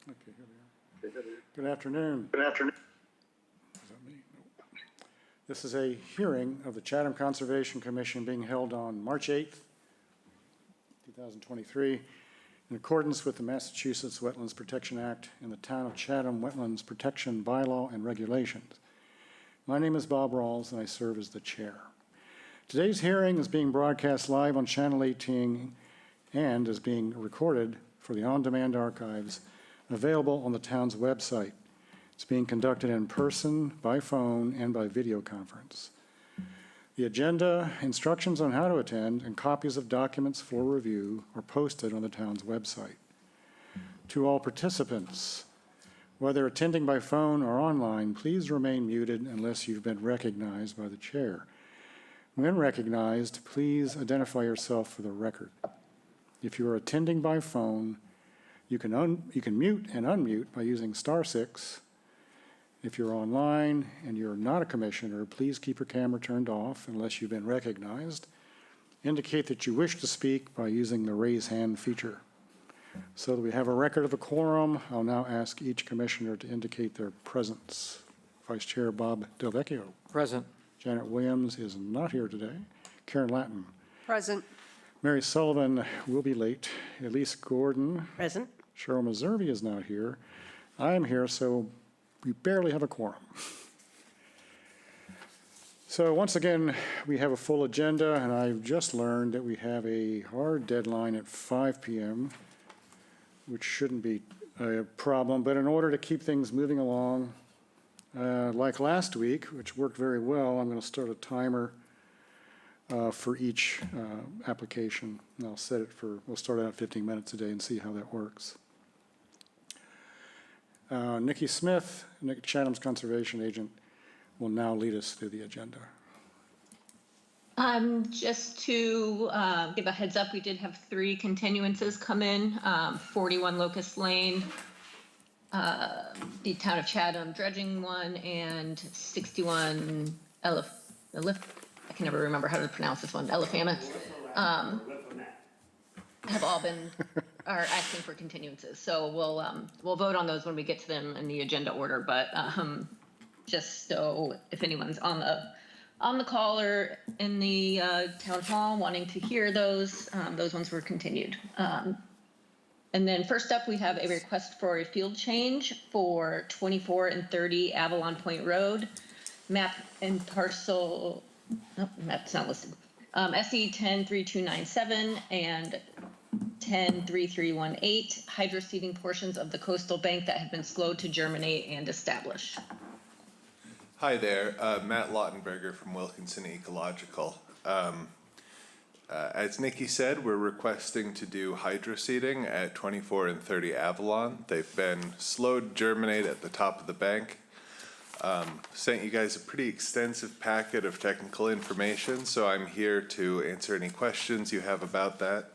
Okay, here we are. Good afternoon. Good afternoon. Is that me? No. This is a hearing of the Chatham Conservation Commission being held on March 8th, 2023, in accordance with the Massachusetts Wetlands Protection Act and the Town of Chatham Wetlands Protection Bylaw and Regulations. My name is Bob Rawls, and I serve as the chair. Today's hearing is being broadcast live on Channel 18 and is being recorded for the on-demand archives available on the town's website. It's being conducted in person, by phone, and by video conference. The agenda, instructions on how to attend, and copies of documents for review are posted on the town's website. To all participants, whether attending by phone or online, please remain muted unless you've been recognized by the chair. When recognized, please identify yourself for the record. If you are attending by phone, you can mute and unmute by using *6. If you're online and you're not a commissioner, please keep your camera turned off unless you've been recognized. Indicate that you wish to speak by using the raise hand feature. So that we have a record of a quorum, I'll now ask each commissioner to indicate their presence. Vice Chair Bob Delvecchio. Present. Janet Williams is not here today. Karen Latin. Present. Mary Sullivan will be late. Elise Gordon. Present. Cheryl Meservey is not here. I am here, so we barely have a quorum. So once again, we have a full agenda, and I've just learned that we have a hard deadline at 5 p.m., which shouldn't be a problem. But in order to keep things moving along, like last week, which worked very well, I'm going to start a timer for each application. And I'll set it for, we'll start out 15 minutes a day and see how that works. Nikki Smith, Nick Chatham's conservation agent, will now lead us through the agenda. Just to give a heads up, we did have 3 continuances come in, 41 Locust Lane, the Town of Chatham dredging one, and 61 I can never remember how to pronounce this one, Elefama, have all been are asking for continuances. So we'll vote on those when we get to them in the agenda order. But just so if anyone's on the call or in the town hall wanting to hear those ones were continued. And then first up, we have a request for a field change for 24 and 30 Avalon Point Road, map and parcel. No, map's not listed. SE 103297 and 103318, hydroseeding portions of the coastal bank that have been slowed to germinate and establish. Hi there, Matt Lautenberger from Wilkinson Ecological. As Nikki said, we're requesting to do hydroseeding at 24 and 30 Avalon. They've been slowed to germinate at the top of the bank. Sent you guys a pretty extensive packet of technical information, so I'm here to answer any questions you have about that.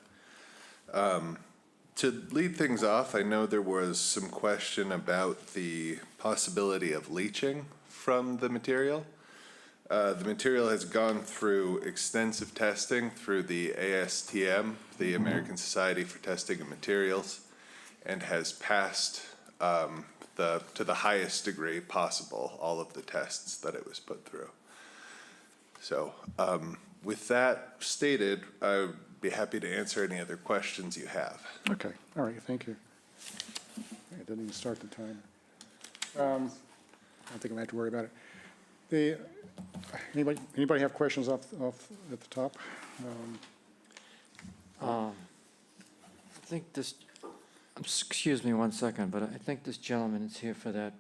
To lead things off, I know there was some question about the possibility of leaching from the material. The material has gone through extensive testing through the ASTM, the American Society for Testing of Materials, and has passed to the highest degree possible all of the tests that it was put through. So with that stated, I would be happy to answer any other questions you have. Okay, all right, thank you. I didn't even start the timer. I don't think I'm going to have to worry about it. Anybody have questions off at the top? I think this, excuse me one second, but I think this gentleman is here for that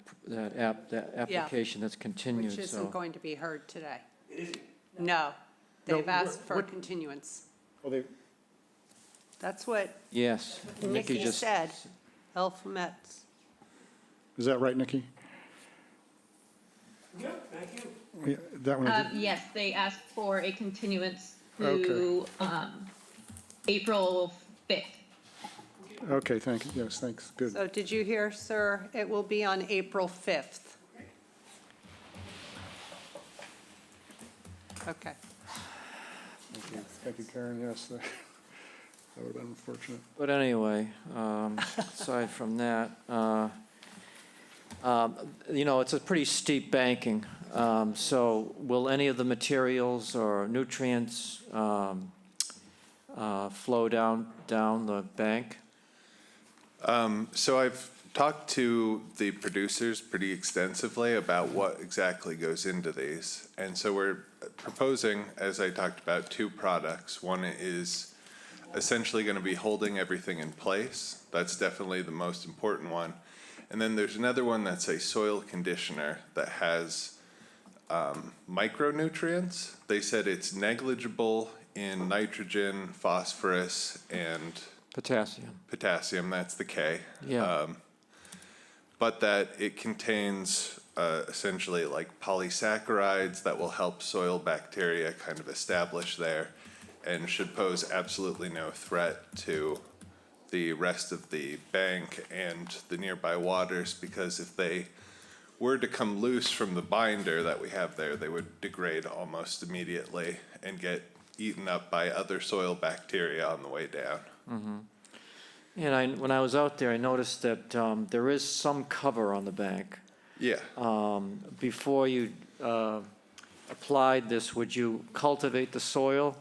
application that's continued. Which isn't going to be heard today. No, No, they've asked for what- continuance. Well, That's what Yes. Nikki just said. Elfamets. is that right, Nikki? Yeah, thank you. Yeah, that one. Yes, they asked for a continuance to April 5th. Okay, thank you. Yes, thanks. Good. So did you hear, sir? It will be on April 5th. Okay. Thank you, Karen. Yes. That would have been unfortunate. But anyway, aside from that, it's a pretty steep banking. So will any of the materials or nutrients flow down the bank? So I've talked to the producers pretty extensively about what exactly goes into these. And so we're proposing, as I talked about, two products. One is essentially going to be holding everything in place. That's definitely the most important one. And then there's another one that's a soil conditioner that has micronutrients. They said it's negligible in nitrogen, phosphorus, and Potassium. that's the K. Yeah. But that it contains essentially like polysaccharides that will help soil bacteria kind of establish there and should pose absolutely no threat to the rest of the bank and the nearby waters, because if they were to come loose from the binder that we have there, they would degrade almost immediately and get eaten up by other soil bacteria on the way down. And when I was out there, I noticed that there is some cover on the bank. Yeah. Before you applied this, would you cultivate the soil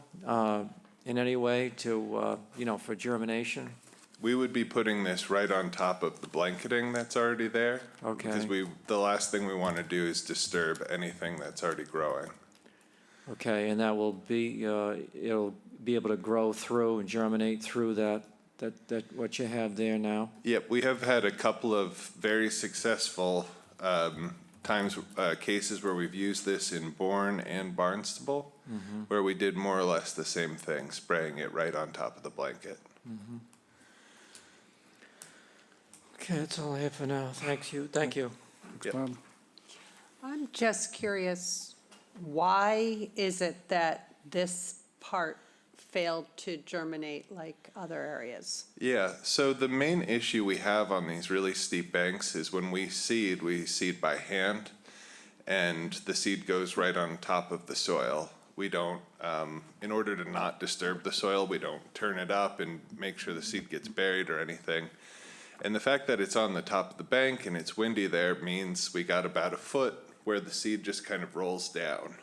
in any way to, for germination? We would be putting this right on top of the blanketing that's already there. Okay. Because the last thing we want to do is disturb anything that's already growing. Okay, and that will be, it'll be able to grow through and germinate through that what you have there now? Yep, we have had a couple of very successful cases where we've used this in Bourne and Barnstable, where we did more or less the same thing, spraying it right on top of the blanket. Okay, that's all I have for now. Thank you. Thank you. Yep. Bob? I'm just curious, why is it that this part failed to germinate like other areas? Yeah, so the main issue we have on these really steep banks is when we seed by hand, and the seed goes right on top of the soil. We don't, in order to not disturb the soil, we don't turn it up and make sure the seed gets buried or anything. And the fact that it's on the top of the bank and it's windy there means we got about a foot where the seed just kind of rolls down.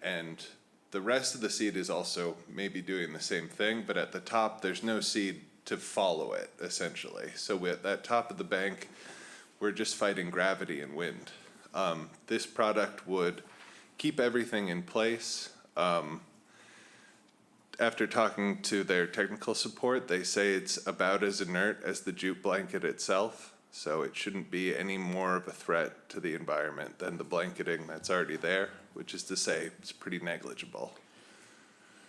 And the rest of the seed is also maybe doing the same thing, but at the top, there's no seed to follow it, essentially. So at that top of the bank, we're just fighting gravity and wind. This product would keep everything in place. After talking to their technical support, they say it's about as inert as the jute blanket itself, so it shouldn't be any more of a threat to the environment than the blanketing that's already there, which is to say it's pretty negligible.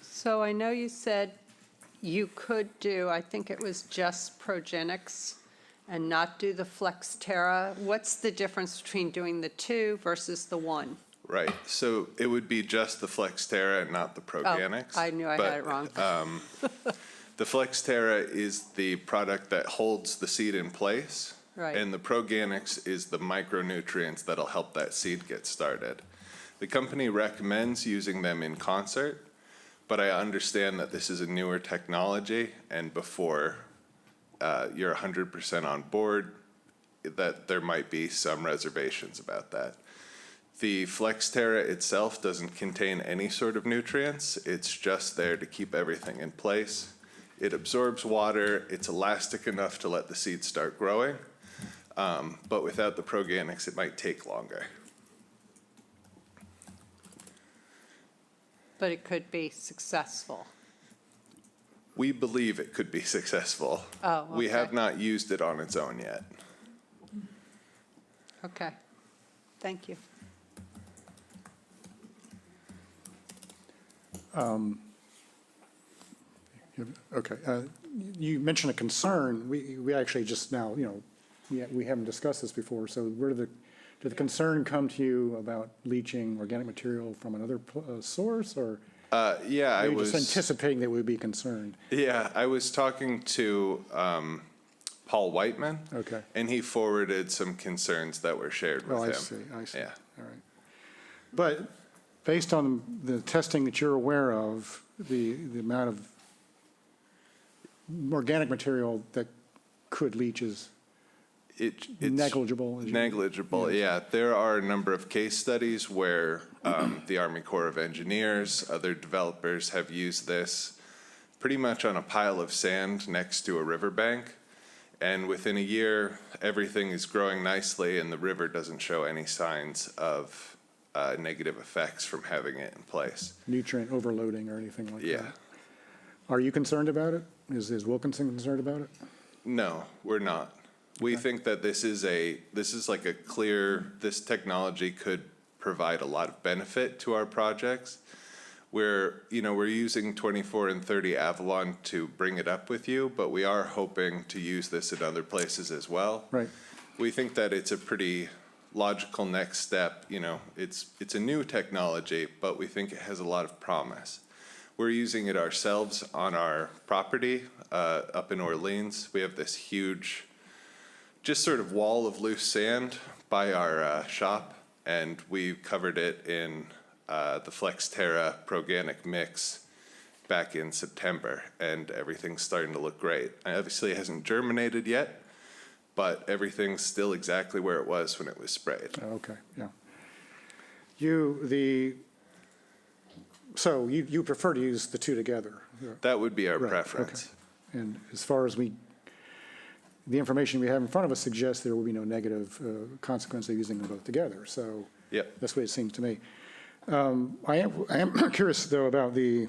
So I know you said you could do, I think it was just Progenics and not do the Flexterra. What's the difference between doing the two versus the one? Right, so it would be just the Flexterra and not the Progenics. I knew I had it wrong. The Flexterra is the product that holds the seed in place. Right. And the Progenics is the micronutrients that'll help that seed get started. The company recommends using them in concert, but I understand that this is a newer technology, and before you're 100% on board, that there might be some reservations about that. The Flexterra itself doesn't contain any sort of nutrients. It's just there to keep everything in place. It absorbs water. It's elastic enough to let the seed start growing. But without the Progenics, it might take longer. But it could be successful. We believe it could be successful. Oh, We okay. have not used it on its own yet. Okay, thank you. Okay, you mentioned a concern. We actually just now, we haven't discussed this before, so did the concern come to you about leaching organic material from another source, or Yeah, I were you was. just anticipating that we'd be concerned? Yeah, I was talking to Paul Whiteman. Okay. And he forwarded some concerns that were shared with Oh, him. I see, Yeah. all right. But based on the testing that you're aware of, the amount of organic material that could leach is It's negligible? as you- negligible, yeah. There are a number of case studies where the Army Corps of Engineers, other developers have used this pretty much on a pile of sand next to a riverbank. And within a year, everything is growing nicely and the river doesn't show any signs of negative effects from having it in place. Nutrient overloading or anything like that? Yeah. Are you concerned about it? Is Wilkinson concerned about it? No, we're not. We think that this is like a clear, this technology could provide a lot of benefit to our projects. We're using 24 and 30 Avalon to bring it up with you, but we are hoping to use this in other places as well. Right. We think that it's a pretty logical next step. It's a new technology, but we think it has a lot of promise. We're using it ourselves on our property up in Orleans. We have this huge, just sort of wall of loose sand by our shop, and we covered it in the FlexTerra Proganic mix back in September, and everything's starting to look great. Obviously, it hasn't germinated yet, but everything's still exactly where it was when it was sprayed. Okay, yeah. So you prefer to use the two together? That would be our Right, preference. okay. And as far as the information we have in front of us suggests there will be no negative consequence of using them both together, so Yep. that's what it seems to me. I am curious, though, about the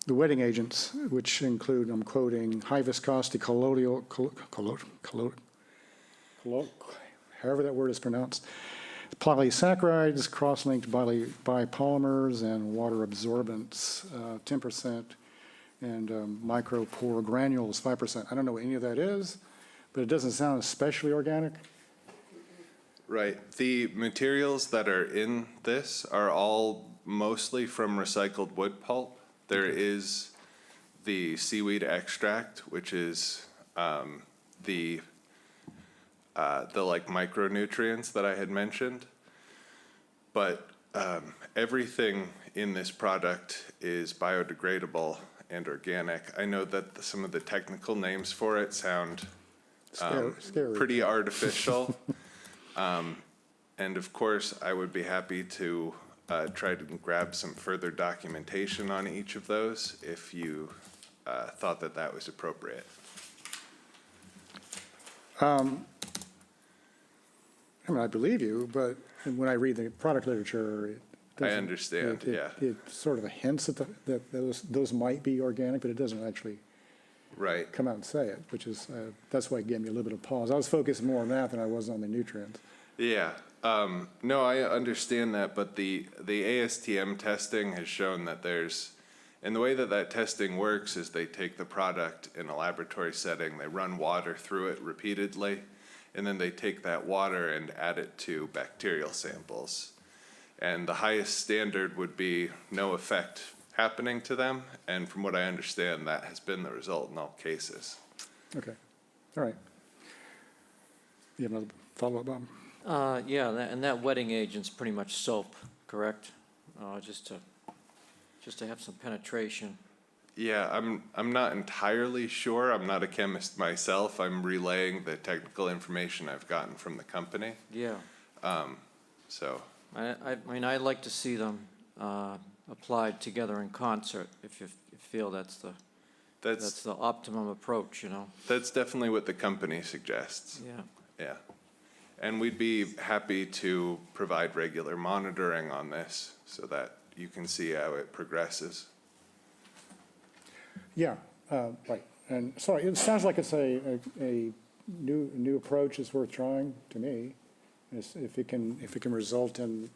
wetting agents, which include, I'm quoting, high viscosity however that word is pronounced, polysaccharides, cross-linked bipolymers, and water absorbents, 10%, and micropore granules, 5%. I don't know what any of that is, but it doesn't sound especially organic. Right. The materials that are in this are all mostly from recycled wood pulp. There is the seaweed extract, which is the like micronutrients that I had mentioned. But everything in this product is biodegradable and organic. I know that some of the technical names for it sound Scary. pretty artificial. And of course, I would be happy to try to grab some further documentation on each of those if you thought that that was appropriate. I mean, I believe you, but when I read the product literature, it I doesn't. understand, yeah. It sort of hints at that those might be organic, but it doesn't actually Right. come out and say it, which is, that's why it gave me a little bit of pause. I was focused more on that than I was on the nutrients. Yeah. No, I understand that, but the ASTM testing has shown that and the way that testing works is they take the product in a laboratory setting, they run water through it repeatedly, and then they take that water and add it to bacterial samples. And the highest standard would be no effect happening to them, and from what I understand, that has been the result in all cases. Okay, all right. You have another follow-up, Bob? Yeah, and that wetting agent's pretty much soap, correct? Just to have some penetration. Yeah, I'm not entirely sure. I'm not a chemist myself. I'm relaying the technical information I've gotten from the company. Yeah. So, I mean, I'd like to see them applied together in concert, if you feel that's the optimum approach, that's definitely what the company suggests. Yeah. Yeah. And we'd be happy to provide regular monitoring on this so that you can see how it progresses. Yeah, right. And sorry, it sounds like it's a new approach that's worth trying to me. If it can result in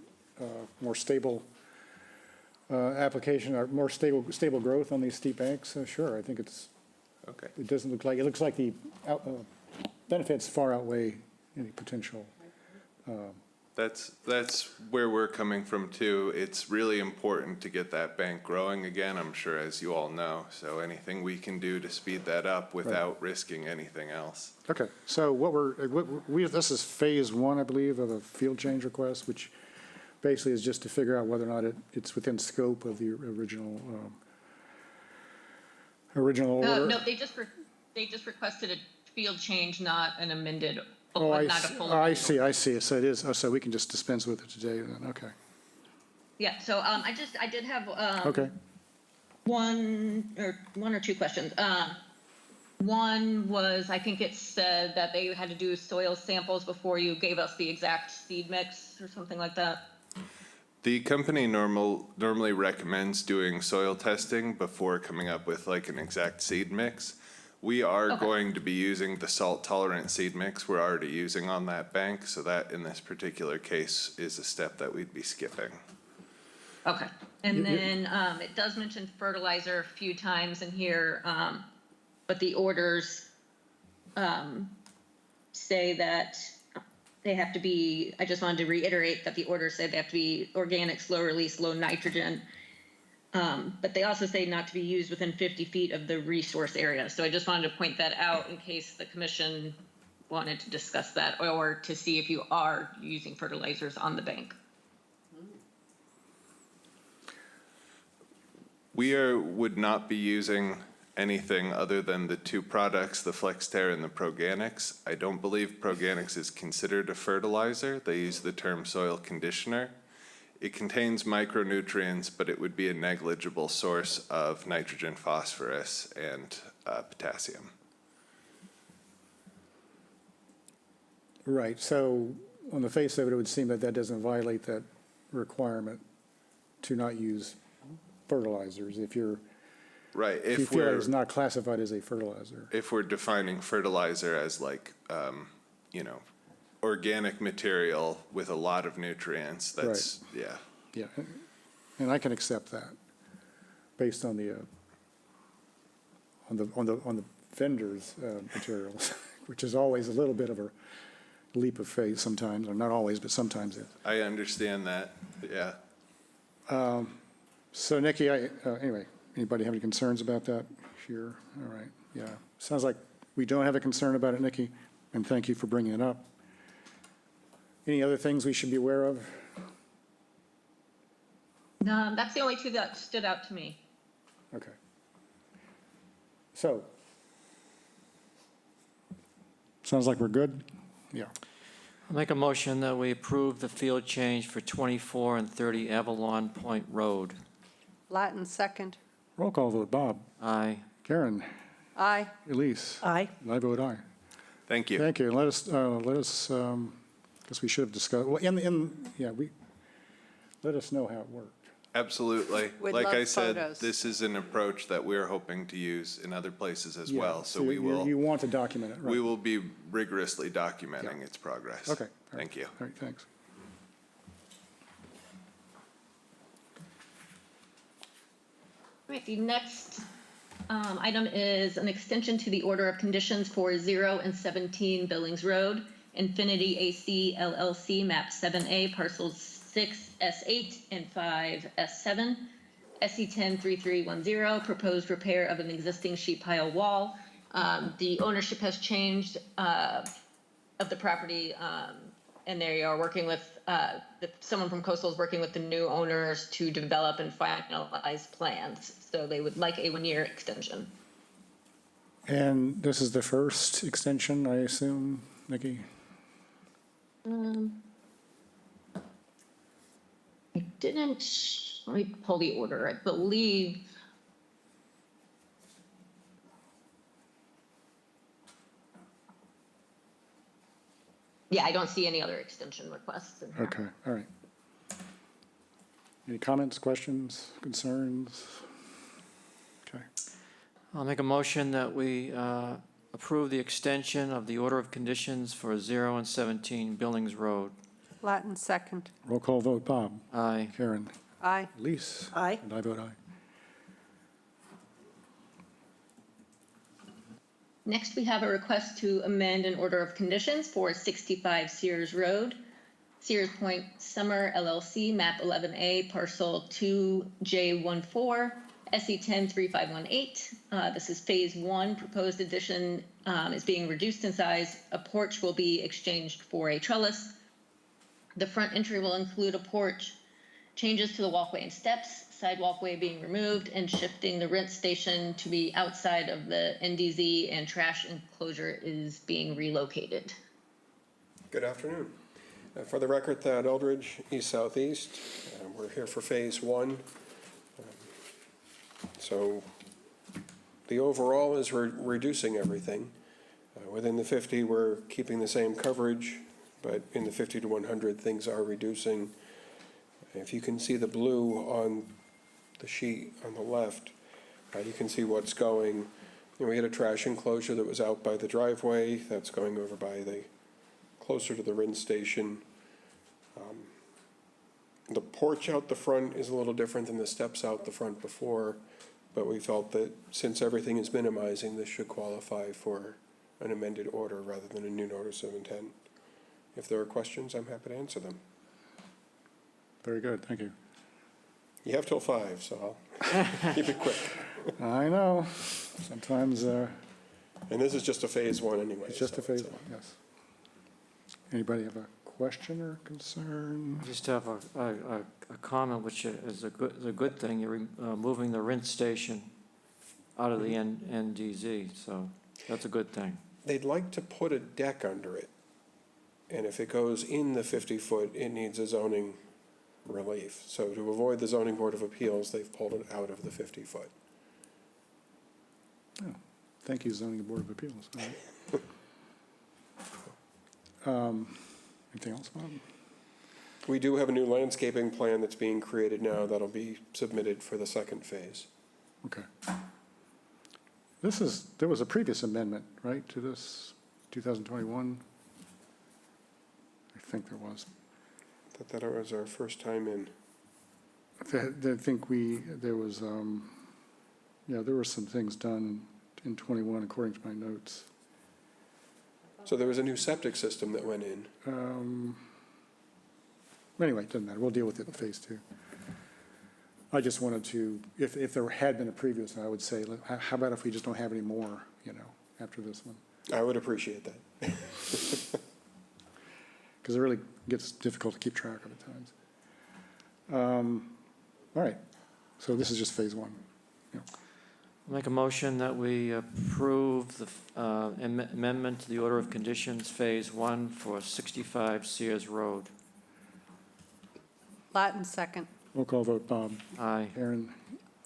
more stable application or more stable growth on these steep banks, sure. I think Okay. it doesn't look like, it looks like the benefits far outweigh any potential. That's where we're coming from too. It's really important to get that bank growing again, I'm sure, as you all know. So anything we can do to speed that up without risking anything else. Okay, so this is phase one, I believe, of a field change request, which basically is just to figure out whether or not it's within scope of the original original order? No, they just requested a field change, not an amended, Oh, I not a see, full I amendment. see, I see. So it is, oh, so we can just dispense with it today then, okay. Yeah, so I did have Okay, one or two questions. One was, I think it said that they had to do soil samples before you gave us the exact seed mix or something like that. The company normally recommends doing soil testing before coming up with like an exact seed mix. We are Okay. going to be using the salt tolerant seed mix we're already using on that bank, so that in this particular case is a step that we'd be skipping. Okay, and then it does mention fertilizer a few times in here, but the orders say that they have to be, I just wanted to reiterate that the orders say they have to be organic, slow release, low nitrogen. But they also say not to be used within 50 feet of the resource area. So I just wanted to point that out in case the commission wanted to discuss that or to see if you are using fertilizers on the bank. Would not be using anything other than the two products, the FlexTerra and the Proganics. I don't believe Proganics is considered a fertilizer. They use the term soil conditioner. It contains micronutrients, but it would be a negligible source of nitrogen, phosphorus, and potassium. right. So on the face of it, it would seem that that doesn't violate that requirement to not use fertilizers if you're, Right, if you feel it's not classified as a fertilizer. if we're defining fertilizer as like, organic material with a lot of nutrients, that's, yeah. Yeah, and I can accept that based on the, on the vendor's materials, which is always a little bit of a leap of faith sometimes, or not always, but sometimes it. I understand that, yeah. So Nikki, anyway, anybody have any concerns about that here? All right, yeah. Sounds like we don't have a concern about it, Nikki, and thank you for bringing it up. Any other things we should be aware of? That's the only two that stood out to me. Okay. So, sounds like we're good? Yeah. I'll make a motion that we approve the field change for 24 and 30 Avalon Point Road. Latin second. Roll call vote, Bob. Aye. Karen. Aye. Elise. Aye. And I vote aye. Thank you. Thank you. Let us, guess we should have discussed, well, let us know how it worked. Absolutely. We'd Like love I said, photos. this is an approach that we're hoping to use in other places as Yeah, well, so we You will, want to document it, right? we will be rigorously documenting its progress. Okay. All right. Thank you. All right, thanks. All right, the next item is an extension to the order of conditions for 0 and 17 Billings Road, Infinity AC LLC, map 7A, parcels 6S8 and 5S7, SE103310, proposed repair of an existing sheet pile wall. The ownership has changed of the property, and they are working with, someone from Coastal is working with the new owners to develop and finalize plans. So they would like a 1-year extension. And this is the first extension, I assume, Nikki? I didn't, let me pull the order, I believe. Yeah, I don't see any other extension requests in here. Okay, all right. Any comments, questions, concerns? Okay, I'll make a motion that we approve the extension of the order of conditions for 0 and 17 Billings Road. Latin second. roll call vote, Bob. Aye. Karen. Aye. Elise. Aye. And I vote aye. Next, we have a request to amend an order of conditions for 65 Sears Road, Sears Point Summer LLC, map 11A, parcel 2J14, SE103518. This is phase 1. Proposed addition is being reduced in size. A porch will be exchanged for a trellis. The front entry will include a porch, changes to the walkway and steps, sidewalkway being removed and shifting the rent station to be outside of the NDZ, and trash enclosure is being relocated. Good afternoon. For the record, Thad Eldridge, East Southeast. We're here for Phase 1. So the overall is we're reducing everything. Within the 50, we're keeping the same coverage, but in the 50 to 100, things are reducing. If you can see the blue on the sheet on the left, you can see what's going. We had a trash enclosure that was out by the driveway. That's going over by closer to the rinse station. The porch out the front is a little different than the steps out the front before, but we felt that since everything is minimizing, this should qualify for an amended order rather than a new notice of intent. If there are questions, I'm happy to answer them. Very good, thank you. You have till 5, so I'll keep it quick. I know, sometimes And this is just a Phase 1 anyway. it's just so a phase it's, one, yes. Anybody have a question or concern? Just have a comment, which is a good thing. You're moving the rinse station out of the NDZ, so that's a good thing. They'd like to put a deck under it. And if it goes in the 50-foot, it needs a zoning relief. So to avoid the zoning board of appeals, they've pulled it out of the 50-foot. Oh, thank you, zoning board of appeals. All right. Anything else, Bob? We do have a new landscaping plan that's being created now that'll be submitted for the second phase. Okay. There was a previous amendment, right, to this, 2021? I think there was. That was our first time in. I think there was, there were some things done in 21 according to my notes. So there was a new septic system that went in. Anyway, it doesn't matter, we'll deal with it in phase 2. I just wanted to, if there had been a previous one, I would say, how about if we just don't have any more, after this one? I would appreciate that. Because it really gets difficult to keep track of at times. All right, so this is just phase 1. Yeah. Make a motion that we approve the amendment to the order of conditions, Phase 1 for 65 Sears Road. Latin second. Roll call vote, Bob. Aye. Aaron,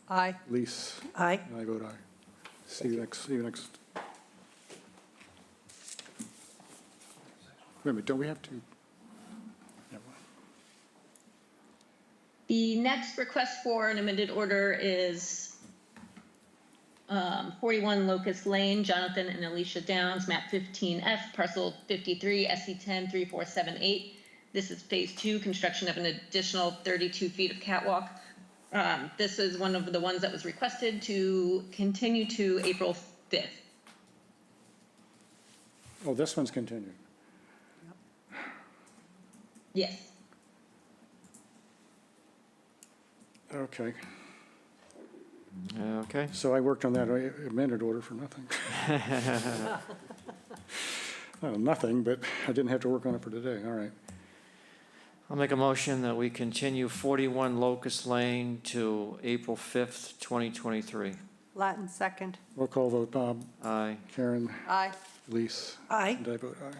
Aye. Lise, Aye. and I vote aye. See you next. Wait a minute, don't we have to? Never mind. The next request for an amended order is 41 Locust Lane, Jonathan and Alicia Downs, map 15F, parcel 53, SC10 3478. This is phase 2, construction of an additional 32 feet of catwalk. This is one of the ones that was requested to continue to April 5th. Oh, this one's continued. Yes. Okay, Okay. so I worked on that amended order for nothing. Nothing, but I didn't have to work on it for today, all right. I'll make a motion that we continue 41 Locust Lane to April 5th, 2023. Latin second. Roll call vote, Bob, Aye. Karen, Aye. Lise, Aye. and I vote aye.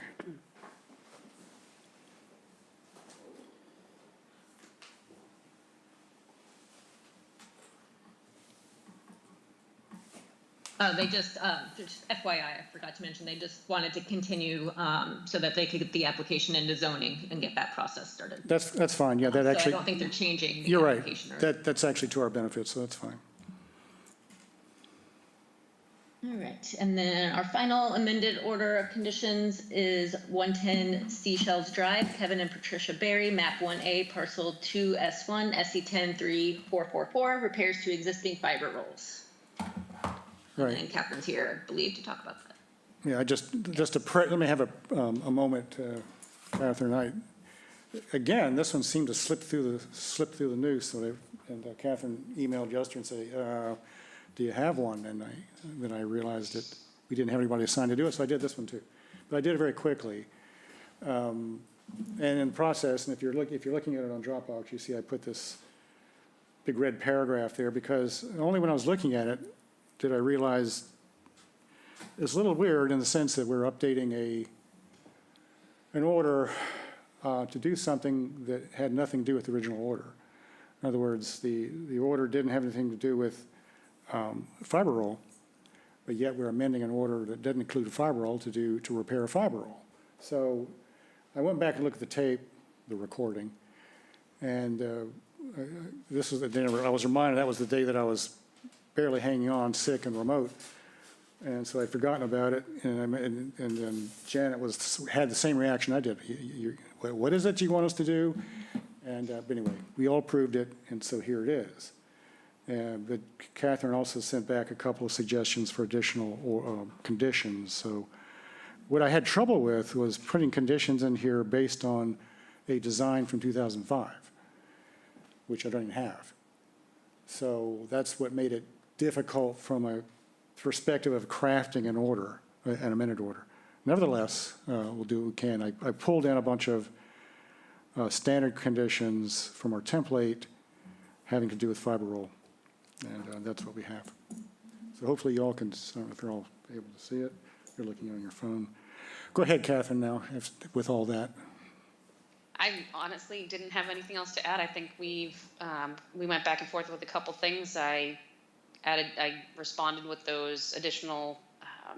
They just FYI, I forgot to mention, they just wanted to continue so that they could get the application into zoning and get that process started. That's fine, yeah, that So I actually, don't think they're changing the you're right. application. That's actually to our benefit, so that's fine. All right, and then our final amended order of conditions is 110 Seashells Drive, Kevin and Patricia Berry, map 1A, parcel 2S1, SC10 3444, repairs to existing fiber rolls. Right. And Catherine's here, I believe, to talk about that. Yeah, let me have a moment, Catherine. Again, this one seemed to slip through the noose, and Catherine emailed yesterday and say, do you have one? And then I realized that we didn't have anybody assigned to do it, so I did this one too. But I did it very quickly. And in the process, and if you're looking at it on Dropbox, you see I put this big red paragraph there, because only when I was looking at it did I realize it's a little weird in the sense that we're updating an order to do something that had nothing to do with the original order. In other words, the order didn't have anything to do with fiber roll, but yet we're amending an order that doesn't include a fiber roll to repair a fiber roll. So I went back and looked at the tape, the recording, and this was the day I was reminded that was the day that I was barely hanging on, sick and remote. And so I'd forgotten about it, and then Janet had the same reaction I did. What is it you want us to do? And but anyway, we all approved it, and so here it is. But Catherine also sent back a couple of suggestions for additional conditions. So what I had trouble with was putting conditions in here based on a design from 2005, which I don't even have. So that's what made it difficult from a perspective of crafting an order, an amended order. Nevertheless, we'll do what we can. I pulled in a bunch of standard conditions from our template having to do with fiber roll, and that's what we have. So hopefully you all can, I don't know if you're all able to see it. You're looking on your phone. Go ahead, Catherine, now, with all that. I honestly didn't have anything else to add. I think we went back and forth with a couple things. I responded with those additional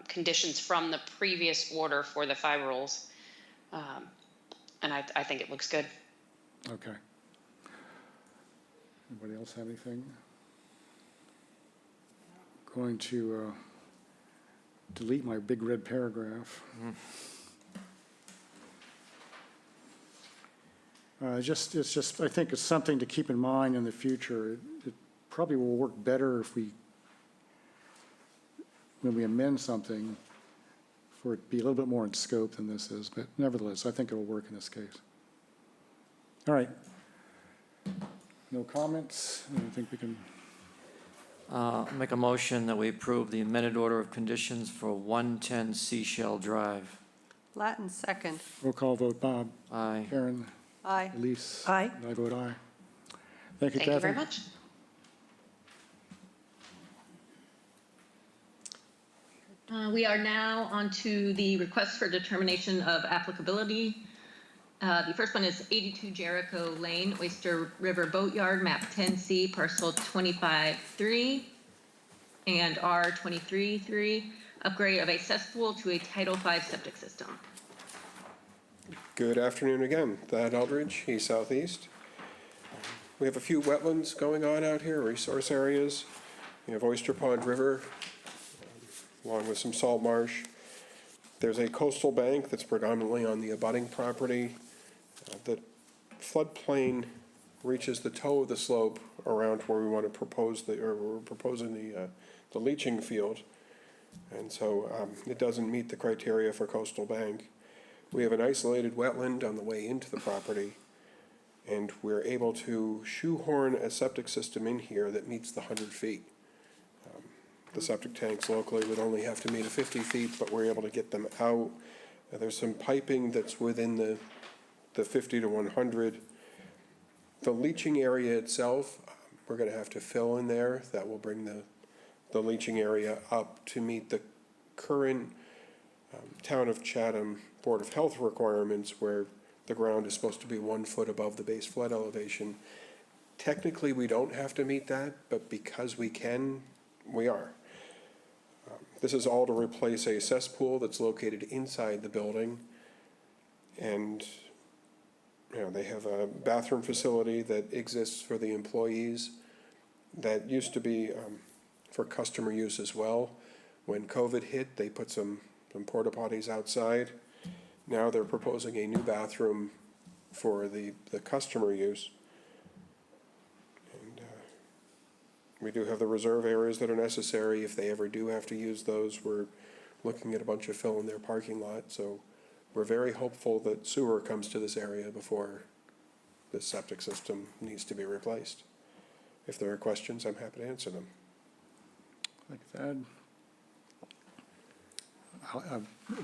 conditions from the previous order for the fiber rolls. And I think it looks good. Okay. Anybody else have anything? Going to delete my big red paragraph. I think it's something to keep in mind in the future. It probably will work better when we amend something, for it to be a little bit more in scope than this is, but nevertheless, I think it'll work in this case. All right. No comments? I think we can, Make a motion that we approve the amended order of conditions for 110 Seashell Drive. Latin second. roll call vote. Bob? Aye. Karen? Aye. Elise? Aye. And I vote aye. Thank you, Thank you very Catherine. much. We are now on to the request for determination of applicability. The first one is 82 Jericho Lane, Oyster River Boatyard, map 10C, parcel 25-3 and R23-3, upgrade of a cesspool to a Title V septic system. Good afternoon again. Thad Eldridge, East Southeast. We have a few wetlands going on out here, resource areas. We have Oyster Pond River, along with some salt marsh. There's a coastal bank that's predominantly on the abutting property. The floodplain reaches the toe of the slope around where we want to propose we're proposing the leaching field. And so it doesn't meet the criteria for coastal bank. We have an isolated wetland on the way into the property, and we're able to shoehorn a septic system in here that meets the 100 feet. The septic tanks locally would only have to meet 50 feet, but we're able to get them out. There's some piping that's within the 50 to 100. The leaching area itself, we're going to have to fill in there. That will bring the leaching area up to meet the current Town of Chatham Board of Health requirements, where the ground is supposed to be 1 foot above the base flood elevation. Technically, we don't have to meet that, but because we can, we are. This is all to replace a cesspool that's located inside the building. And they have a bathroom facility that exists for the employees that used to be for customer use as well. When COVID hit, they put some porta potties outside. Now they're proposing a new bathroom for the customer use. And we do have the reserve areas that are necessary. If they ever do have to use those, we're looking at a bunch of fill in their parking lot. So we're very hopeful that sewer comes to this area before this septic system needs to be replaced. If there are questions, I'm happy to answer them. Thank you, Thad.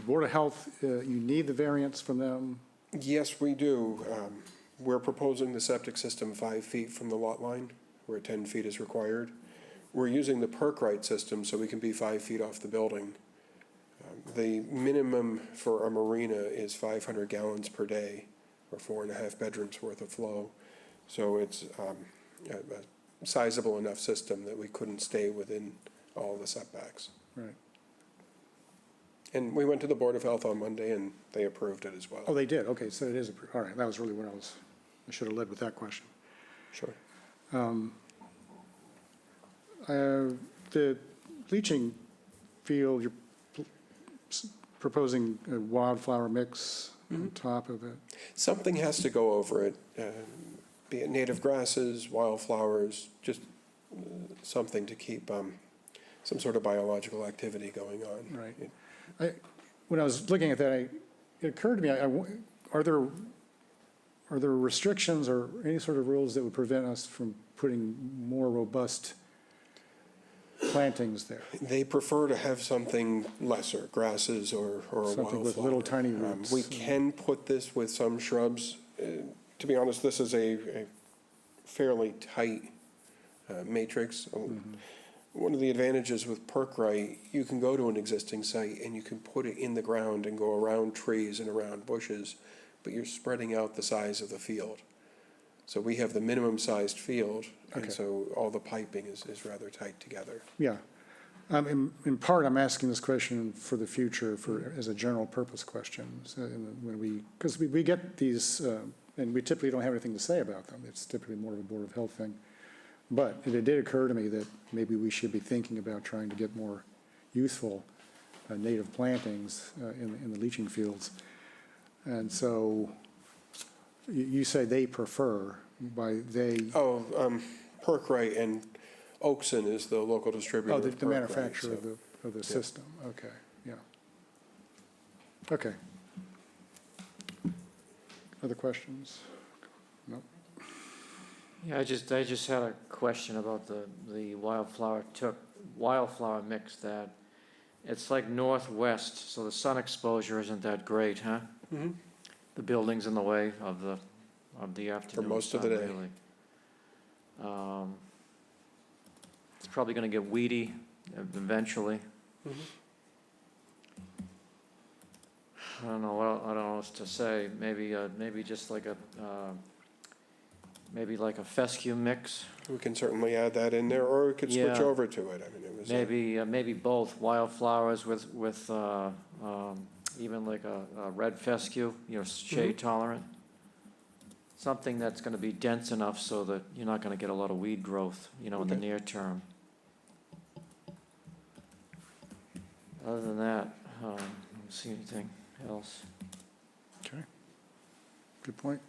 Board of Health, you need the variance from them? Yes, we do. We're proposing the septic system 5 feet from the lot line, where 10 feet is required. We're using the Perkrite system so we can be 5 feet off the building. The minimum for a marina is 500 gallons per day, or 4.5 bedrooms worth of flow. So it's a sizable enough system that we couldn't stay within all the setbacks. Right. And we went to the Board of Health on Monday, and they approved it as well. Oh, they did, okay, so it is, all right, that was really what I should have led with that question. Sure. The leaching field, you're proposing a wildflower mix on top of it? Something has to go over it, be it native grasses, wildflowers, just something to keep some sort of biological activity going on. Right. When I was looking at that, it occurred to me, are there restrictions or any sort of rules that would prevent us from putting more robust plantings there? They prefer to have something lesser, grasses or a wildflower. Something with little tiny roots. We can put this with some shrubs. To be honest, this is a fairly tight matrix. One of the advantages with Perkrite, you can go to an existing site and you can put it in the ground and go around trees and around bushes, but you're spreading out the size of the field. So we have the minimum sized field, Okay. and so all the piping is rather tight together. Yeah. In part, I'm asking this question for the future, as a general purpose question. Because we get these, and we typically don't have anything to say about them. It's typically more of a Board of Health thing. But it did occur to me that maybe we should be thinking about trying to get more youthful native plantings in the leaching fields. And so you say they prefer, by they, Perkrite, and Oakson is the local distributor oh, of the Perkrite, manufacturer so- of the system, okay, yeah. Okay. Other questions? No? Yeah, I just had a question about the wildflower mix that, it's like northwest, so the sun exposure isn't that great, huh? Mhm. The building's in the way of the afternoon most of the sun, day. really. It's probably gonna get weedy eventually. Mhm. I don't know what else to say. Maybe just like a fescue mix. We can certainly add that in there, or we could switch Yeah. over to it. I mean, it was. Maybe both wildflowers with even like a red fescue, shade tolerant. Something that's gonna be dense enough so that you're not gonna get a lot of weed growth, in the Okay. near term. Other than that, I don't see anything else. Okay. Good point.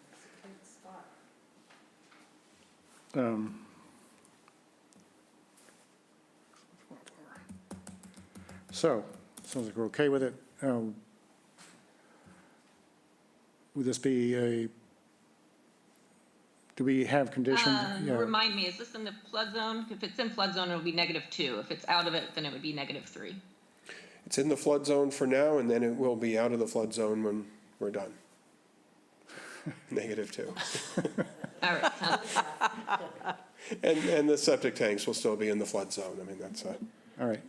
Um, So, sounds like we're okay with it. Would this be do we have conditions? Yeah. Remind me, is this in the flood zone? If it's in flood zone, it would be -2. If it's out of it, then it would be -3. It's in the flood zone for now, and then it will be out of the flood zone when we're done. -2. All right, sounds And the septic tanks will still be in the flood zone. I mean, that's All right.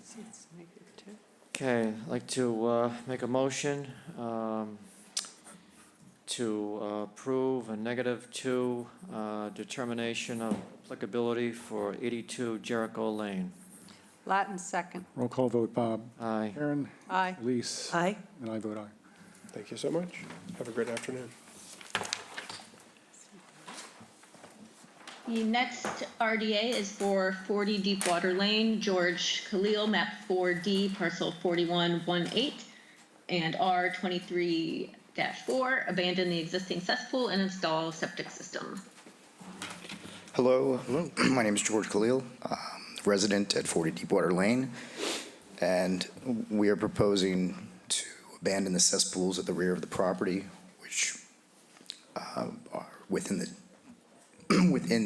So it's -2. Okay, I'd like to make a motion to approve a -2 determination of applicability for 82 Jericho Lane. Latin second. Roll call vote, Bob. Aye. Karen? Aye. Elise? Aye. And I vote aye. Thank you so much. Have a great afternoon. The next RDA is for 40 Deepwater Lane, George Khalil, map 4D, parcel 4118, and R23-4, abandon the existing cesspool and install septic system. Hello. My name is George Khalil, resident at 40 Deepwater Lane, and we are proposing to abandon the cesspools at the rear of the property, which are within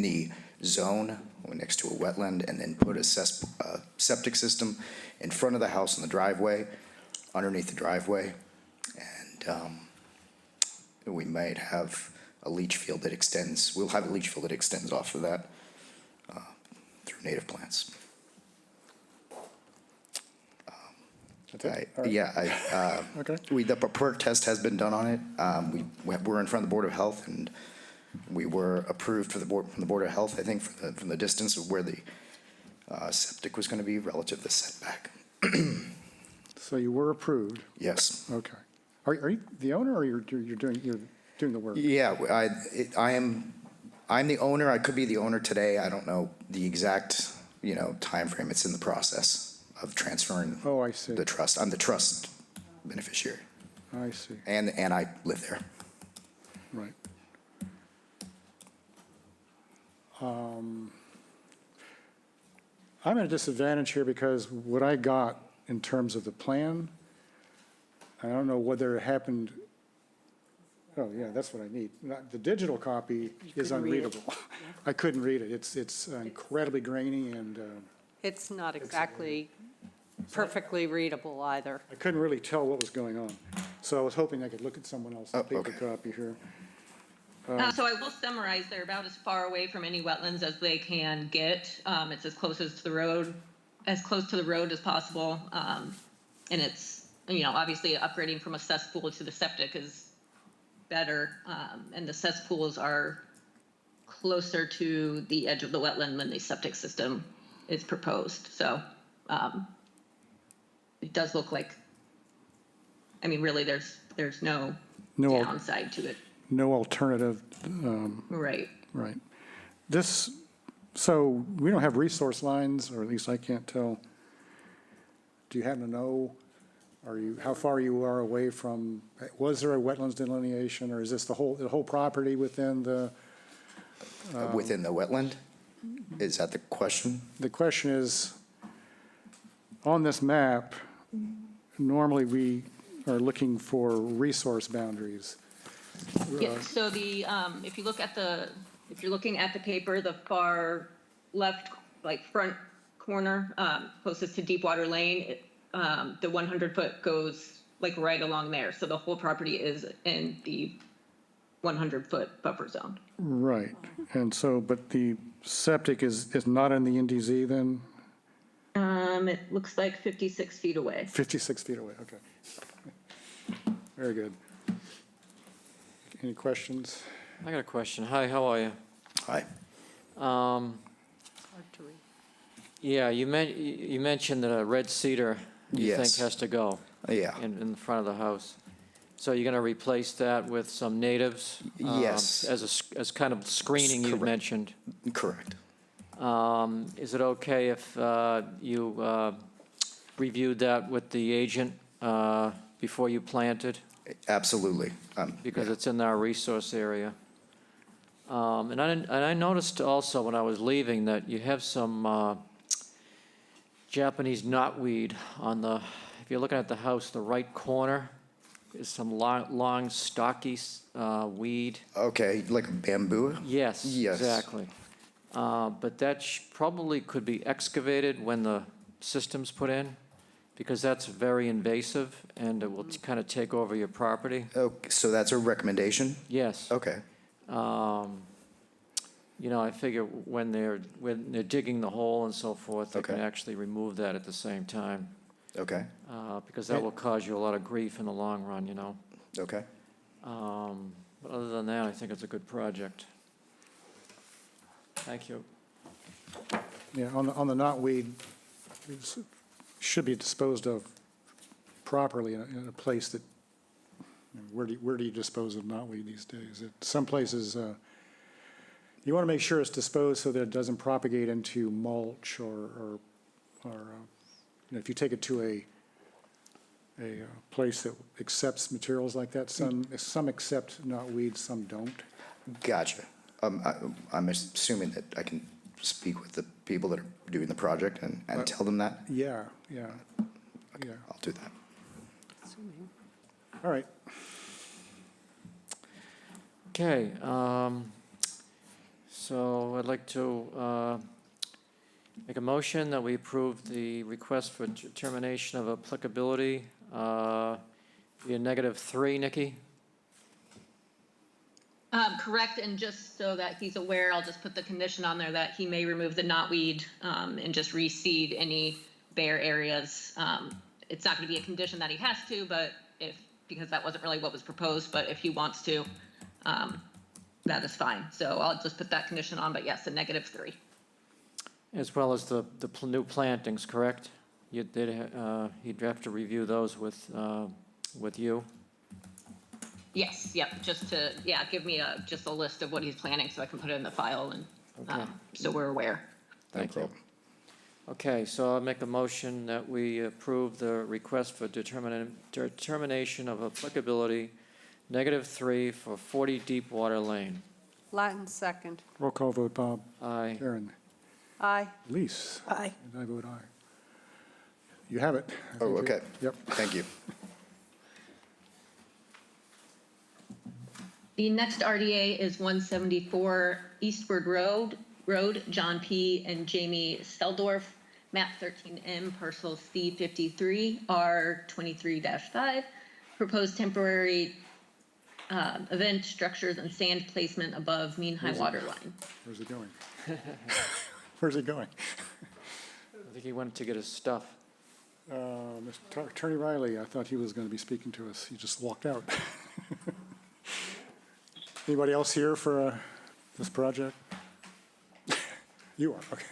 the zone next to a wetland, and then put a septic system in front of the house in the driveway, underneath the driveway, and we might have a leach field that extends, we'll have a leach field that extends off of that through native plants. That's it? All right. Yeah, Okay. the perk test has been done on it. We're in front of the Board of Health, and we were approved from the Board of Health, I think, from the distance of where the septic was going to be relative to the setback. So you were approved. Yes. Okay. Are you the owner, or you're doing the work? Yeah, I'm the owner. I could be the owner today. I don't know the exact, timeframe. It's in the process of transferring Oh, I see. the trust. I'm the trust beneficiary, I see. and I live there. Right. I'm at a disadvantage here because what I got in terms of the plan, I don't know whether it happened, oh, yeah, that's what I need. The digital copy is couldn't read it. unreadable. I couldn't read it. It's incredibly grainy, and It's not exactly perfectly readable either. I couldn't really tell what was going on. So I was hoping I could look at someone else's Oh, paper okay. copy here. So I will summarize, they're about as far away from any wetlands as they can get. It's as close to the road as possible. And it's, obviously upgrading from a cesspool to the septic is better. And the cesspools are closer to the edge of the wetland than the septic system is proposed. So it does look like, really, there's no No. downside to it. No alternative, Right. right. So we don't have resource lines, or at least I can't tell. Do you happen to know, how far you are away from, was there a wetlands delineation, or is this the whole property within the? Within the wetland? Is that the question? The question is, on this map, normally we are looking for resource boundaries. Yeah, so if you're looking at the paper, the far left, front corner, closest to Deepwater Lane, the 100-foot goes right along there. So the whole property is in the 100-foot buffer zone. Right, and so, but the septic is not in the NDZ then? It looks like 56 feet away. 56 feet away, okay. Very good. Any questions? I got a question. Hi, how are you? Hi. Hard to read. Yeah, you mentioned that a red cedar you think Yes. has to go Yeah. in front of the house. So you're going to replace that with some natives? Yes. As kind of screening you Correct. mentioned. Correct. Is it okay if you reviewed that with the agent before you planted? Absolutely. Because Yeah. it's in our resource area. And I noticed also when I was leaving that you have some Japanese knotweed on if you're looking at the house, the right corner is some long stocky weed. Okay, like a bamboo? Yes, Yes. exactly. But that probably could be excavated when the system's put in, because that's very invasive and it will kind of take over your property. Okay, so that's a recommendation? Yes. Okay. I figure when they're digging the hole and so forth, they can Okay. actually remove that at the same time, Okay. because that will cause you a lot of grief in the long run, Okay. But other than that, I think it's a good project. Thank you. Yeah, on the knotweed, should be disposed of properly in a place that, where do you dispose of knotweed these days? Some places, you want to make sure it's disposed so that it doesn't propagate into mulch or if you take it to a place that accepts materials like that, some accept knotweed, some don't. Gotcha. I'm assuming that I can speak with the people that are doing the project and tell them that? Yeah. I'll do that. All right. Okay, so I'd like to make a motion that we approve the request for determination of applicability, be a -3, Nikki? Correct, and just so that he's aware, I'll just put the condition on there that he may remove the knotweed and just reseed any bare areas. It's not going to be a condition that he has to, but because that wasn't really what was proposed, but if he wants to, that is fine. So I'll just put that condition on, but yes, a -3. As well as the new plantings, correct? He'd have to review those with you. Yes, yep, just to, give me just a list of what he's planning so I can put it in the file and Okay. so we're aware. Thank you. Okay, so I'll make a motion that we approve the request for determination of applicability, -3 for 40 Deepwater Lane. Latin second. Roll call vote, Bob. Aye. Karen. Aye. Elise. Aye. And I vote aye. You have it. I Oh, think you- okay. Yep. Thank you. The next RDA is 174 Eastward Road, John P. and Jamie Seldorf, map 13M, parcel C53, R23-5. Proposed temporary event structures and sand placement above mean high water line. Where's it going? Where's it going? I think he went to get his stuff. Mr. Attorney Riley, I thought he was going to be speaking to us. He just walked out. Anybody else here for this project? You are, okay.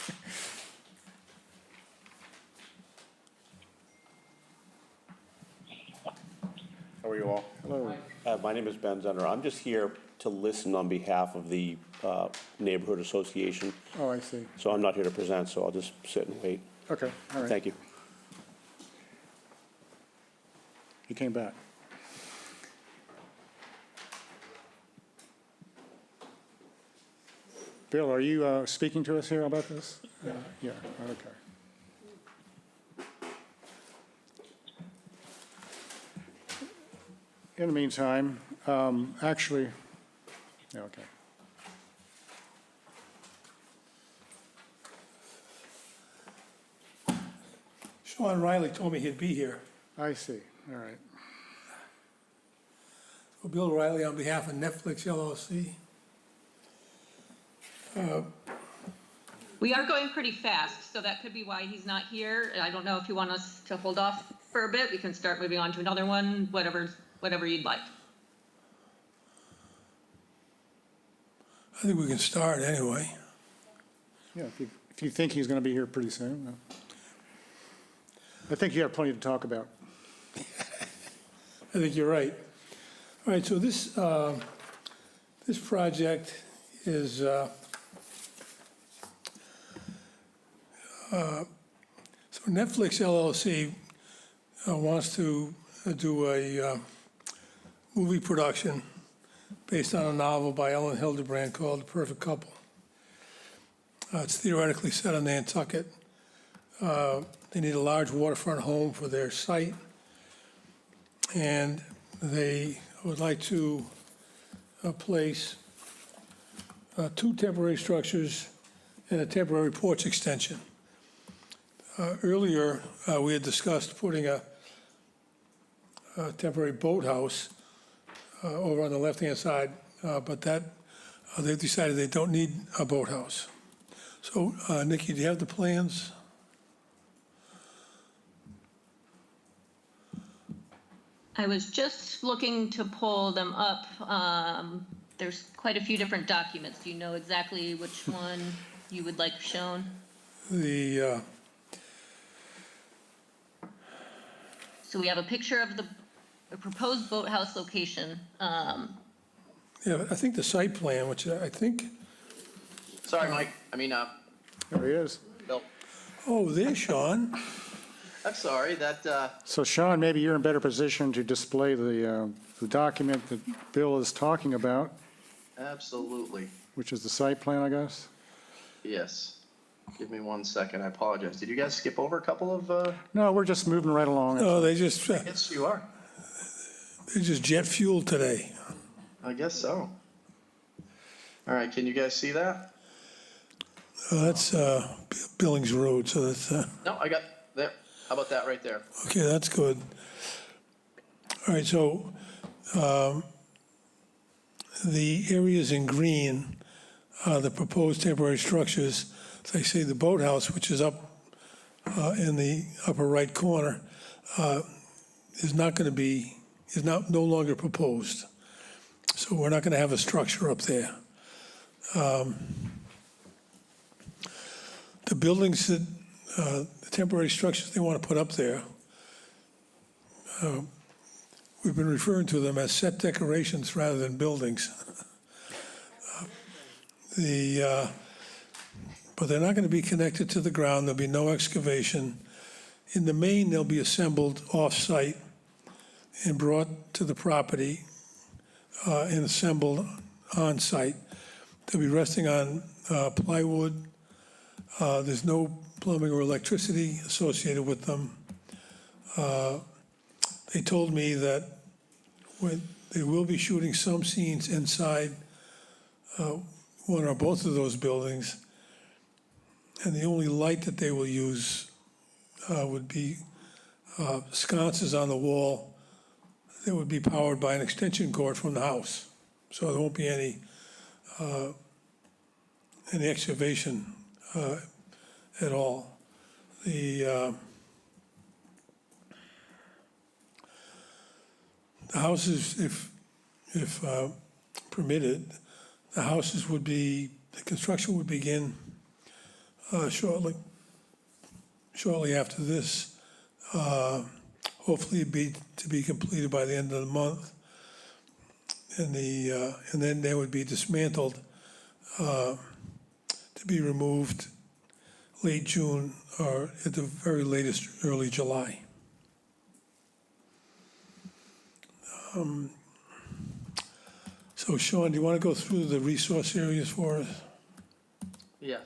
How are you all? Hello. My name is Ben Zender. I'm just here to listen on behalf of the Neighborhood Association, Oh, I see. so I'm not here to present, so I'll just sit and wait. Okay, all right. Thank you. He came back. Bill, are you speaking to us here about this? Yeah, okay. In the meantime, actually, yeah, okay. Sean Riley told me he'd be here. I see, all right. So Bill Riley on behalf of Netflix LLC. We are going pretty fast, so that could be why he's not here. I don't know if you want us to hold off for a bit. We can start moving on to another one, whatever you'd like. I think we can start anyway. Yeah, if you think he's going to be here pretty soon. I think you have plenty to talk about. I think you're right. All right, so this project is, so Netflix LLC wants to do a movie production based on a novel by Ellen Hildebrand called The Perfect Couple. It's theoretically set on Nantucket. They need a large waterfront home for their site, and they would like to place 2 temporary structures and a temporary porch extension. Earlier, we had discussed putting a temporary boathouse over on the left-hand side, but they've decided they don't need a boathouse. So, Nikki, do you have the plans? I was just looking to pull them up. There's quite a few different documents. Do you know exactly which one you would like shown? So we have a picture of the proposed boathouse location. Yeah, I think the site plan, which I think, Sorry, Mike. There he is. Bill. oh, there's Sean. I'm sorry, So Sean, maybe you're in better position to display the document that Bill is talking about, absolutely, which is the site plan, I guess? yes. Give me 1 second, I apologize. Did you guys skip over a couple of, No, we're just moving right along. Oh, they just, yes, you are. they're just jet fuel today. I guess so. All right, can you guys see that? That's Billings Road, so that's, No, I got, there. How about that right there? okay, that's good. All right, so The areas in green are the proposed temporary structures. As I say, the boathouse, which is up in the upper right corner, is not going to be, no longer proposed. So we're not going to have a structure up there. The buildings that, the temporary structures they want to put up there, we've been referring to them as set decorations rather than buildings. But they're not going to be connected to the ground. There'll be no excavation. In the main, they'll be assembled off-site and brought to the property and assembled on-site. They'll be resting on plywood. There's no plumbing or electricity associated with them. They told me that when they will be shooting some scenes inside one or both of those buildings, and the only light that they will use would be sconces on the wall that would be powered by an extension cord from the house. So there won't be any excavation at all. The houses, if permitted, the construction would begin shortly after this. Hopefully to be completed by the end of the month. And then they would be dismantled to be removed late June or at the very latest, early July. So Sean, do you want to go through the resource areas for us? Yes.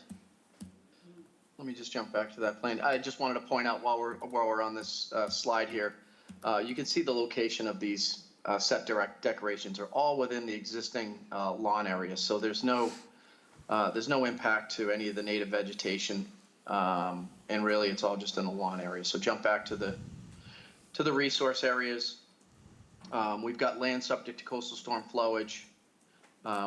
Let me just jump back to that plan. I just wanted to point out while we're on this slide here, you can see the location of these set decorations are all within the existing lawn area. So there's no impact to any of the native vegetation, and really it's all just in the lawn area. So jump back to the resource areas. We've got land subject to coastal storm flowage.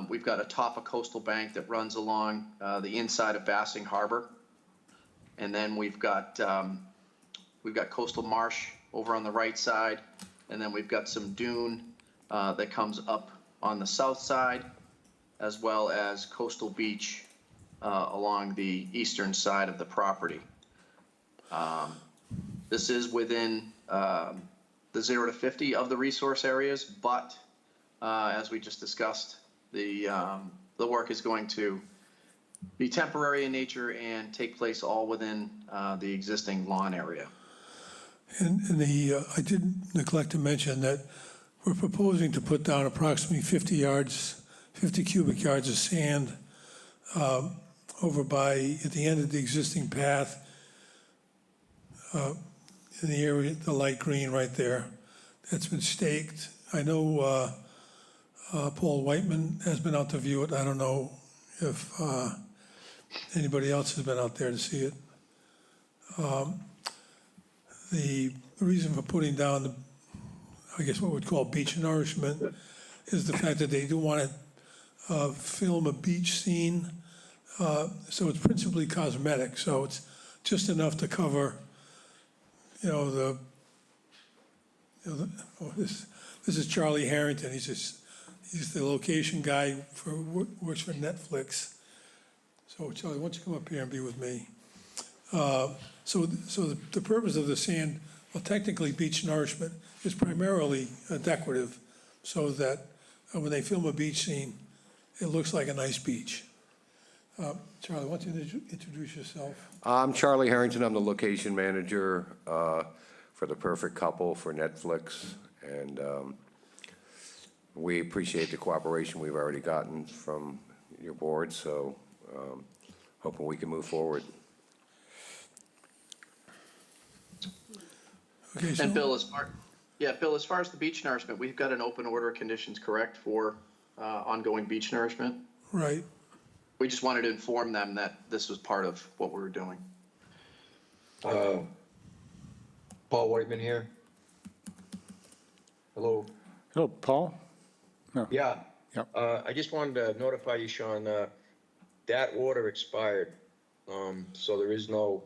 We've got a top of coastal bank that runs along the inside of Bassing Harbor. And then we've got coastal marsh over on the right side. And then we've got some dune that comes up on the south side, as well as coastal beach along the eastern side of the property. This is within the 0 to 50 of the resource areas, but as we just discussed, the work is going to be temporary in nature and take place all within the existing lawn area. And I did neglect to mention that we're proposing to put down approximately 50 cubic yards of sand over at the end of the existing path in the area, the light green right there. That's been staked. I know Paul Whiteman has been out to view it. I don't know if anybody else has been out there to see it. The reason for putting down I guess what we'd call beach nourishment is the fact that they do want to film a beach scene. So it's principally cosmetic. So it's just enough to cover, this is Charlie Harrington. He's the location guy works for Netflix. So Charlie, why don't you come up here and be with me? So the purpose of the sand, well, technically beach nourishment is primarily decorative, so that when they film a beach scene, it looks like a nice beach. Charlie, why don't you introduce yourself? I'm Charlie Harrington. I'm the location manager for The Perfect Couple for Netflix, and we appreciate the cooperation we've already gotten from your board, so hoping we can move forward. Okay, so, And Bill, as far as the beach nourishment, we've got an open order of conditions, correct, for ongoing beach nourishment? right. We just wanted to inform them that this was part of what we were doing. Paul Whiteman here. Hello. Hello, Paul? No. Yeah, Yep. I just wanted to notify you, Sean, that order expired. So there is no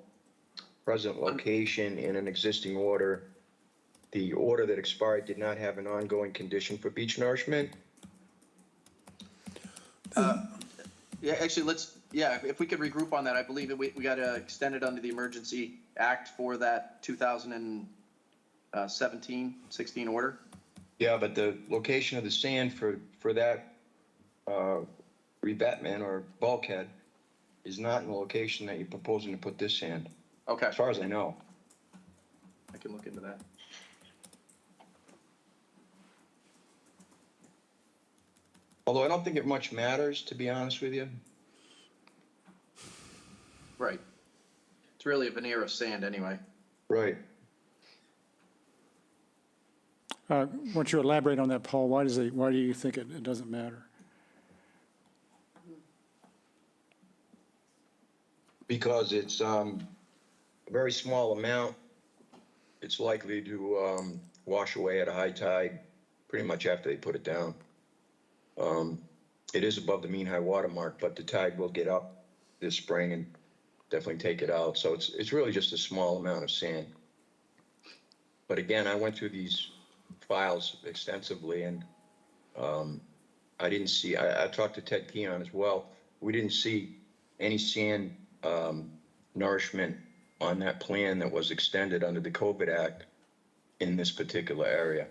present location in an existing order. The order that expired did not have an ongoing condition for beach nourishment. Yeah, actually, if we could regroup on that, I believe we got to extend it under the Emergency Act for that 2016 order. Yeah, but the location of the sand for that revetment or bulkhead is not in the location that you're proposing to put this sand, Okay, as far as I know. I can look into that. Although I don't think it much matters, to be honest with you. Right. It's really a veneer of sand anyway. Right. Why don't you elaborate on that, Paul? Why do you think it doesn't matter? Because it's a very small amount. It's likely to wash away at a high tide pretty much after they put it down. It is above the mean high water mark, but the tide will get up this spring and definitely take it out. So it's really just a small amount of sand. But again, I went through these files extensively, and I didn't see, I talked to Ted Keon as well. We didn't see any sand nourishment on that plan that was extended under the COVID Act in this particular area.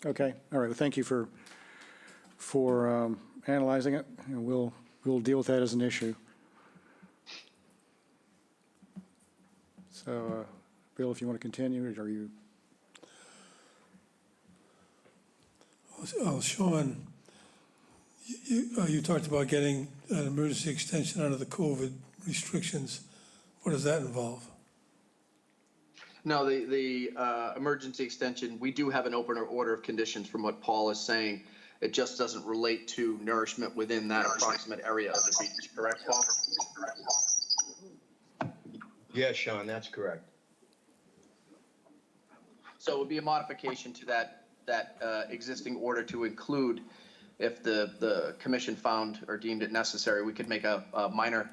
Okay, all right, well, thank you for analyzing it, and we'll deal with that as an issue. So, Bill, if you want to continue, or are you? Oh, Sean, you talked about getting an emergency extension under the COVID restrictions. What does that involve? No, the emergency extension, we do have an open order of conditions from what Paul is saying. It just doesn't relate to nourishment within that approximate area of the beach, correct, Paul? Yeah, Sean, that's correct. So it would be a modification to that existing order to include, if the commission found or deemed it necessary, we could make a minor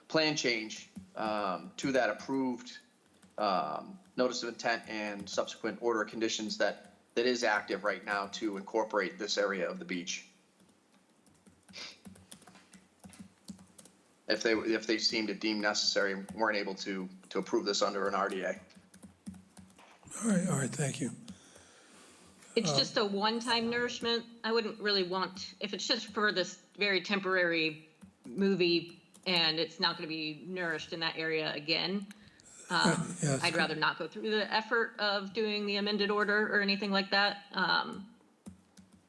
plan change to that approved notice of intent and subsequent order of conditions that is active right now to incorporate this area of the beach. If they seemed to deem necessary and weren't able to approve this under an RDA. All right, thank you. It's just a one-time nourishment. I wouldn't really want, if it's just for this very temporary movie and it's not going to be nourished in that area again, Yeah, I'd rather not go through the effort of doing the amended order or anything like that.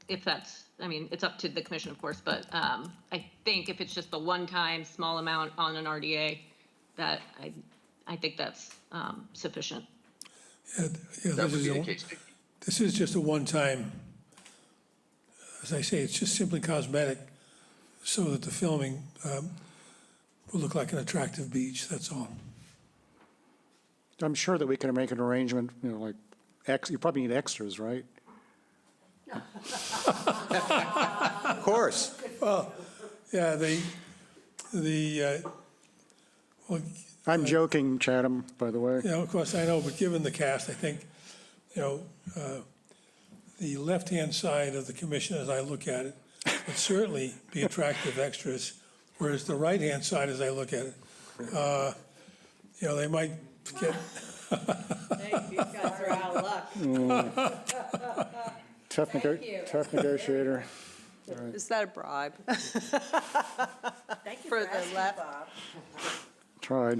If that's, I mean, it's up to the commission, of course, but I think if it's just a one-time small amount on an RDA, that I think that's sufficient. Yeah, That would be the case. this is just a one-time, as I say, it's just simply cosmetic, so that the filming will look like an attractive beach, that's all. I'm sure that we can make an arrangement, like, you probably need extras, right? Of course. Well, yeah, well, I'm joking, Chatham, by the way. of course, I know, but given the cast, I think, the left-hand side of the commission, as I look at it, would certainly be attractive extras, whereas the right-hand side, as I look at it, they might get, These guys are out of luck. Tough negotiator. Is that a bribe? Thank you For for the asking, left. Bob.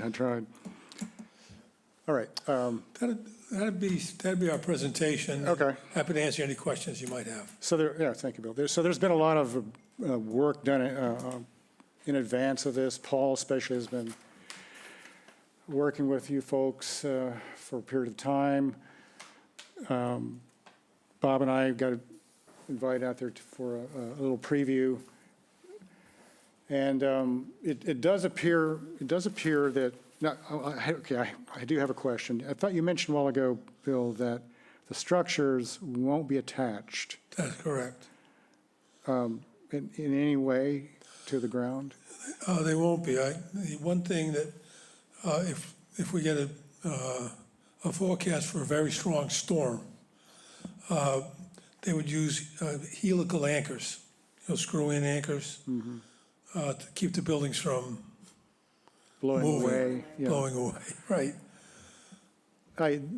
I tried. All right, that'd be our presentation. Okay. Happy to answer any questions you might have. so thank you, Bill. So there's been a lot of work done in advance of this. Paul especially has been working with you folks for a period of time. Bob and I got invited out there for a little preview. And it does appear that, I do have a question. I thought you mentioned a while ago, Bill, that the structures won't be attached. That's correct. in any way to the ground? They won't be. The one thing that, if we get a forecast for a very strong storm, they would use helical anchors, screw-in anchors, to keep the buildings from Blowing moving, away? Yeah. blowing away, right?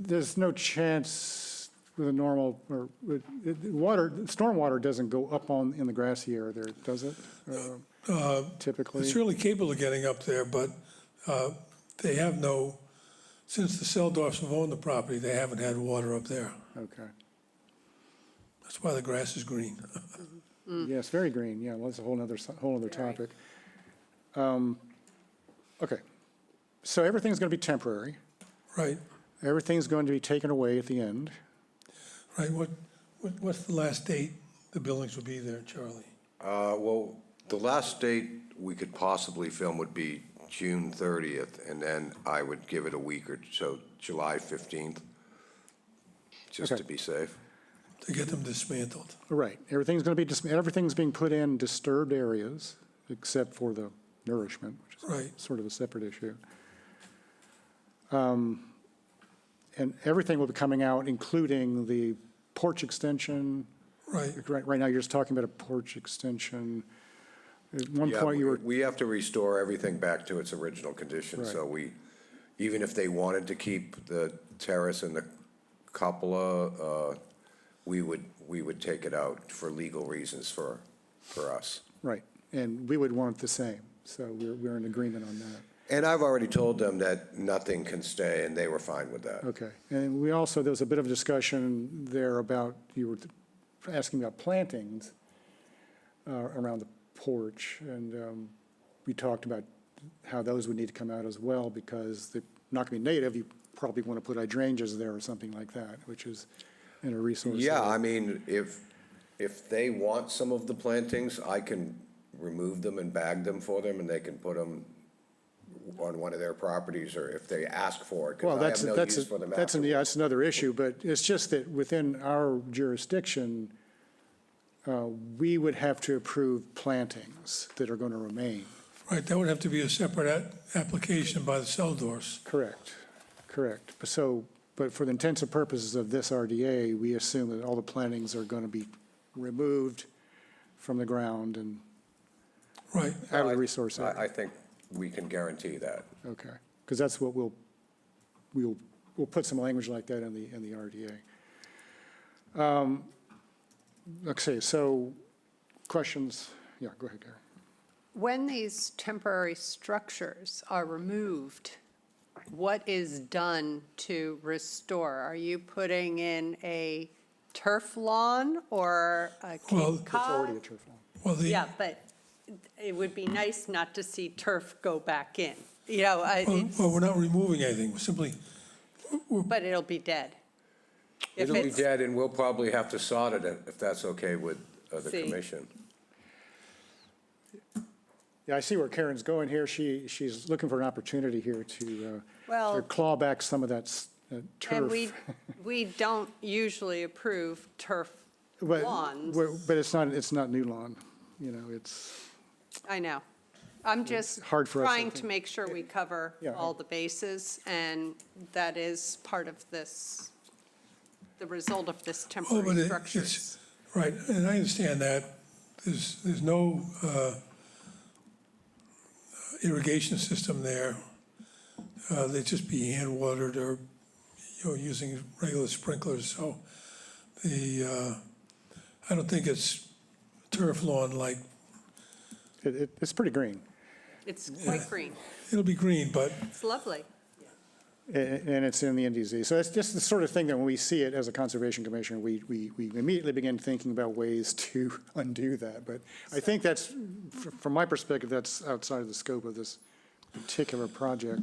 There's no chance with a normal, or water, stormwater doesn't go up in the grassy area there, does it? Typically? It's really capable of getting up there, but they have no, since the Seldorfs have owned the property, they haven't had water up there. Okay. That's why the grass is green. Yes, very green, yeah, well, that's a whole other topic. Okay, so everything's going to be temporary. Right, Everything's going to be taken away at the end. right. What's the last date the buildings will be there, Charlie? Well, the last date we could possibly film would be June 30th, and then I would give it a week or so, July 15th, just Okay. to be safe. To get them dismantled. Right, everything's going to be, everything's being put in disturbed areas, except for the nourishment, which is Right. sort of a separate issue. And everything will be coming out, including the porch extension. Right, Right now, you're just talking about a porch extension. At one Yeah, point, you were, we have to restore everything back to its original condition, so Right. even if they wanted to keep the terrace and the cupola, we would take it out for legal reasons for us. right, and we would want the same, so we're in agreement on that. And I've already told them that nothing can stay, and they were fine with that. Okay, and we also, there was a bit of discussion there about, you were asking about plantings around the porch, and we talked about how those would need to come out as well, because they're not going to be native, you probably want to put hydrangeas there or something like that, which is in a resource. Yeah, area. I mean, if they want some of the plantings, I can remove them and bag them for them, and they can put them on one of their properties, or if they ask for it, Well, because I have no use for them that's afterwards. another issue, but it's just that within our jurisdiction, we would have to approve plantings that are going to remain. right. That would have to be a separate application by the Seldorfs. Correct. But for the intents and purposes of this RDA, we assume that all the plantings are going to be removed from the ground and Right, out of the resource area. I think we can guarantee that. Okay, because that's what we'll put some language like that in the RDA. Okay, so questions? Yeah, go ahead, Gary. When these temporary structures are removed, what is done to restore? Are you putting in a turf lawn or a Well, Cape It's It's already Cod? a turf lawn. well, Yeah, but it would be nice not to see turf go back in, you know, well, we're not removing anything, we're simply, but it'll be dead. If It'll be it's- dead, and we'll probably have to sod it if that's okay with the See. commission. Yeah, I see where Karen's going here. She's looking for an opportunity here to Well- claw back some of that turf. And we don't usually approve turf But- lawns. But it's not new lawn, you know, it's, I know. I'm just hard for us, I trying to think. make sure we cover Yeah. all the bases, and that is part of this, the result of this oh, but temporary it's, structures. right, and I understand that. There's no irrigation system there. They'd just be hand watered or, using regular sprinklers, so I don't think it's turf lawn like, it's pretty green. It's quite green. it'll be green, but It's lovely. And it's in the NDZ. So it's just the sort of thing that when we see it as a conservation commissioner, we immediately begin thinking about ways to undo that. But I think that's, from my perspective, that's outside of the scope of this particular project.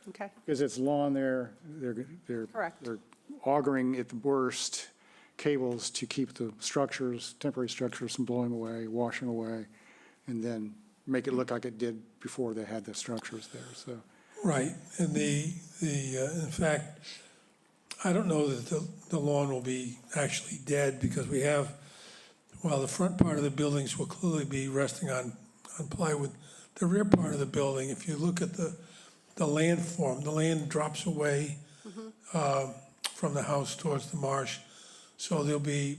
Okay, Because it's lawn there, they're Correct. they're augering at the worst cables to keep the structures, temporary structures from blowing away, washing away, and then make it look like it did before they had the structures there, so. right, and in fact, I don't know that the lawn will be actually dead because we have, while the front part of the buildings will clearly be resting on plywood, the rear part of the building, if you look at the landform, the land drops away from the house towards the marsh. So there'll be,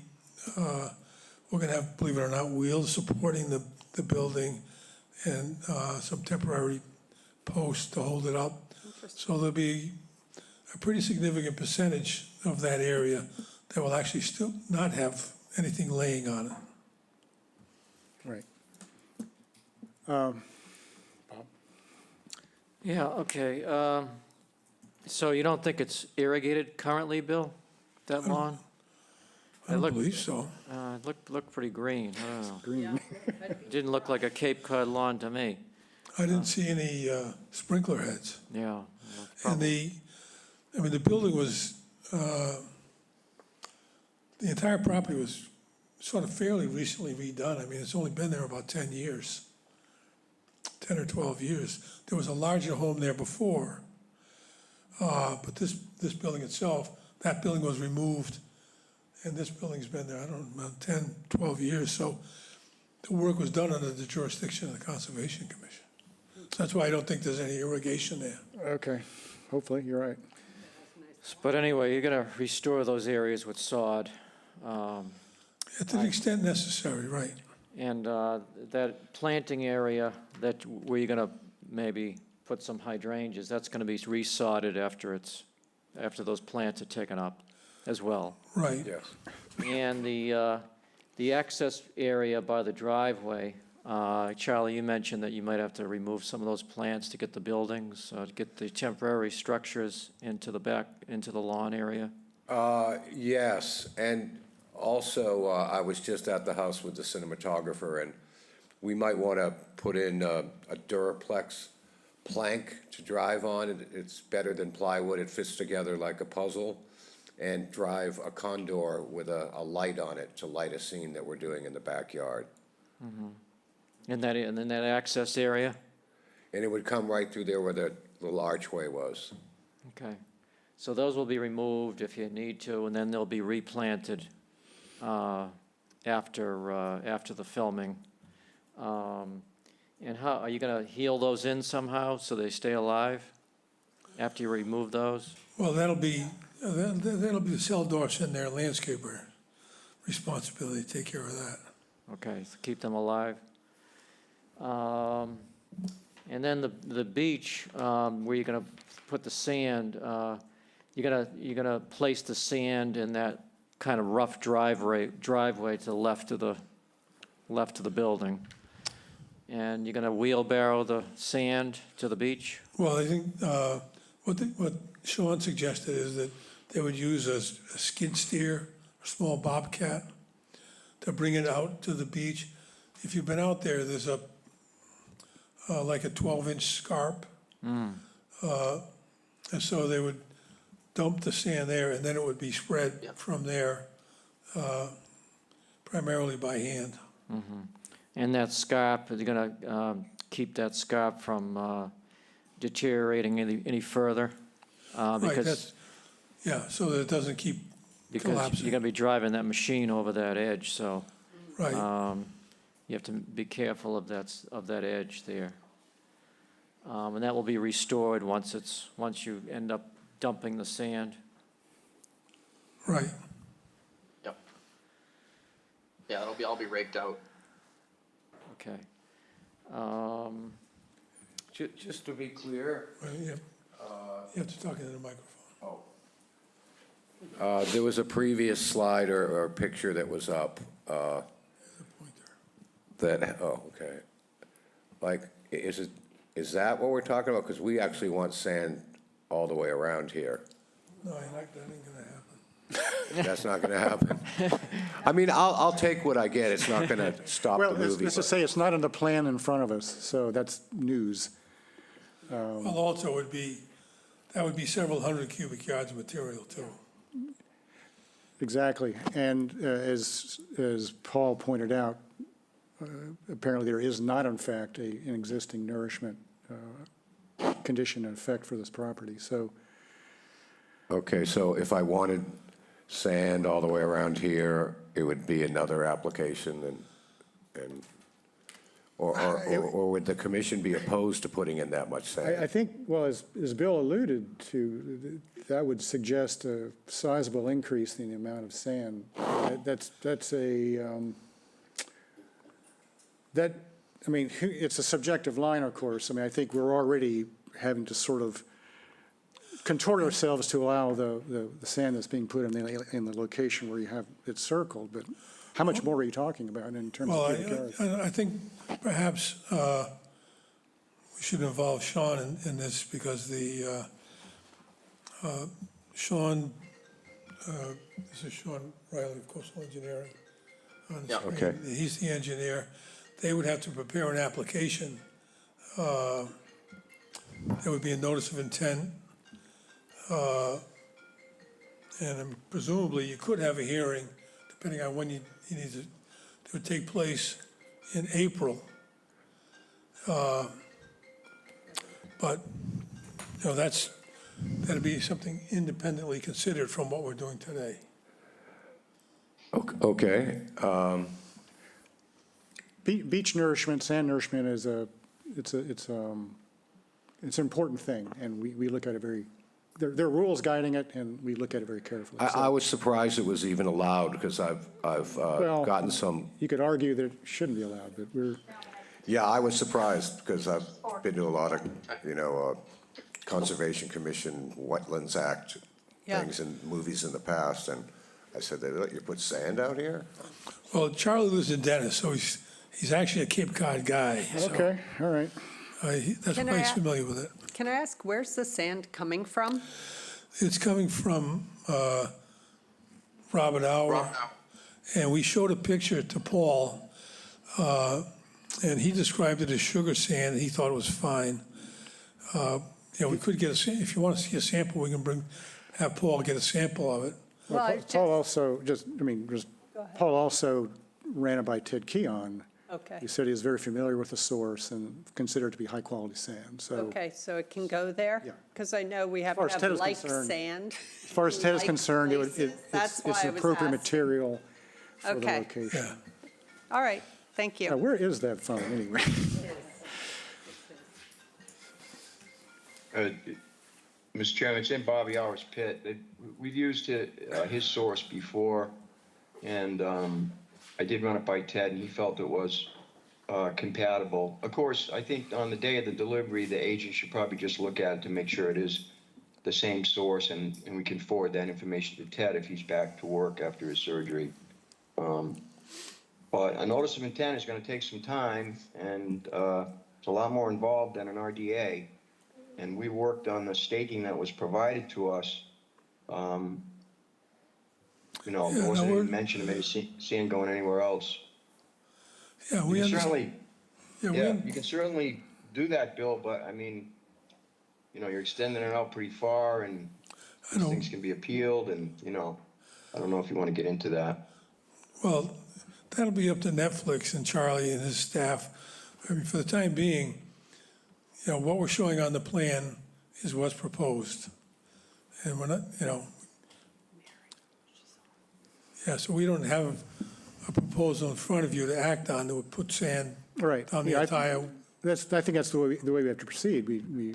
we're gonna have, believe it or not, wheels supporting the building and some temporary posts to hold it up. So there'll be a pretty significant percentage of that area that will actually still not have anything laying on it. Right. Yeah, okay. So you don't think it's irrigated currently, Bill, that lawn? I don't believe so. It looked pretty green. I don't know. Green. Didn't look like a Cape Cod lawn to me. I didn't see any sprinkler heads. Yeah. And the building was, the entire property was sort of fairly recently redone. I mean, it's only been there about 10 years, 10 or 12 years. There was a larger home there before, but this building itself, that building was removed, and this building's been there, I don't know, about 10, 12 years. So the work was done under the jurisdiction of the Conservation Commission. So that's why I don't think there's any irrigation there. Okay, hopefully, you're right. But anyway, you're gonna restore those areas with sod. To the extent necessary, right. And that planting area where you're gonna maybe put some hydrangeas, that's gonna be resodded after those plants are taken up as well. Right. Yes. And the access area by the driveway, Charlie, you mentioned that you might have to remove some of those plants to get the buildings, to get the temporary structures into the lawn area. Yes, and also, I was just at the house with the cinematographer, and we might want to put in a Duraplex plank to drive on. It's better than plywood. It fits together like a puzzle. And drive a condor with a light on it to light a scene that we're doing in the backyard. In that access area? And it would come right through there where the little archway was. Okay. So those will be removed if you need to, and then they'll be replanted after the filming. And how, are you gonna heal those in somehow so they stay alive after you remove those? Well, that'll be the Seldorf's and their landscaper responsibility to take care of that. Okay, so keep them alive. And then the beach, where you're gonna put the sand, you're gonna place the sand in that kind of rough driveway to the left of the building. And you're gonna wheelbarrow the sand to the beach? Well, I think what Sean suggested is that they would use a skid steer, a small bobcat, to bring it out to the beach. If you've been out there, there's like a 12-inch scarp. And so they would dump the sand there, and then it would be spread from there, primarily by hand. And that scarp, you're gonna keep that scarp from deteriorating any further? Right, Because so that it doesn't keep you're collapsing. gonna be driving that machine over that edge, so Right, you have to be careful of that edge there. And that will be restored once you end up dumping the sand. right. Yep. Yeah, it'll all be raked out. Okay. Just to be clear, Right, yeah. You have to talk into the microphone. there was a previous slide or picture that was up, okay. Like, is that what we're talking about? Because we actually want sand all the way around here. No, that ain't gonna happen. That's not gonna happen. I mean, I'll take what I get. It's not gonna stop Well, the movie. let's just say it's not in the plan in front of us, so that's news. Well, also that would be several hundred cubic yards of material too. Exactly, and as Paul pointed out, apparently there is not in fact an existing nourishment condition in effect for this property, so Okay, so if I wanted sand all the way around here, it would be another application or would the commission be opposed to putting in that much I sand? think, well, as Bill alluded to, that would suggest a sizable increase in the amount of sand. That's a, I mean, it's a subjective line, of course. I mean, I think we're already having to sort of contort ourselves to allow the sand that's being put in the location where you have it circled, but how much more are you talking about in terms Well, of cubic yards? I think perhaps we should involve Sean in this because Sean, this is Sean Riley of Coastal Engineering. on the Yeah. screen. Okay. He's the engineer. They would have to prepare an application. There would be a notice of intent. And presumably you could have a hearing, depending on when you need to, it would take place in April. But, that'd be something independently considered from what we're doing today. Okay, Beach nourishment, sand nourishment is it's an important thing, and we look at it very, there are rules guiding it, and we look at it very carefully. So I was surprised it was even allowed, because I've Well- gotten some, you could argue that it shouldn't be allowed, but yeah, I was surprised, because I've been to a lot of, Conservation Commission, Wetlands Act Yeah. things and movies in the past, and I said, they let you put sand out here? Well, Charlie lives in Dennis, so he's actually a Cape Cod guy. So, okay, all right. that's Can I why he's a- familiar with it. Can I ask, where's the sand coming from? It's coming from Robert Hour, and we showed a picture to Paul, and he described it as sugar sand, and he thought it was fine. We could get if you want to see a sample, we can have Paul get a sample of it. Well, I Paul also, Paul also ran it by Ted Keon. Okay, He said he was very familiar with the source and considered it to be high-quality sand, so. okay, so it can go there? Yeah. Because I know we have far to as Ted have is like concerned- sand. As far as Ted is Like concerned, places. That's why it's I the was appropriate asking. material for the Okay. location. Yeah. All right, thank Now, you. where is that phone, anyway? Mr. Chairman, it's in Bobby Hour's pit. We've used his source before, and I did run it by Ted, and he felt it was compatible. Of course, I think on the day of the delivery, the agent should probably just look at it to make sure it is the same source, and we can forward that information to Ted if he's back to work after his surgery. But a notice of intent is going to take some time, and it's a lot more involved than an RDA. And we worked on the staking that was provided to us. There wasn't any mention of any sand going anywhere else. Yeah, we You can understand. certainly, you can certainly do that, Bill, but I mean, you're extending it out pretty far, and these know. things can be appealed, and, I don't know if you want to get into that. Well, that'll be up to Netflix and Charlie and his staff. I mean, for the time being, what we're showing on the plan is what's proposed. And we're not, so we don't have a proposal in front of you to act on that would put sand Right. on the Yeah, entire, I think that's the way we have to proceed.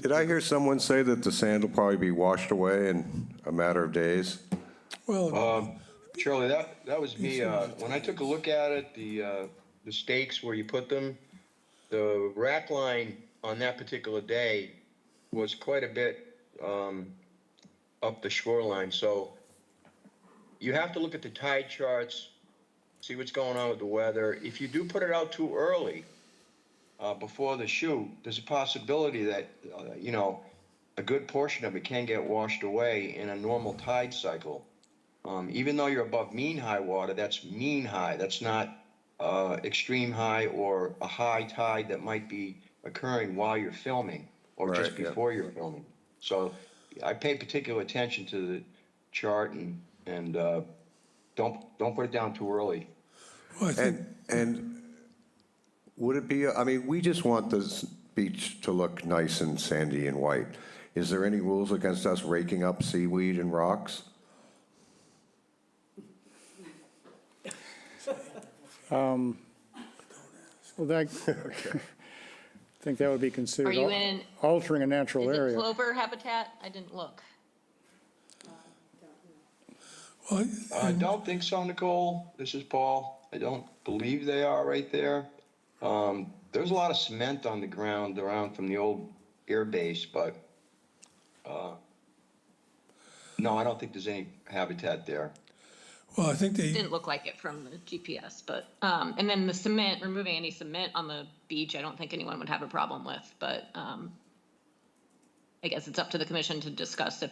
Did I hear someone say that the sand will probably be washed away in a matter of days? well, Charlie, that was me. When I took a look at it, the stakes where you put them, the rack line on that particular day was quite a bit up the shoreline. So you have to look at the tide charts, see what's going on with the weather. If you do put it out too early, before the shoot, there's a possibility that, a good portion of it can get washed away in a normal tide cycle. Even though you're above mean high water, that's mean high. That's not extreme high or a high tide that might be occurring while you're filming or just Right, yeah. before you're filming. So I pay particular attention to the chart and don't put it down too early. I think, And would it be, we just want this beach to look nice and sandy and white. Is there any rules against us raking up seaweed and rocks? Well, that, I think that would be Are considered you in, altering a natural is it area. plover habitat? I didn't look. Well, I don't think so, Nicole. This is Paul. I don't believe they are right there. There's a lot of cement on the ground around from the old air base, but, no, I don't think there's any habitat there. well, I think they, Didn't look like it from the GPS, but, and then the cement, removing any cement on the beach, I don't think anyone would have a problem with, but, I guess it's up to the commission to discuss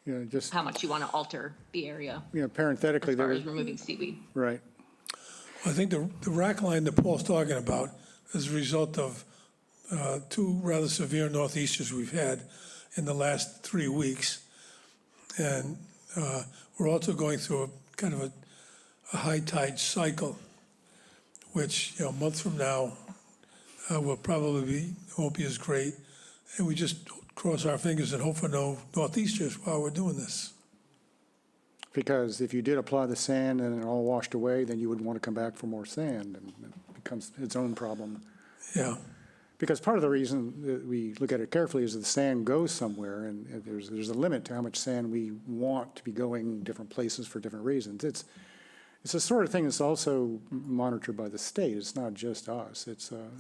You know, just, how much you want to alter the area you know, parenthetically, as far there, as removing seaweed. right. I think the rack line that Paul's talking about is a result of two rather severe northeasters we've had in the last 3 weeks. And we're also going through a kind of a high tide cycle, which, you know, a month from now will probably won't be as great. And we just cross our fingers and hope for no northeasters while we're doing this. Because if you did apply the sand and it all washed away, then you would want to come back for more sand, and it becomes its own problem. Yeah. Because part of the reason that we look at it carefully is that the sand goes somewhere, and there's a limit to how much sand we want to be going different places for different reasons. It's the sort of thing that's also monitored by the state. It's not just us.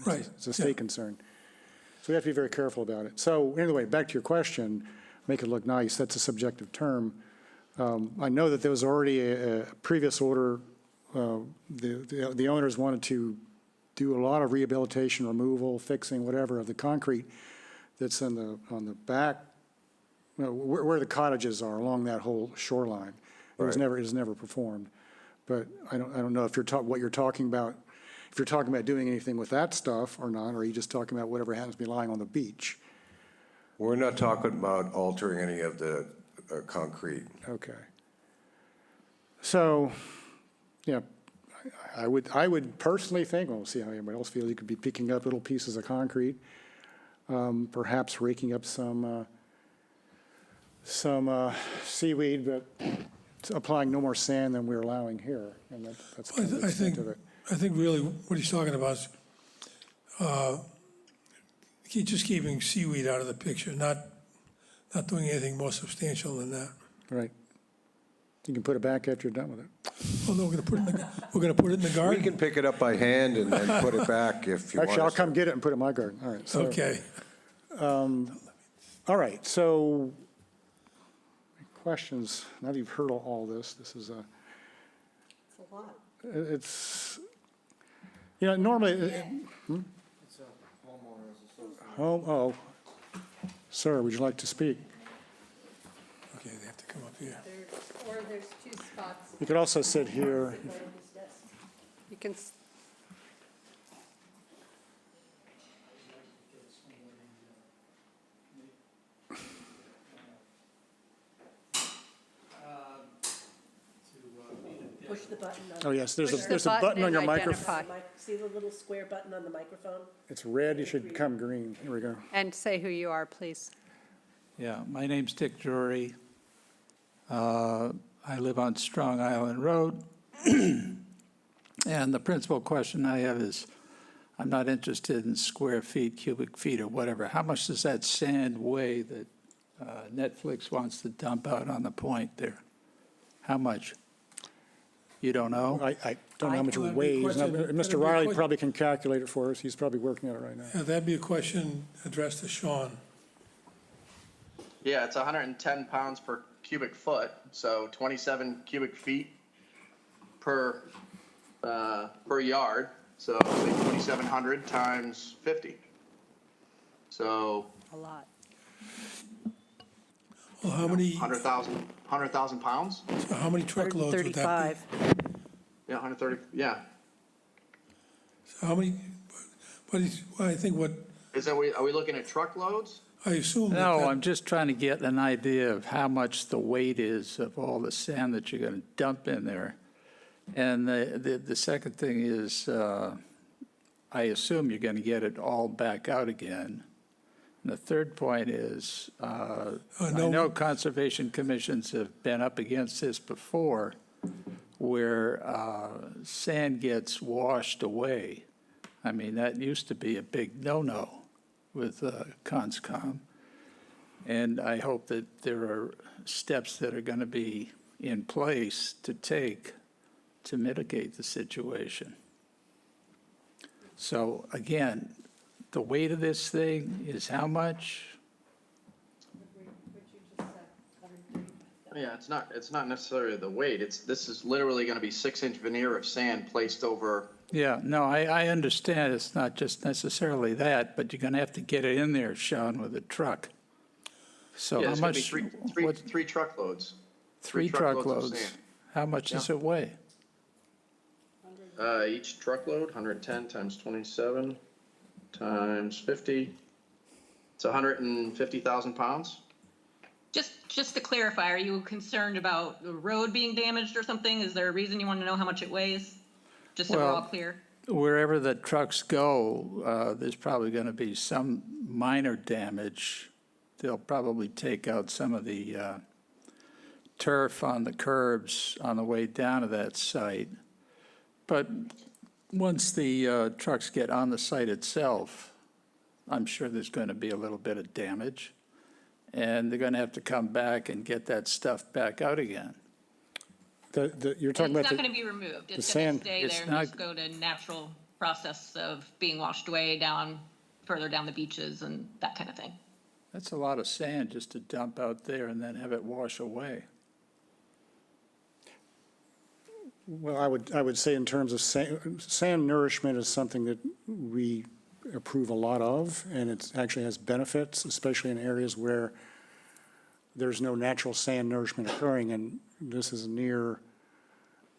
Right, It's a state concern. So we have to be very careful about it. So anyway, back to your question, make it look nice, that's a subjective term. I know that there was already a previous order, the owners wanted to do a lot of rehabilitation, removal, fixing, whatever, of the concrete that's on the back, where the cottages are along that whole shoreline. It was never performed. But I don't know if what you're talking about, if you're talking about doing anything with that stuff or not, or are you just talking about whatever happens to be lying on the beach? We're not talking about altering any of the concrete. Okay. So, yeah, I would personally think, we'll see how anybody else feels, you could be picking up little pieces of concrete, perhaps raking up some seaweed, but applying no more sand than we're allowing here, and that's kind of the extent of it. I think really what he's talking about is just keeping seaweed out of the picture, not doing anything more substantial than that. Right. You can put it back after you're done with it. Oh, no, we're gonna put it in the We garden? can pick it up by hand and then put it back if you want. Actually, I'll us to. come get it and put it in my garden. All right. So, Okay. all right, so questions, now that you've heard all this, this is a, It's a lot. it's, you know, normally, oh, sir, would you like to speak? Okay, they have to come up here. There's 2 spots. You could also sit here. You can, Push the button on. Oh, yes, there's Push a, the there's a button on button your and microphone. identify. See the little square button on the microphone? It's red, it should become green. Here we go. and say who you are, please. Yeah, my name's Dick Drury. I live on Strong Island Road. And the principal question I have is, I'm not interested in square feet, cubic feet, or whatever. How much does that sand weigh that Netflix wants to dump out on the point there? How much? You don't know? I don't know how much it That'd be a weighs. question- Now, that'd Mr. be a Riley question- probably can calculate it for us. He's probably working on it right now. Yeah, that'd be a question addressed to Sean. Yeah, it's 110 pounds per cubic foot, so 27 cubic feet per yard. So say 2,700 times 50. So A lot. Well, how many 100,000 pounds? truckloads would that 135. be? Yeah, 130. Yeah. So how many, I think what, Are we looking at truckloads? I assume that. No, I'm just trying to get an idea of how much the weight is of all the sand that you're going to dump in there. And the second thing is, I assume you're going to get it all back out again. And the third point is, I no- know conservation commissions have been up against this before, where sand gets washed away. I mean, that used to be a big no-no with Conscom. And I hope that there are steps that are going to be in place to take to mitigate the situation. So again, the weight of this thing is how much? Yeah, it's not necessarily the weight. This is literally going to be 6-inch veneer of sand placed over. Yeah, no, I understand it's not just necessarily that, but you're going to have to get it in there, Sean, with a truck. So Yeah, how it's going to much? be what- three truckloads. Three of truckloads? sand. How much does it weigh? Each truckload, 110 times 27 times 50. It's 150,000 pounds. Just to clarify, are you concerned about the road being damaged or something? Is there a reason you want to know how much it weighs? Just so we're all Well, clear. Wherever the trucks go, there's probably going to be some minor damage. They'll probably take out some of the turf on the curbs on the way down to that site. But once the trucks get on the site itself, I'm sure there's going to be a little bit of damage. And they're going to have to come back and get that stuff back out again. You're talking It's about not going to be removed. It's the going sand. to stay It's there and not- just go to natural process of being washed away down, further down the beaches and that kind of thing. That's a lot of sand just to dump out there and then have it wash away. Well, I would say in terms of sand nourishment is something that we approve a lot of, and it actually has benefits, especially in areas where there's no natural sand nourishment occurring, and this is near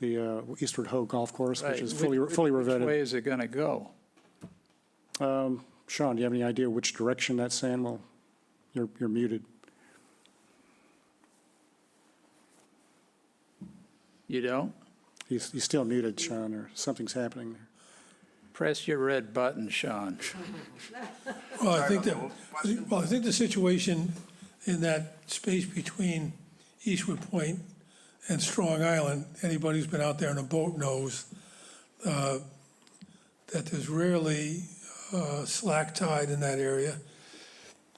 the Eastward Hoe Golf Course, which Right. is fully revetted. Which way is it going to go? Sean, do you have any idea which direction that sand will, you're muted. You don't? He's still muted, Sean, or something's happening there. Press your red button, Sean. Well, I think the situation in that space between Eastwood Point and Strong Island, anybody who's been out there in a boat knows that there's rarely slack tide in that area.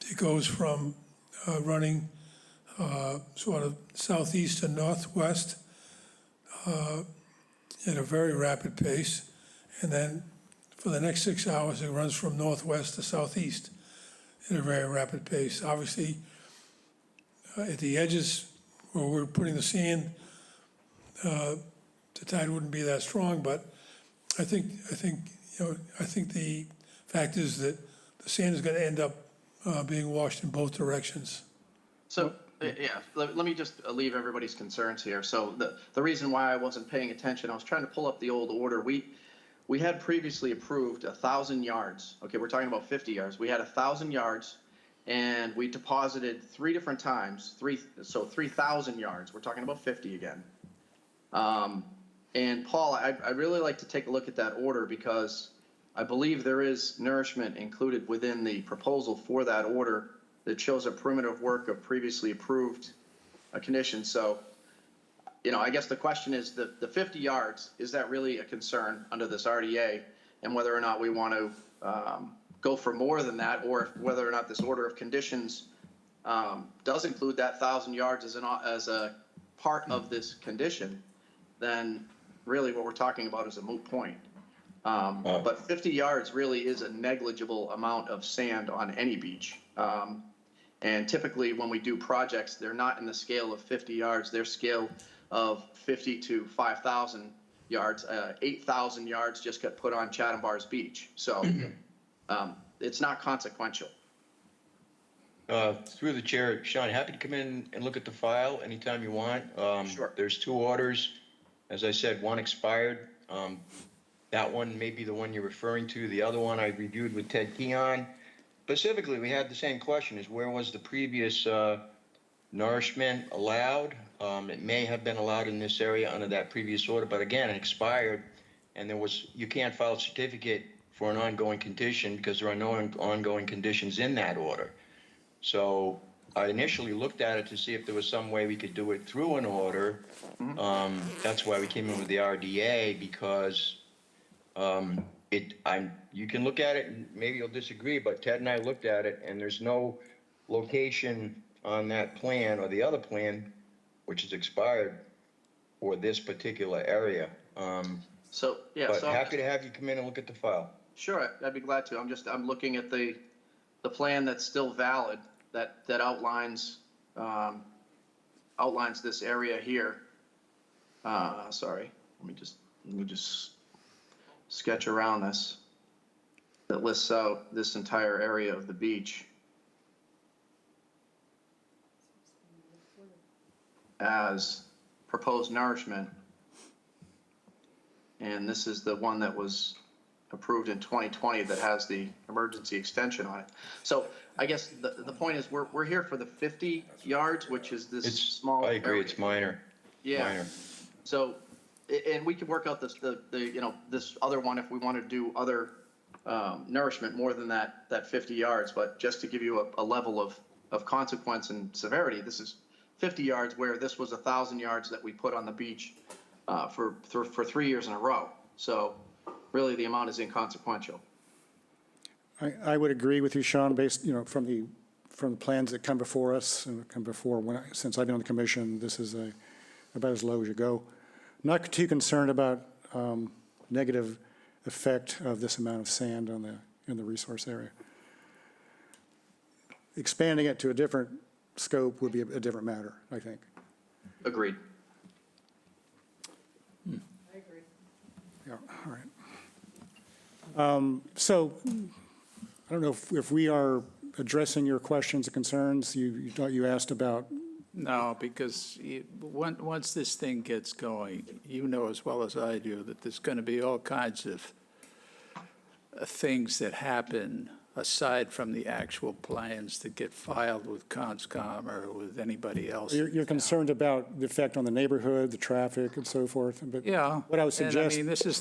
It goes from running sort of southeast to northwest at a very rapid pace, and then for the next 6 hours, it runs from northwest to southeast at a very rapid pace. Obviously, at the edges where we're putting the sand, the tide wouldn't be that strong, but I think the fact is that the sand is going to end up being washed in both directions. So, yeah, let me just alleviate everybody's concerns here. So the reason why I wasn't paying attention, I was trying to pull up the old order. We had previously approved 1,000 yards. Okay, we're talking about 50 yards. We had 1,000 yards, and we deposited 3 different times, 3,000 yards. We're talking about 50 again. And Paul, I'd really like to take a look at that order because I believe there is nourishment included within the proposal for that order that shows a primitive work of previously approved conditions. So, I guess the question is the 50 yards, is that really a concern under this RDA, and whether or not we want to go for more than that, or whether or not this order of conditions does include that 1,000 yards as a part of this condition, then really what we're talking about is a moot point. But 50 yards really is a negligible amount of sand on any beach. And typically when we do projects, they're not in the scale of 50 yards, they're scale of 50 to 5,000 yards. 8,000 yards just got put on Chatham Bars Beach. So it's not consequential. Through the chair, Sean, happy to come in and look at the file anytime you want. Sure. There's 2 orders. As I said, one expired. That one may be the one you're referring to. The other one I reviewed with Ted Keon. Specifically, we had the same question, is where was the previous nourishment allowed? It may have been allowed in this area under that previous order, but again, it expired, and you can't file a certificate for an ongoing condition because there are no ongoing conditions in that order. So I initially looked at it to see if there was some way we could do it through an order. That's why we came in with the RDA, because you can look at it and maybe you'll disagree, but Ted and I looked at it and there's no location on that plan or the other plan, which is expired, for this particular area. So, yeah, But so. happy to have you come in and look at the file. Sure, I'd be glad to. I'm looking at the plan that's still valid, that outlines, outlines this area here. Sorry, let me just sketch around this. That lists out this entire area of the beach as proposed nourishment. And this is the one that was approved in 2020 that has the emergency extension on it. So I guess the point is we're here for the 50 yards, which is this small. I agree, area. it's minor. Yeah. Minor. So, and we can work out this, this other one if we want to do other nourishment more than that 50 yards. But just to give you a level of consequence and severity, this is 50 yards where this was 1,000 yards that we put on the beach for 3 years in a row. So really the amount is inconsequential. I would agree with you, Sean, based, from the plans that come before us and come before, since I've been on the commission, this is about as low as you go. Not too concerned about negative effect of this amount of sand in the resource area. Expanding it to a different scope would be a different matter, I think. Agreed. I agree. Yeah, all right. So I don't know if we are addressing your questions and concerns. You asked about. No, because once this thing gets going, you know as well as I do that there's going to be all kinds of things that happen aside from the actual plans that get filed with CONSCOM or with anybody else. You're concerned about the effect on the neighborhood, the traffic and so forth, but Yeah. what I would And I suggest. mean, this is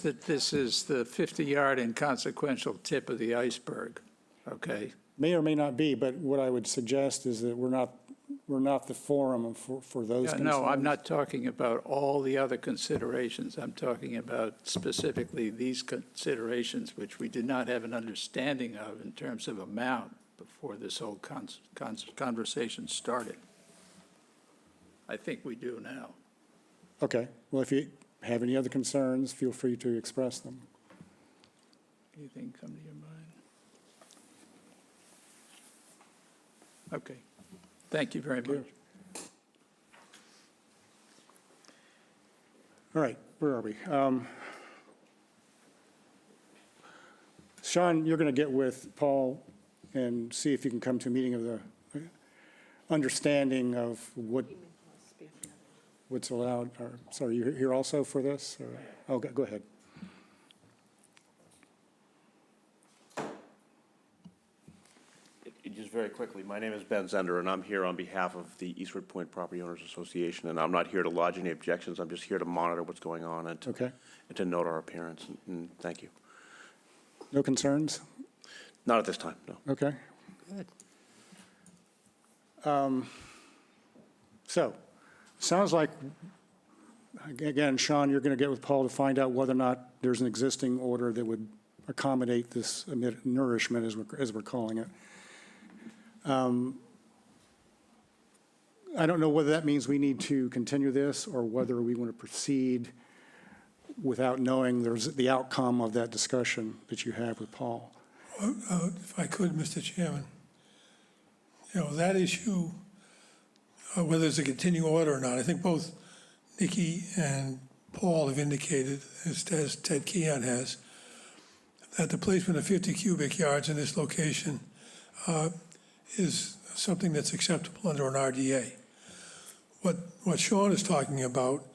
the 50-yard inconsequential tip of the iceberg, okay? May or may not be, but what I would suggest is that we're not the forum for those Yeah, concerns. no, I'm not talking about all the other considerations. I'm talking about specifically these considerations, which we did not have an understanding of in terms of amount before this whole conversation started. I think we do now. Okay, well, if you have any other concerns, feel free to express them. Anything come to your mind? Okay. Thank you very much. All right, where are we? Sean, you're going to get with Paul and see if you can come to a meeting of the understanding of what's allowed. Sorry, you're here also for this? Oh, go ahead. Just very quickly, my name is Ben Zender, and I'm here on behalf of the Eastwood Point Property Owners Association, and I'm not here to lodge any objections. I'm just here to monitor what's going on and to note our appearance, and thank you. No concerns? Not at this time, no. Okay. Good. So, sounds like, again, Sean, you're going to get with Paul to find out whether or not there's an existing order that would accommodate this nourishment, as we're calling it. I don't know whether that means we need to continue this or whether we want to proceed without knowing there's the outcome of that discussion that you have with Paul. If I could, Mr. Chairman, that issue, whether it's a continuing order or not, I think both Nikki and Paul have indicated, as Ted Keon has, that the placement of 50 cubic yards in this location is something that's acceptable under an RDA. What Sean is talking about,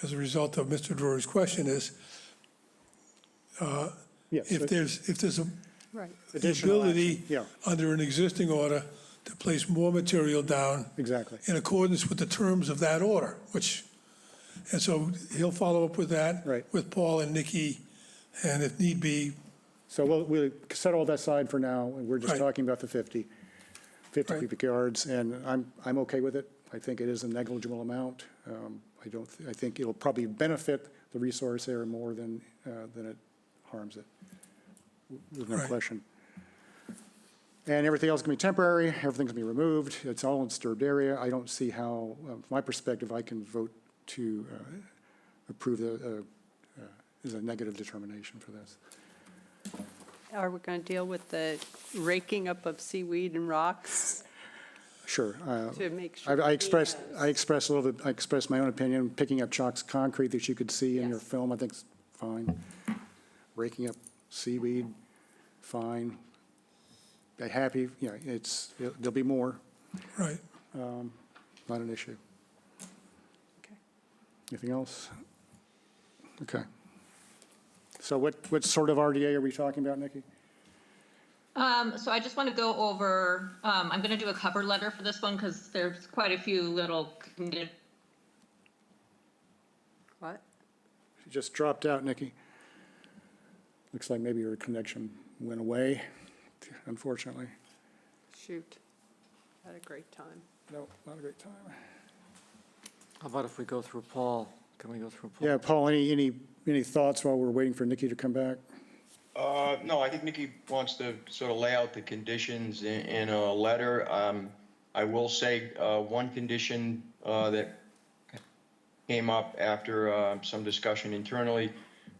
as a result of Mr. Drury's question, is if there's the ability under an existing order to place more material down in accordance with the terms of that order, and so he'll follow up with that with Paul and Nikki And if need be, So we'll set all that aside for now, and we're just Right. talking about the 50 Right. cubic yards, and I'm okay with it. I think it is a negligible amount. I think it'll probably benefit the resource area more than it harms it. There's no Right. question. And everything else is going to be temporary, everything's going to be removed, it's all in disturbed area. I don't see how, from my perspective, I can vote to approve is a negative determination for this. Are we going to deal with the raking up of seaweed and rocks Sure. to make sure? I expressed a little bit, I expressed my own opinion, picking up chalk concrete that you could see in your Yes. film, I think is fine. Raking up seaweed, fine. Be happy, there'll be more, right. not an issue. Okay. Anything else? Okay. So what sort of RDA are we talking about, Nikki? So I just want to go over, I'm going to do a cover letter for this one because there's quite a few little What? She just dropped out, Nikki. Looks like maybe your connection went away, unfortunately. Shoot. Had a great time. No, not a great time. How about if we go through Paul? Can we go through Paul? Yeah, Paul, any thoughts while we're waiting for Nikki to come back? No, I think Nikki wants to sort of lay out the conditions in a letter. I will say, one condition, that came up after, some discussion internally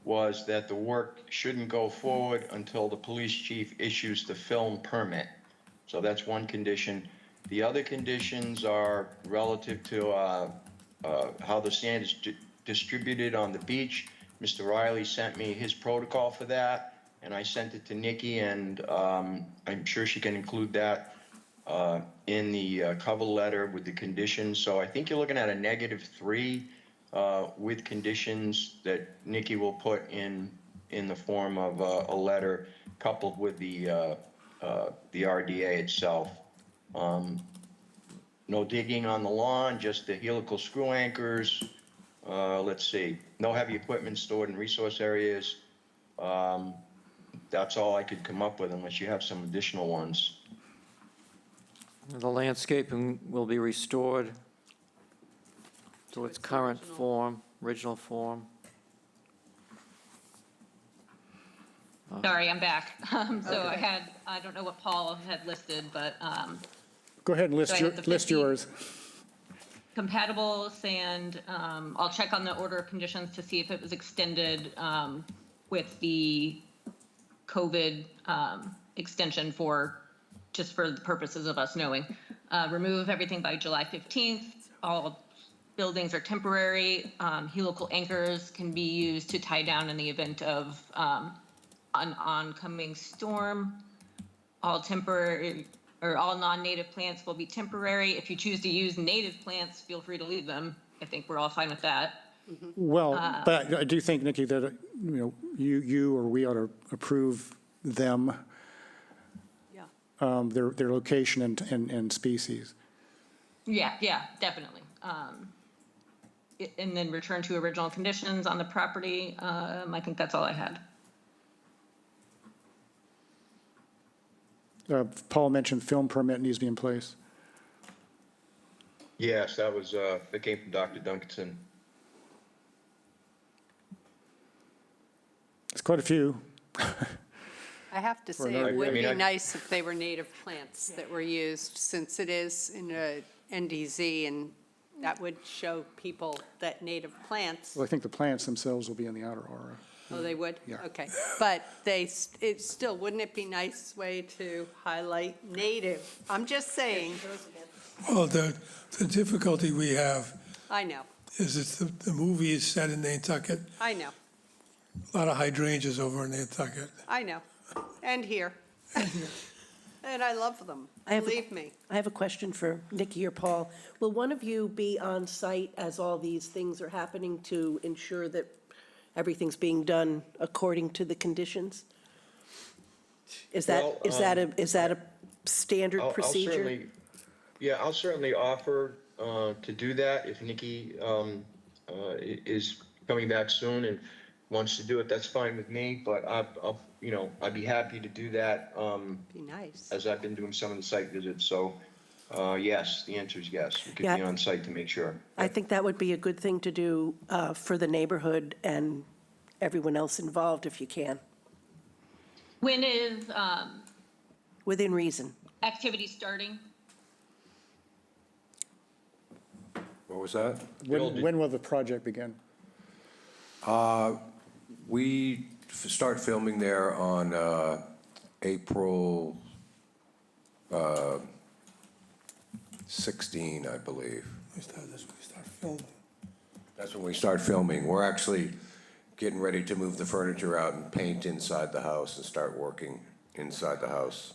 was that the work shouldn't go forward until the police chief issues the film permit. So that's one condition. The other conditions are relative to, how the sand is distributed on the beach. Mr. Riley sent me his protocol for that, and I sent it to Nikki, and I'm sure she can include that in the cover letter with the conditions. So I think you're looking at a -3 with conditions that Nikki will put in the form of a letter coupled with the RDA itself. No digging on the lawn, just the helical screw anchors. Let's see, no heavy equipment stored in resource areas. That's all I could come up with unless you have some additional ones. The landscaping will be restored to its current form, original form. Sorry, I'm back. So I don't know what Paul had listed, but Go ahead and So I have the list 50. yours. compatible sand, I'll check on the order of conditions to see if it was extended with the COVID extension just for the purposes of us knowing. Remove everything by July 15th. All buildings are temporary. Helical anchors can be used to tie down in the event of an oncoming storm. All temporary or all non-native plants will be temporary. If you choose to use native plants, feel free to leave them. I think we're all fine with that. Well, but I do think, Nikki, that, you or we ought to approve them, Yeah. their location and species. Yeah, definitely. And then return to original conditions on the property. I think that's all I had. Paul mentioned film permit needs to be in place. Yes, that came from Dr. Duncanson. It's quite a few. I have to say, another it would year. be nice if they were native plants that were used, since it is in a NDZ, and that would show people that native plants, Well, I think the plants themselves will be in the outer aura. oh, they would? Yeah. Okay, but it still, wouldn't it be a nice way to highlight native? I'm just saying, Well, the difficulty we have I know, is the movie is set in Nantucket. I know, A lot of hydrangeas over in Nantucket. I know, and here. And I love them, I have a- believe me. I have a question for Nikki or Paul. Will one of you be on site as all these things are happening to ensure that everything's being done according to the conditions? Is that a standard I'll procedure? I'll certainly offer to do that if Nikki is coming back soon. And wants to do it, that's fine with me, but I'd be happy to do that, Be nice. as I've been doing some of the site visits, so, yes, the answer is yes. We could Yeah. be on site to make sure. I think that would be a good thing to do for the neighborhood and everyone else involved if you can, When is within reason. activity starting? What was that? When will the project begin? We start filming there on April 16, I believe. We start filming. That's when we start filming. We're actually getting ready to move the furniture out and paint inside the house and start working inside the house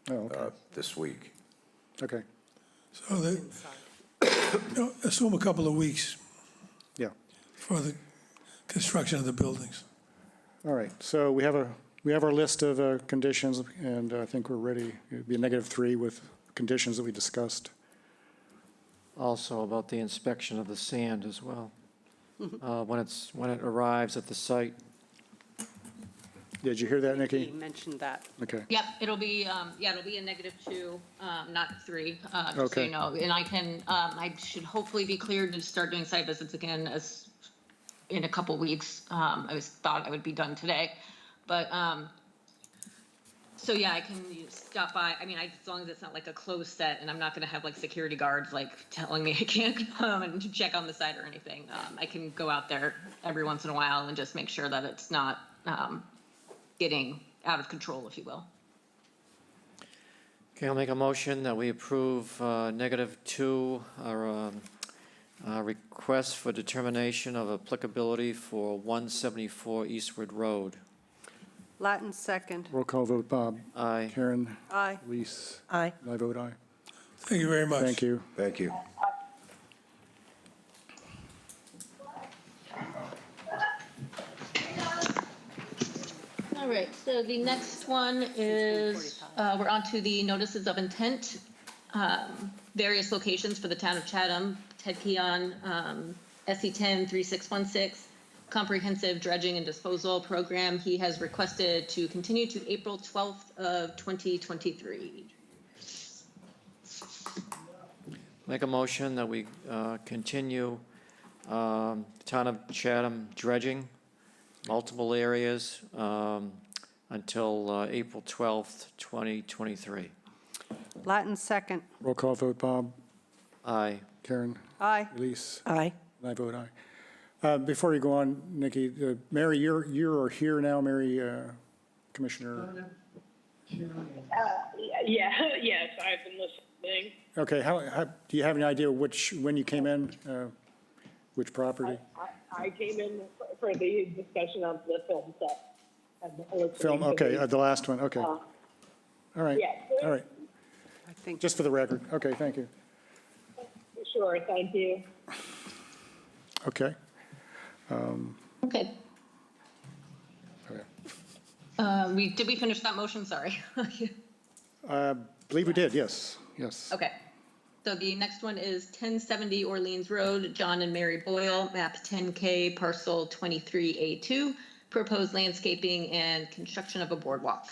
Oh, okay. this week. Okay, So they, assume a couple of weeks yeah. for the construction of the buildings. All right, so we have our list of conditions, and I think we're ready. It'd be a -3 with conditions that we discussed. Also about the inspection of the sand as well. When it arrives at the site. Did you hear that, He Nikki? mentioned that. Okay, Yep, it'll be a -2, not 3, just so Okay. you know. And I should hopefully be cleared to start doing site visits again as in a couple weeks. Thought I would be done today, but, so yeah, I can stop by. I mean, as long as it's not like a closed set and I'm not gonna have like security guards like telling me I can't come and check on the site or anything. I can go out there every once in a while and just make sure that it's not, getting out of control, if you will. Okay, I'll make a motion that we approve -2, our request for determination of applicability for 174 Eastwood Road. Latin second. roll call vote, Bob. Aye. Karen, Aye. Elise, Aye. and I vote aye. Thank you very much. Thank you. Thank you. All right, so the next one is, we're on to the notices of intent. Various locations for the town of Chatham, Ted Keon, SE 10-3616, comprehensive dredging and disposal program. He has requested to continue to April 12th of 2023. Make a motion that we continue town of Chatham dredging, multiple areas, until April 12th, 2023. Latin second. Roll call vote, Bob. Aye. Karen, Aye. Elise, Aye. and I vote aye. Before you go on, Nikki, Mary, you're here now, Mary, Commissioner. Yes, I've been listening. Okay, how, do you have any idea when you came in, which property? I came in for the discussion of the film set. and listening Film, to okay, the- the last one, okay. All right, Yes. all right, I think. just for the record. Okay, thank you. Sure, thank you. Okay. Okay. Okay. Did we finish that motion? Sorry. Believe we did, yes, yes. Okay. So the next one is 1070 Orleans Road, John and Mary Boyle, map 10K, parcel 23A2, proposed landscaping and construction of a boardwalk.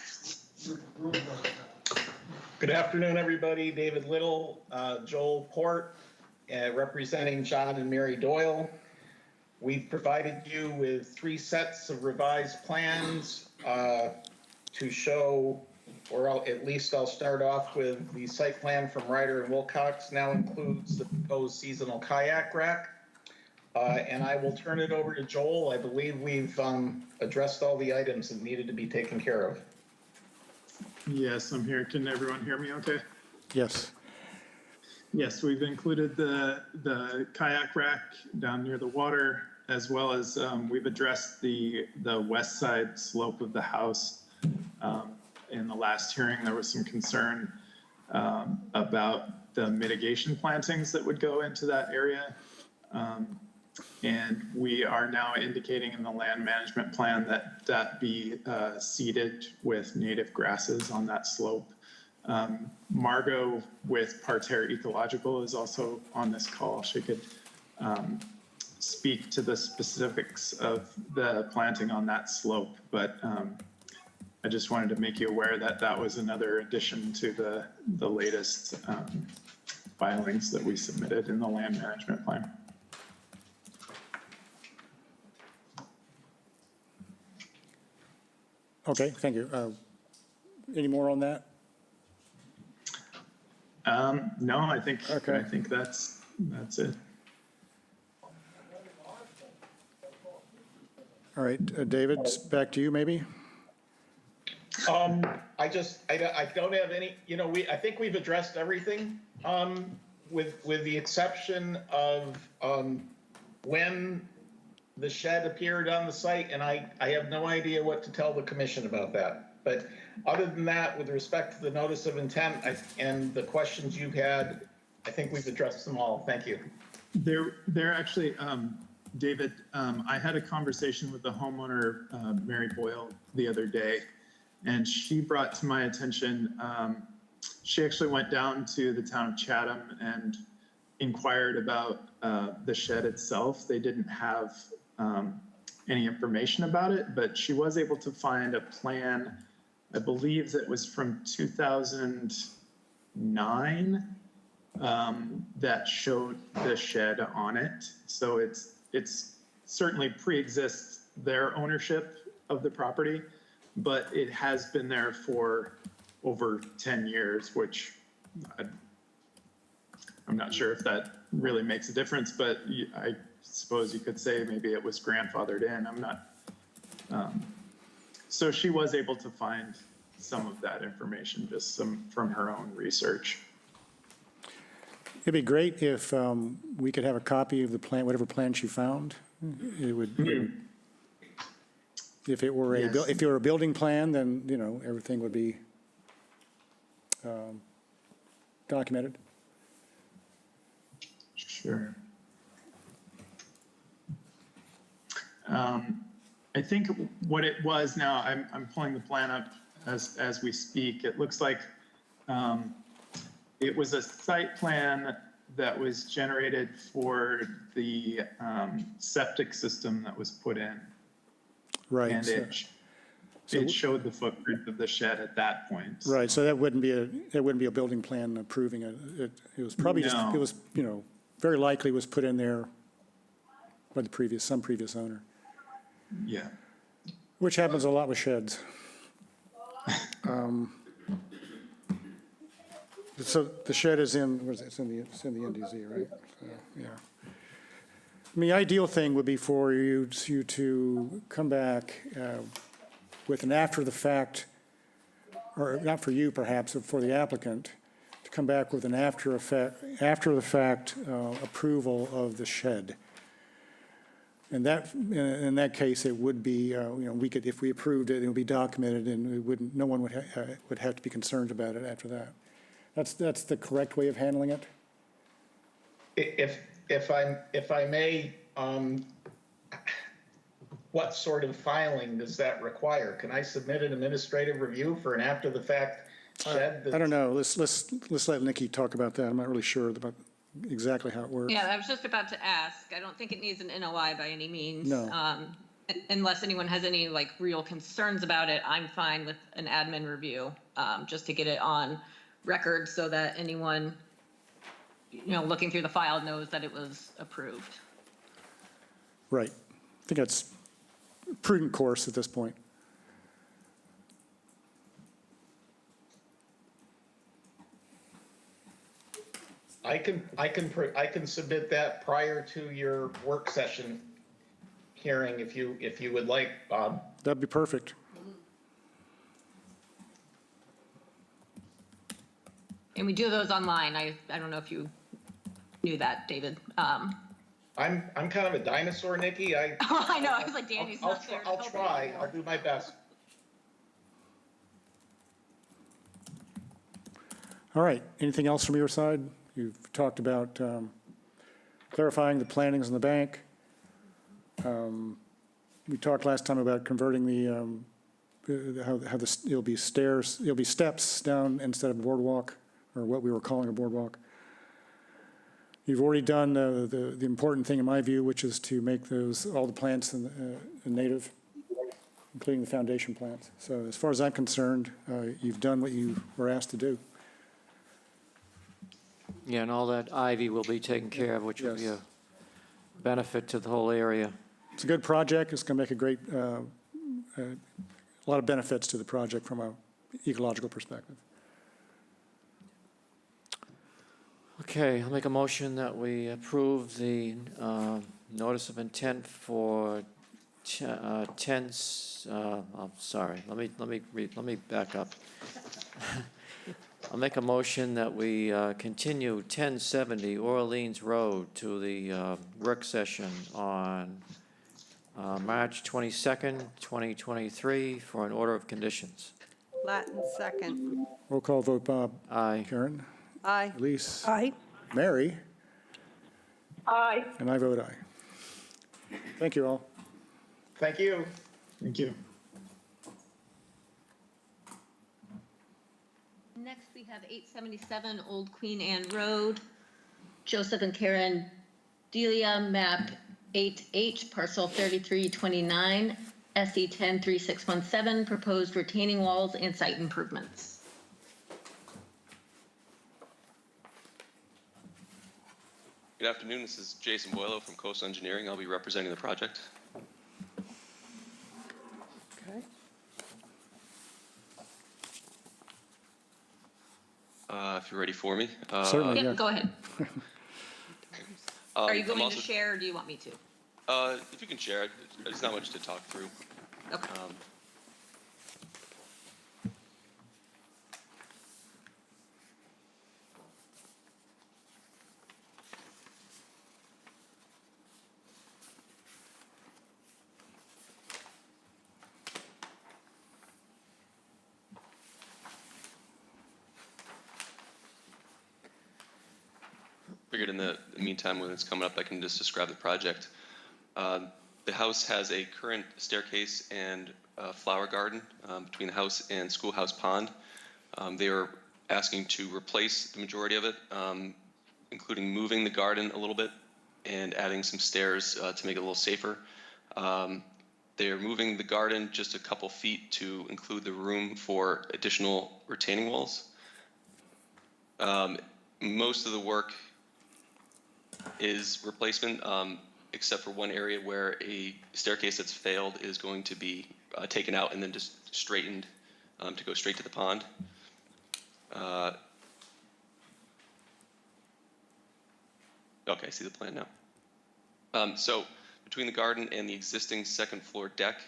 Good afternoon, everybody. David Little, Joel Port, representing John and Mary Doyle. We've provided you with 3 sets of revised plans to show, or at least I'll start off with the site plan from Ryder and Wilcox now includes the proposed seasonal kayak rack. And I will turn it over to Joel. I believe we've addressed all the items that needed to be taken care of. Yes, I'm here. Can everyone hear me okay? Yes. Yes, we've included the kayak rack down near the water, as well as we've addressed the west side slope of the house. In the last hearing, there was some concern about the mitigation plantings that would go into that area. And we are now indicating in the land management plan that be seeded with native grasses on that slope. Margot with Parterre Ecological is also on this call. She could speak to the specifics of the planting on that slope, but I just wanted to make you aware that that was another addition to the latest filings that we submitted in the land management plan. Okay, thank you. Any more on that? No, I think Okay. that's it. All right, David, back to you, maybe? I don't have any, I think we've addressed everything, with the exception of, when the shed appeared on the site, and I have no idea what to tell the commission about that. But other than that, with respect to the notice of intent and the questions you've had, I think we've addressed them all. Thank you. There actually, David, I had a conversation with the homeowner, Mary Boyle, the other day, and she brought to my attention, she actually went down to the town of Chatham and inquired about the shed itself. They didn't have any information about it, but she was able to find a plan, I believe that was from 2009, that showed the shed on it. So it's certainly pre-exists their ownership of the property, but it has been there for over 10 years, which I'm not sure if that really makes a difference, but I suppose you could say maybe it was grandfathered in. I'm not. So she was able to find some of that information, just some from her own research. It'd be great if we could have a copy of the plan, whatever plan she found. It would, if it were a building plan, then, everything would be documented. Sure. I think what it was now, I'm pulling the plan up as we speak. It looks like it was a site plan that was generated for the septic system that was put in. Right. And it showed the footprint of the shed at that point. Right, so that wouldn't be a building plan approving it. It was probably just, it was, very likely was put in there by some previous owner. Yeah. Which happens a lot with sheds. So the shed is in, where is it? It's in the NDZ, right? So, yeah. I mean, the ideal thing would be for you to come back with an after the fact, or not for you perhaps, but for the applicant, to come back with an after the fact approval of the shed. And that, in that case, it would be, we could, if we approved it, it would be documented, and it wouldn't, no one would have to be concerned about it after that. That's the correct way of handling it? If I may, what sort of filing does that require? Can I submit an administrative review for an after-the-fact shed? I don't know. Let's let Nikki talk about that. I'm not really sure about exactly how it works. Yeah, I was just about to ask. I don't think it needs an NOI by any means. No. Unless anyone has any real concerns about it, I'm fine with an admin review, just to get it on record so that anyone, looking through the file knows that it was approved. Right. I think that's a prudent course at this point. I can submit that prior to your work session hearing if you would like, Bob. That'd be perfect. And we do those online. I don't know if you knew that, David. I'm kind of a dinosaur, Nikki. I know. I was like, Danny's not there. I'll try. I'll do my best. All right. Anything else from your side? You've talked about clarifying the plantings in the bank. We talked last time about converting it'll be steps down instead of boardwalk, or what we were calling a boardwalk. You've already done the important thing in my view, which is to make all the plants native, including the foundation plants. So as far as I'm concerned, you've done what you were asked to do. Yeah, and all that ivy will be taken care of, which will be a benefit to the whole area. It's a good project. It's going to make a lot of benefits to the project from an ecological perspective. Okay, I'll make a motion that we approve the notice of intent for sorry, let me back up. I'll make a motion that we continue 1070 Orleans Road to the work session on March 22nd, 2023 for an order of conditions. Latin second. Roll call vote, Bob. Aye. Karen? Aye. Elise? Aye. Mary? Aye. And I vote aye. Thank you all. Thank you. Thank you. Next, we have 877 Old Queen Anne Road. Joseph and Karen Delia, map 8H, parcel 3329, SE 103617, proposed retaining walls and site improvements. Good afternoon, this is Jason Boylo from Coastal Engineering. I'll be representing the project. Okay. If you're ready for me. Certainly, Yep, yeah. go ahead. Are you I'm going also- to share or do you want me to? If you can share it, there's not much to talk through. Okay. Figured in the meantime, when it's coming up, I can just describe the project. The house has a current staircase and flower garden between the house and schoolhouse pond. They are asking to replace the majority of it, including moving the garden a little bit and adding some stairs to make it a little safer. They're moving the garden just a couple feet to include the room for additional retaining walls. Most of the work is replacement, except for one area where a staircase that's failed is going to be taken out and then just straightened to go straight to the pond. Okay, I see the plan now. So between the garden and the existing second floor deck,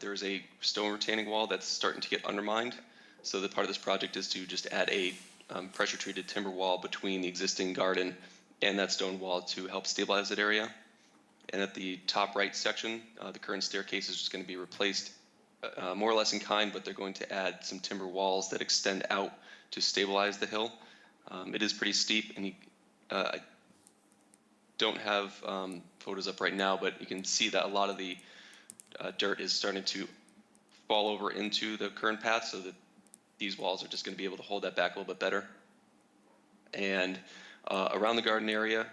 there's a stone retaining wall that's starting to get undermined. So the part of this project is to just add a pressure treated timber wall between the existing garden and that stone wall to help stabilize that area. And at the top right section, the current staircase is just going to be replaced more or less in kind, but they're going to add some timber walls that extend out to stabilize the hill. It is pretty steep, and I don't have photos up right now, but you can see that a lot of the dirt is starting to fall over into the current path, so that these walls are just going to be able to hold that back a little bit better. And around the garden area,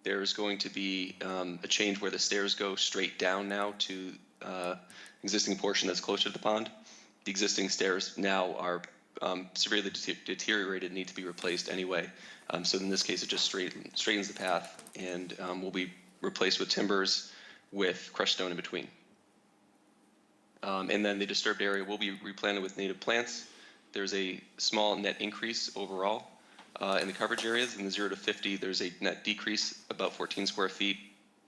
there's going to be a change where the stairs go straight down now to existing portion that's closer to the pond. The existing stairs now are severely deteriorated and need to be replaced anyway. So in this case, it just straightens the path and will be replaced with timbers with crushed stone in between. And then the disturbed area will be replanted with native plants. There's a small net increase overall in the coverage areas. In the 0 to 50, there's a net decrease about 14 square feet.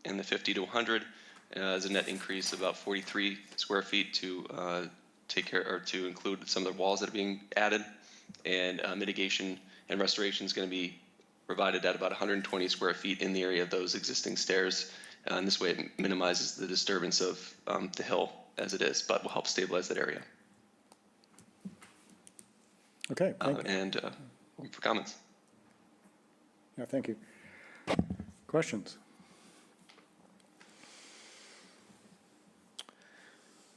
In the 50 to 100, is a net increase about 43 square feet to take care or to include some of the walls that are being added. And mitigation and restoration is going to be provided at about 120 square feet in the area of those existing stairs. And this way it minimizes the disturbance of the hill as it is, but will help stabilize that area. Okay, thank you. And for comments. Yeah, thank you. Questions?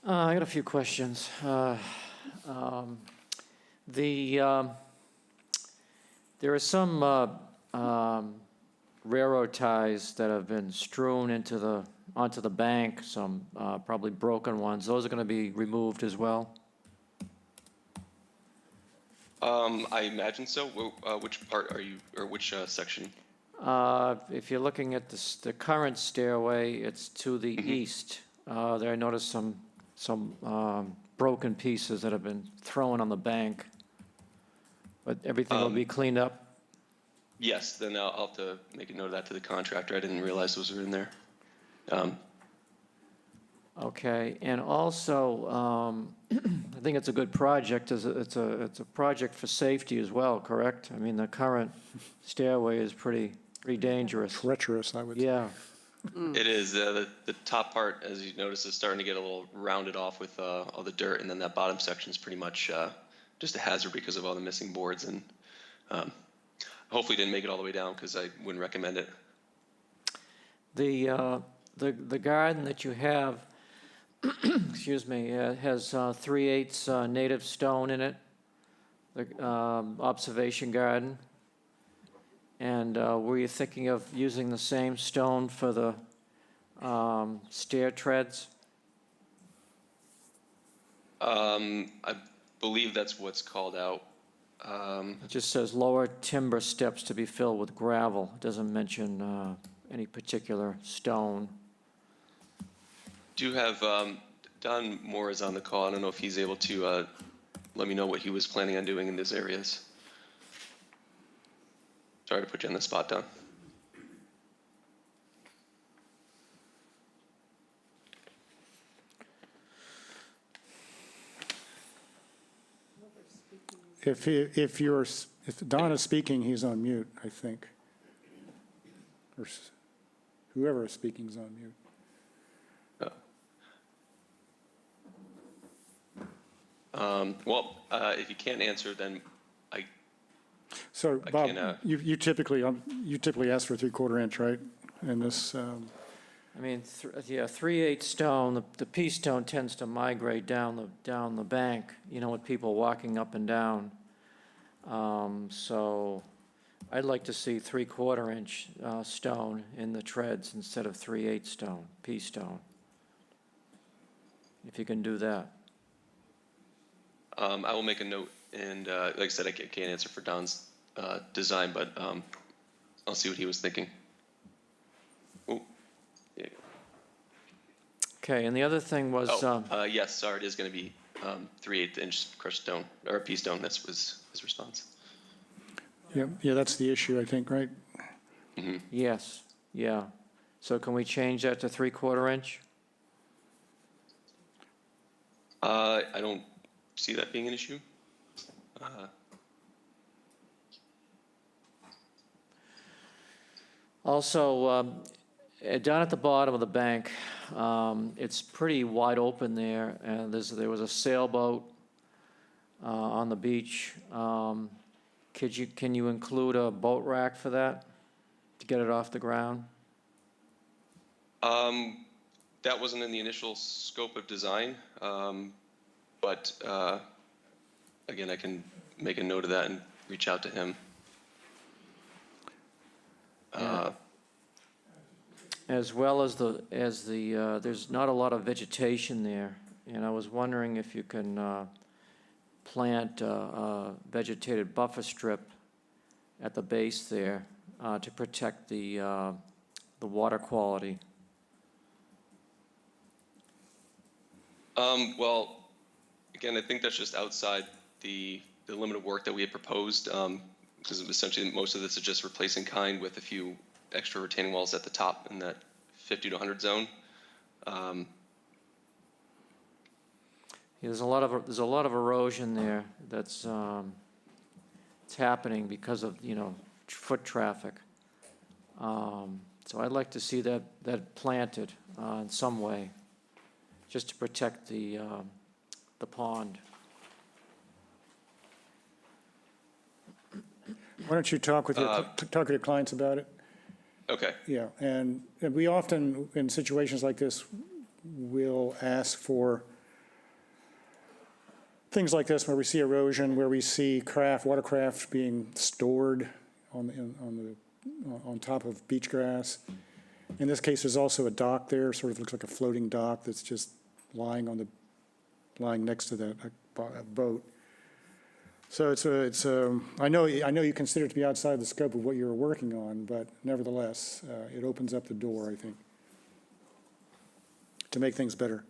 I got a few questions. There are some railroad ties that have been strewn onto the bank, some probably broken ones. Those are going to be removed as well? I imagine so. Which part are you, or which section? If you're looking at the current stairway, it's to the east. There I noticed some broken pieces that have been thrown on the bank. But everything will be cleaned up? Yes, then I'll have to make a note of that to the contractor. I didn't realize those were in there. Okay, and also, I think it's a good project. It's a project for safety as well, correct? I mean, the current stairway is pretty dangerous. Treacherous, I would say. Yeah. It is. The top part, as you notice, is starting to get a little rounded off with all the dirt, and then that bottom section is pretty much just a hazard because of all the missing boards. And hopefully didn't make it all the way down because I wouldn't recommend it. The garden that you have, excuse me, has 3/8 native stone in it, the observation garden. And were you thinking of using the same stone for the stair treads? I believe that's what's called out. It just says lower timber steps to be filled with gravel. It doesn't mention any particular stone. Do have Don Moore is on the call. I don't know if he's able to let me know what he was planning on doing in these areas. Sorry to put you on the spot, Don. If Don is speaking, he's on mute, I think. Or whoever is speaking is on mute. Well, if you can't answer, then So, Bob, can, you typically ask for 3/4 inch, right? In this, I mean, yeah, 3/8 stone, the pea stone tends to migrate down the bank, you know, with people walking up and down. So I'd like to see 3/4 inch stone in the treads instead of 3/8 stone, pea stone. If you can do that. I will make a note, and like I said, I can't answer for Don's design, but I'll see what he was thinking. Oh, yeah. Okay, and the other thing was, yes, sorry, it is going to be 3/8 inch crushed stone, or pea stone. That was his response. yeah, that's the issue, I think, right? Mm-hmm. yes, yeah. So can we change that to 3/4 inch? I don't see that being an issue. Also, down at the bottom of the bank, it's pretty wide open there, and there was a sailboat on the beach. Can you include a boat rack for that, to get it off the ground? That wasn't in the initial scope of design, but again, I can make a note of that and reach out to him. As well as there's not a lot of vegetation there, and I was wondering if you can plant a vegetated buffer strip at the base there to protect the water quality. Well, again, I think that's just outside the limit of work that we had proposed, because essentially most of this is just replacing kind with a few extra retaining walls at the top in that 50 to 100 zone. Yeah, there's a lot of erosion there that's it's happening because of, you know, foot traffic. So I'd like to see that planted in some way, just to protect the pond. Why don't you talk with your clients about it? Okay. Yeah, and we often, in situations like this, will ask for things like this, where we see erosion, where we see watercraft being stored on the on top of beach grass. In this case, there's also a dock there, sort of looks like a floating dock that's just lying next to the boat. So I know you consider it to be outside the scope of what you were working on, but nevertheless, it opens up the door, I think, to make things better.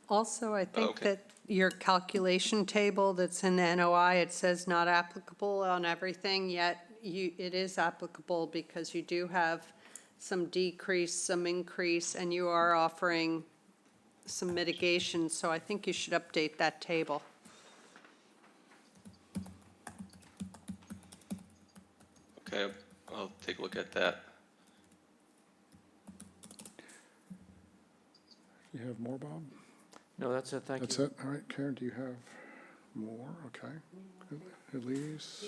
Also, I think Okay. that your calculation table that's in the NOI, it says not applicable on everything, yet it is applicable because you do have some decrease, some increase, and you are offering some mitigation, so I think you should update that table. Okay, I'll take a look at that. You have more, Bob? No, that's it, thank you. That's it? All right, Karen, do you have more? Okay. Elise?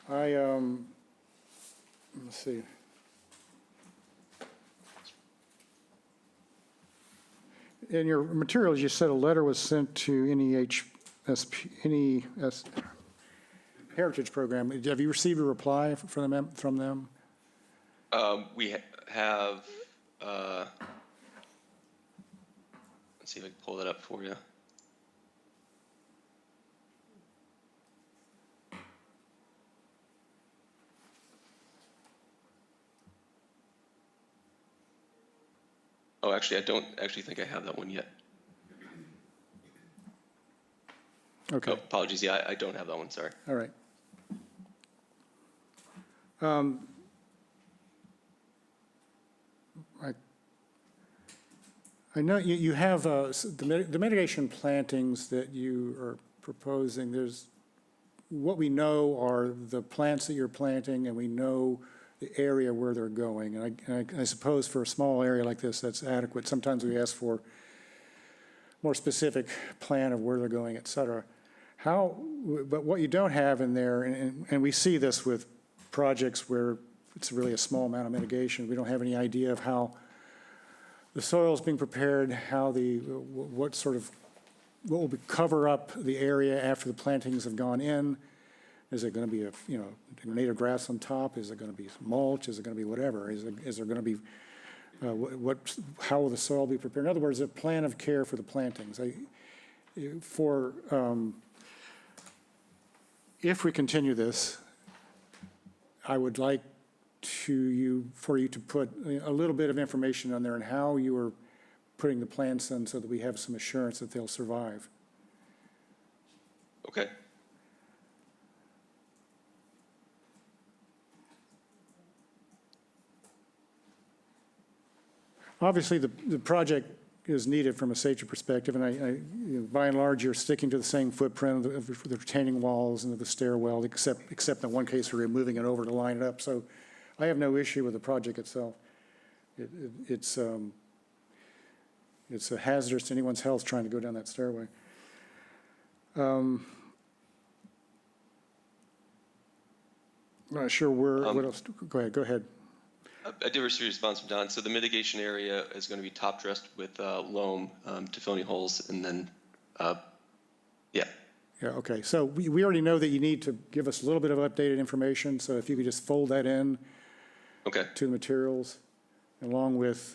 Let's see. In your materials, you said a letter was sent to NES Heritage Program. Have you received a reply from them? We have, let's see if I can pull that up for you. Oh, actually, I don't actually think I have that one yet. Okay. Oh, apologies, yeah, I don't have that one, sorry. All right. I know you have the mitigation plantings that you are proposing. There's, what we know are the plants that you're planting, and we know the area where they're going. And I suppose for a small area like this, that's adequate. Sometimes we ask for more specific plan of where they're going, et cetera. But what you don't have in there, and we see this with projects where it's really a small amount of mitigation, we don't have any idea of how the soil's being prepared, what will cover up the area after the plantings have gone in. Is it going to be native grass on top? Is it going to be mulch? Is it going to be whatever? Is there going to be, how will the soil be prepared? In other words, a plan of care for the plantings. If we continue this, I would like for you to put a little bit of information on there on how you are putting the plants in so that we have some assurance that they'll survive. Okay. Obviously, the project is needed from a safety perspective, and by and large, you're sticking to the same footprint of the retaining walls and of the stairwell, except in one case, we're moving it over to line it up. So I have no issue with the project itself. It's hazardous to anyone's health trying to go down that stairway. Not sure what else. Go ahead. I did receive a response from Don. So the mitigation area is going to be top dressed with loam to fill any holes, and then, yeah. Yeah, okay. So we already know that you need to give us a little bit of updated information, so if you could just fold that in Okay. to the materials, along with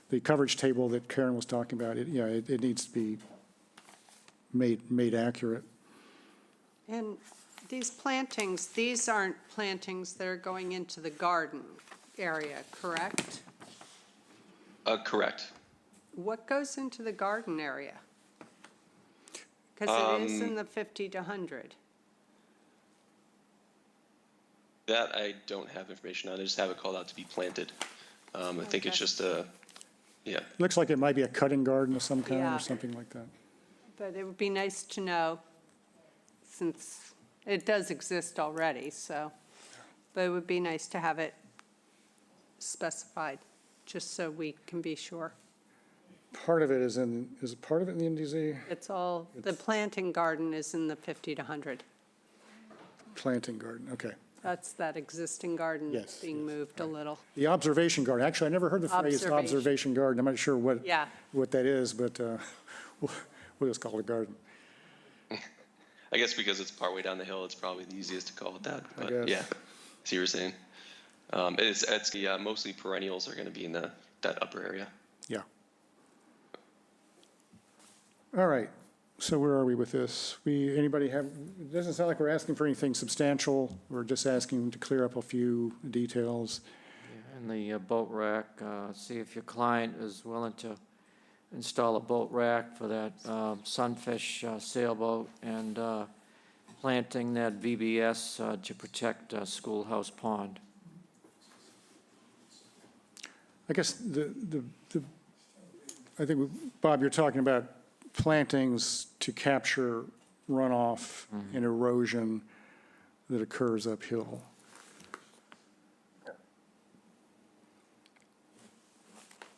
the coverage table that Karen was talking about. It needs to be made accurate. And these plantings, these aren't plantings that are going into the garden area, correct? Correct. What goes into the garden area? Because it is in the 50 to 100. That I don't have information on. I just have it called out to be planted. I think it's Okay. just yeah. Looks like it might be a cutting garden of some kind Yeah. or something like that. But it would be nice to know, since it does exist already, so, but it would be nice to have it specified, just so we can be sure. Part of it is part of it in the NDZ? It's all, the planting garden is in the 50 to 100. Planting garden, okay. That's that existing garden Yes, being moved a little. The observation garden, actually, I never heard the phrase Observation. observation garden. I'm not sure what Yeah. that is, but we'll just call it a garden. I guess because it's partway down the hill, it's probably the easiest to call it that. I But guess. yeah, I see what you're saying. It's mostly perennials are going to be in that upper area. Yeah. All right, so where are we with this? Anybody have, it doesn't sound like we're asking for anything substantial. We're just asking to clear up a few details. And the boat rack, see if your client is willing to install a boat rack for that sunfish sailboat and planting that VBS to protect Schoolhouse Pond. I guess I think, Bob, you're talking about plantings to capture runoff and erosion that occurs uphill.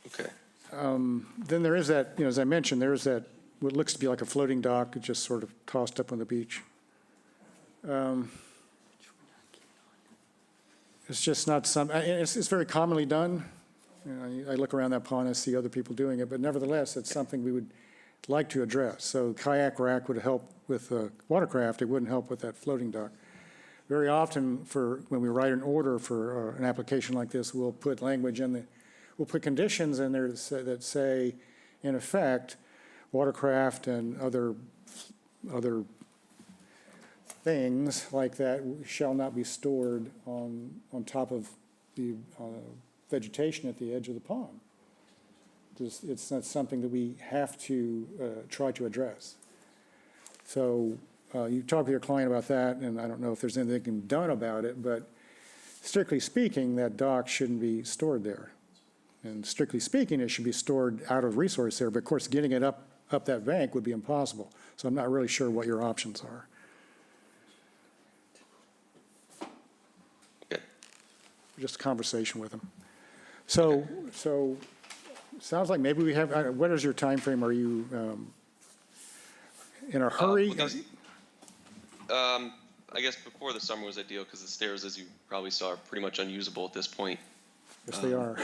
Okay. Then there is that, as I mentioned, there's that, what looks to be like a floating dock, just sort of tossed up on the beach. It's just not it's very commonly done. I look around that pond, I see other people doing it, but nevertheless, it's something we would like to address. So kayak rack would help with watercraft, it wouldn't help with that floating dock. Very often when we write an order for an application like this, we'll put language in we'll put conditions in there that say, in effect, watercraft and other things like that shall not be stored on top of the vegetation at the edge of the pond. It's not something that we have to try to address. So you talk with your client about that, and I don't know if there's anything done about it, but strictly speaking, that dock shouldn't be stored there. And strictly speaking, it should be stored out of resource there, but of course, getting it up that bank would be impossible. So I'm not really sure what your options are. Okay. Just a conversation with them. So sounds like maybe we have, what is your time frame? Are you in a hurry? I guess before the summer was ideal because the stairs, as you probably saw, are pretty much unusable at this point. Yes, they are.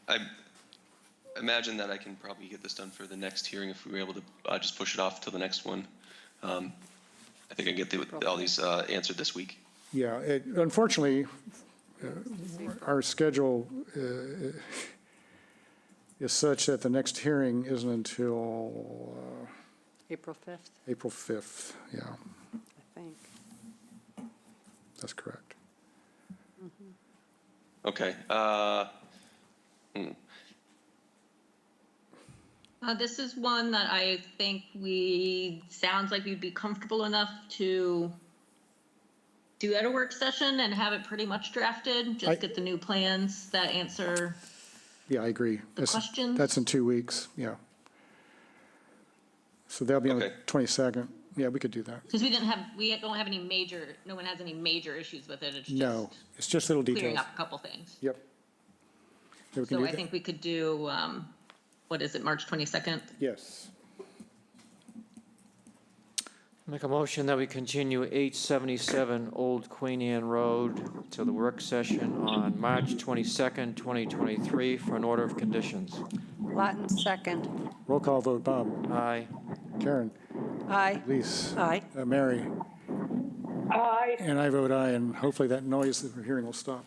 I imagine that I can probably get this done for the next hearing if we were able to just push it off till the next one. I think I can get all these answered this week. Yeah, unfortunately, our schedule is such that the next hearing isn't until April 5th, April 5th, yeah, I think. that's correct. Okay. This is one that I think sounds like we'd be comfortable enough to do at a work session and have it pretty much drafted, just get the new plans that answer. Yeah, I agree. Questions? That's in 2 weeks, yeah. So that'll be on the 22nd. Yeah, we could do that. Because we don't have any major, no one has any major issues with it. It's just No, it's just little clearing details. up a couple things. Yep. Yeah, we can So do I that. think we could do, what is it, March 22nd? Yes. Make a motion that we continue 877 Old Queen Anne Road to the work session on March 22nd, 2023 for an order of conditions. Latin second. Roll call vote, Bob. Aye. Karen. Aye. Lise. Aye. Mary. Aye. And I vote aye, and hopefully that noise that we're hearing will stop.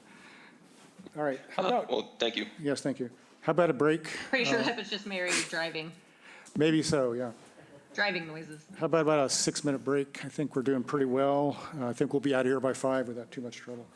All right, how about, Well, thank you. yes, thank you. How about a break? Pretty sure that was just Mary Maybe so, yeah. driving noises. How about a 6-minute break? I think we're doing pretty well. I think we'll be out of here by 5 without too much trouble.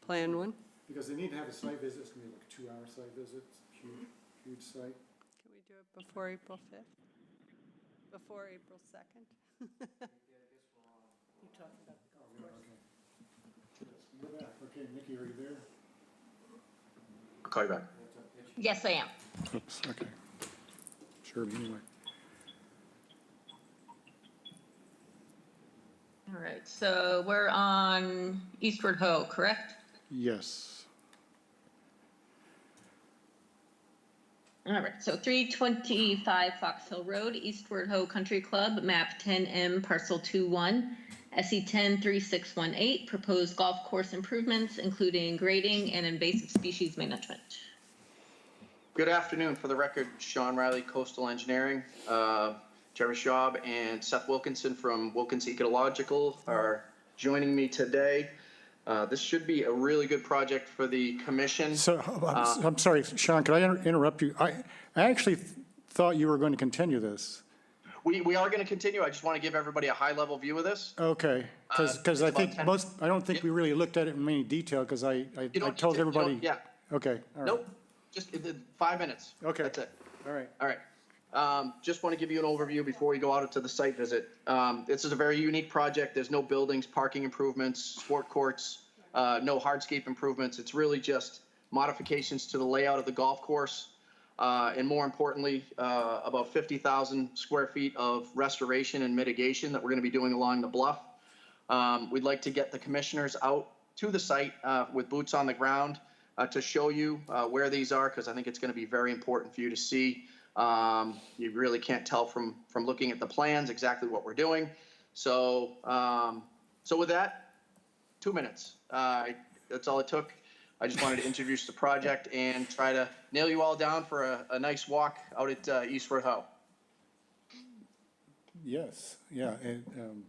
Plan one? Because they need to have a site visit, it's gonna be like a 2-hour site visit, it's a huge, huge site. Can we do it before April 5th? Before April 2nd? You're talking about the golf course. We're back. Okay, Nikki, are you there? I'll call you back. Yes, I am. Oops, okay. Sure, but anyway. All right, so we're on Eastward Ho, correct? Yes. All right, so 325 Fox Hill Road, Eastward Ho Country Club, map 10M, parcel 21, SE 103618, proposed golf course improvements, including grading and invasive species management. Good afternoon. For the record, Sean Riley, Coastal Engineering. Jeremy Schaub and Seth Wilkinson from Wilkins Ecological are joining me today. This should be a really good project for the commission. So, I'm sorry, Sean, could I interrupt you? I actually thought you were going to continue this. We are going to continue. I just want to give everybody a high-level view of this. Okay, because I think about 10 I don't think we really looked at it in any detail, because I told everybody. Yeah. Okay, all right. Nope. Just 5 minutes. Okay. That's it. All right. All right. Just want to give you an overview before we go out to the site visit. This is a very unique project. There's no buildings, parking improvements, sport courts, no hardscape improvements. It's really just modifications to the layout of the golf course. And more importantly, about 50,000 square feet of restoration and mitigation that we're going to be doing along the bluff. We'd like to get the commissioners out to the site with boots on the ground to show you where these are, because I think it's going to be very important for you to see. You really can't tell from looking at the plans exactly what we're doing. So, so with that, 2 minutes. That's all it took. I just wanted to introduce the project and try to nail you all down for a nice walk out at Eastward Ho. Yes, yeah. And,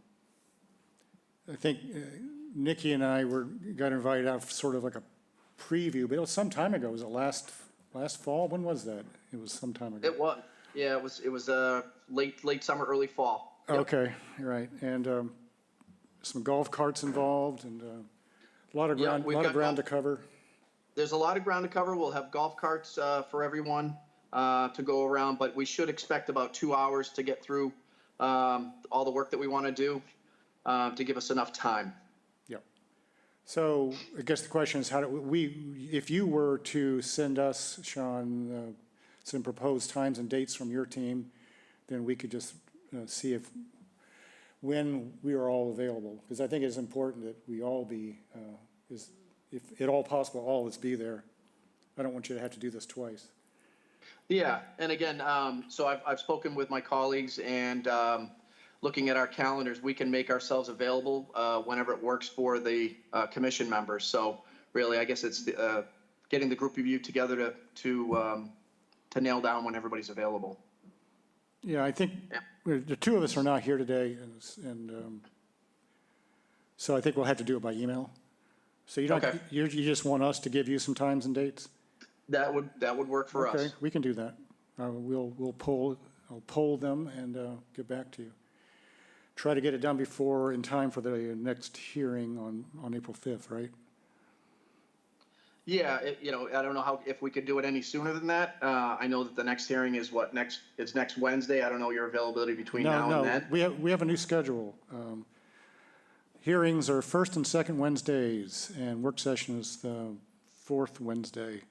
I think Nikki and I got invited out for sort of like a preview, but it was some time ago. Was it last fall? When was that? It was some time ago. It was, yeah, it was late summer, early fall. Yep. Okay, right. And some golf carts involved, and a lot of ground to cover. There's a lot of ground to cover. We'll have golf carts for everyone to go around, but we should expect about 2 hours to get through all the work that we want to do to give us enough time. Yep. So I guess the question is, how do if you were to send us, Sean, some proposed times and dates from your team, then we could just see when we are all available, because I think it's important that we all be, if at all possible, all of us be there. I don't want you to have to do this twice. Yeah, and again, so I've spoken with my colleagues, and looking at our calendars, we can make ourselves available whenever it works for the commission members. So really, I guess it's getting the group of you together to nail down when everybody's available. Yeah, I think the two of us are not here today, and so I think we'll have to do it by email. So you don't, you just want us to give you some times and dates? That would work for us. Okay, we can do that. I'll poll them and get back to you. Try to get it done in time for the next hearing on April 5th, right? Yeah, I don't know if we could do it any sooner than that. I know that the next hearing is it's next Wednesday. I don't know your availability between now and then. We have a new schedule. Hearings are first and second Wednesdays, and work session is the fourth Wednesday.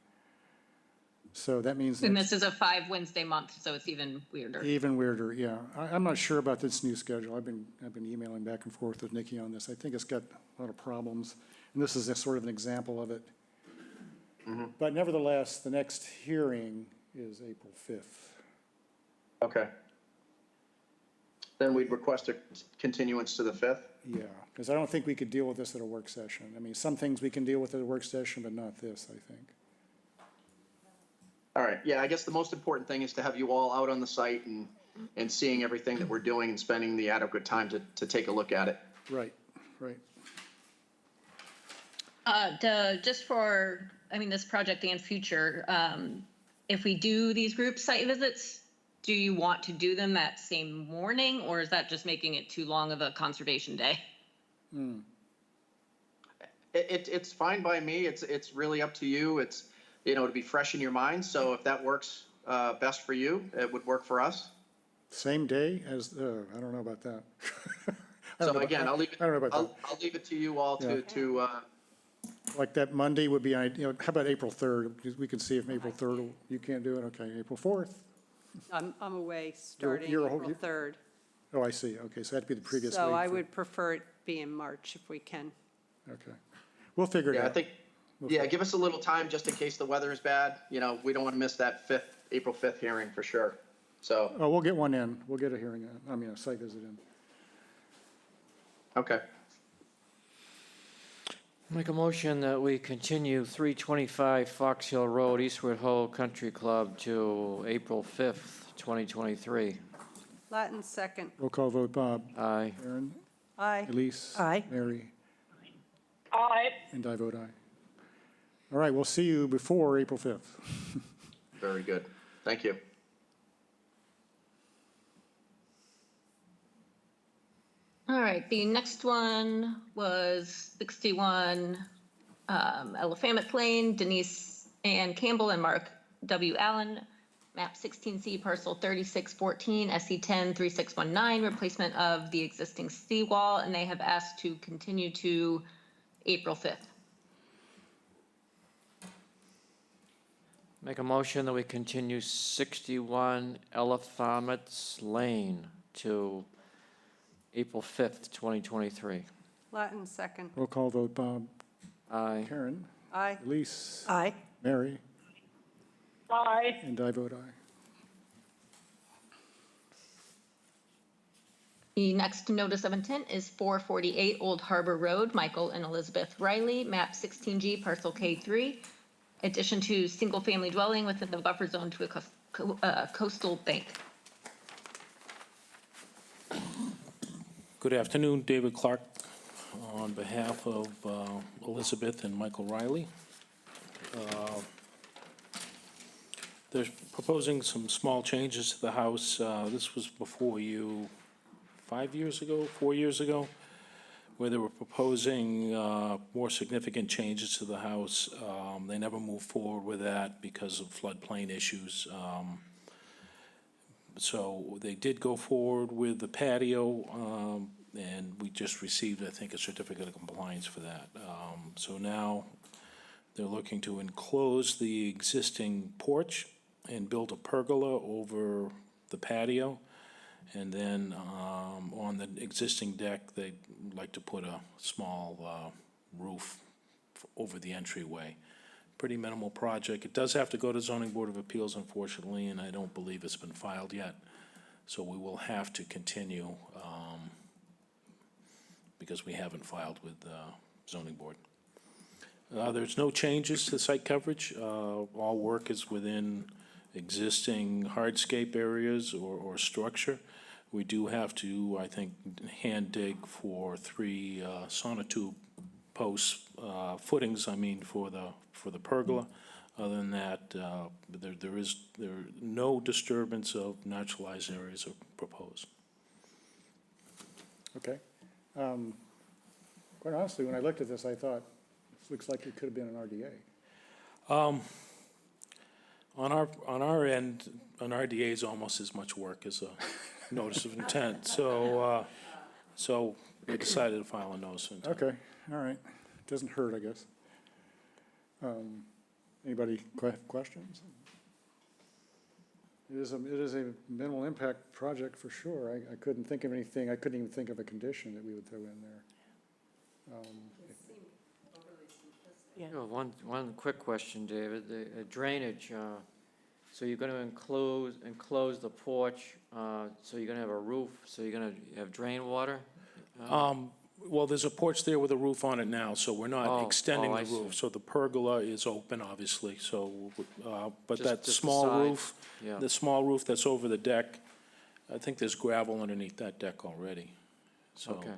So that means. And this is a 5 Wednesday month, so it's even weirder. Even weirder, yeah. I'm not sure about this new schedule. I've been emailing back and forth with Nikki on this. I think it's got a lot of problems, and this is sort of an example of it. Mm-hmm. But nevertheless, the next hearing is April 5th. Okay. Then we'd request a continuance to the 5th? Yeah, because I don't think we could deal with this at a work session. I mean, some things we can deal with at a work session, but not this, I think. All right, yeah, I guess the most important thing is to have you all out on the site and seeing everything that we're doing and spending the adequate time to take a look at it. Right, right. Just for, this project and future, if we do these group site visits, do you want to do them that same morning, or is that just making it too long of a conservation day? It's fine by me. It's really up to you. It's, to be fresh in your mind. So if that works best for you, it would work for us. Same day as, I don't know about that. So again, I'll leave it, I don't know about I'll leave it to you all Yeah. to, Like that Monday would be, how about April 3rd? Because we can see if April 3rd, you can't do it, okay, April 4th? I'm away starting you're a whole- April 3rd. Oh, I see, okay, so that'd be the previous week. So I for- would prefer it be in March if we can. Okay, we'll figure it out. I think, give us a little time just in case the weather is bad. We don't want to miss that April 5th hearing for sure. So, Oh, we'll get one in, we'll get a hearing, a site visit in. okay. Make a motion that we continue 325 Fox Hill Road, Eastwood Ho Country Club to April 5th, 2023. Latin second. Roll call vote, Bob. Aye. Aaron? Aye. Elise? Aye. Mary? Aye. And I vote aye. All right, we'll see you before April 5th. Very good. Thank you. All right, the next one was 61 Eliphamet Lane, Denise Ann Campbell and Mark W. Allen, map 16C, parcel 3614, SC10 3619, replacement of the existing seawall, and they have asked to continue to April 5th. Make a motion that we continue 61 Eliphamet Lane to April 5th, 2023. Latin second. Roll call vote, Bob. Aye. Karen? Aye. Elise? Aye. Mary? Aye. And I vote aye. The next notice of intent is 448 Old Harbor Road, Michael and Elizabeth Riley, map 16G, parcel K3, addition to single-family dwelling within the buffer zone to a coastal bank. Good afternoon, David Clark, on behalf of Elizabeth and Michael Riley. They're proposing some small changes to the house. This was before you 4 years ago, where they were proposing more significant changes to the house. They never moved forward with that because of floodplain issues. So they did go forward with the patio, and we just received, I think, a certificate of compliance for that. So now they're looking to enclose the existing porch and build a pergola over the patio. And then on the existing deck, they'd like to put a small roof over the entryway. Pretty minimal project. It does have to go to Zoning Board of Appeals, unfortunately, and I don't believe it's been filed yet. So we will have to continue because we haven't filed with Zoning Board. There's no changes to site coverage. All work is within existing hardscape areas or structure. We do have to, I think, hand dig for 3 sonotube posts, footings, for the pergola. Other than that, there are no disturbance of naturalized areas are proposed. Okay. Quite honestly, when I looked at this, I thought, this looks like it could have been an RDA. On our end, an RDA is almost as much work as a notice of intent. So we decided to file a notice of intent. Okay, all right. Doesn't hurt, I guess. Anybody questions? It is a minimal impact project for sure. I couldn't think of anything, I couldn't even think of a condition that we would throw in there. Yeah. One quick question, David. The drainage, so you're going to enclose the porch, so you're going to have a roof, so you're going to have drain water? Well, there's a porch there with a roof on it now, so we're not extending I the see. roof. So the pergola is open, obviously, so, but Just- that just the small side, roof, yeah. the small roof that's over the deck, I think there's gravel underneath that deck already. So Okay.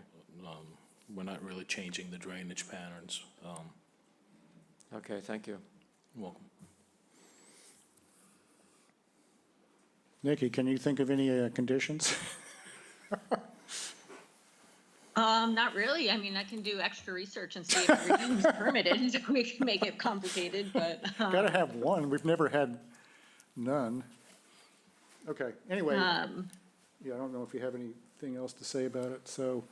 we're not really changing the drainage patterns. Okay, thank you. You're welcome. Nikki, can you think of any conditions? Not really. I mean, I can do extra research and see if everything's permitted, so we can make it complicated, but. Gotta have one. We've never had none. Okay, anyway, yeah, I don't know if you have anything else to say about it, so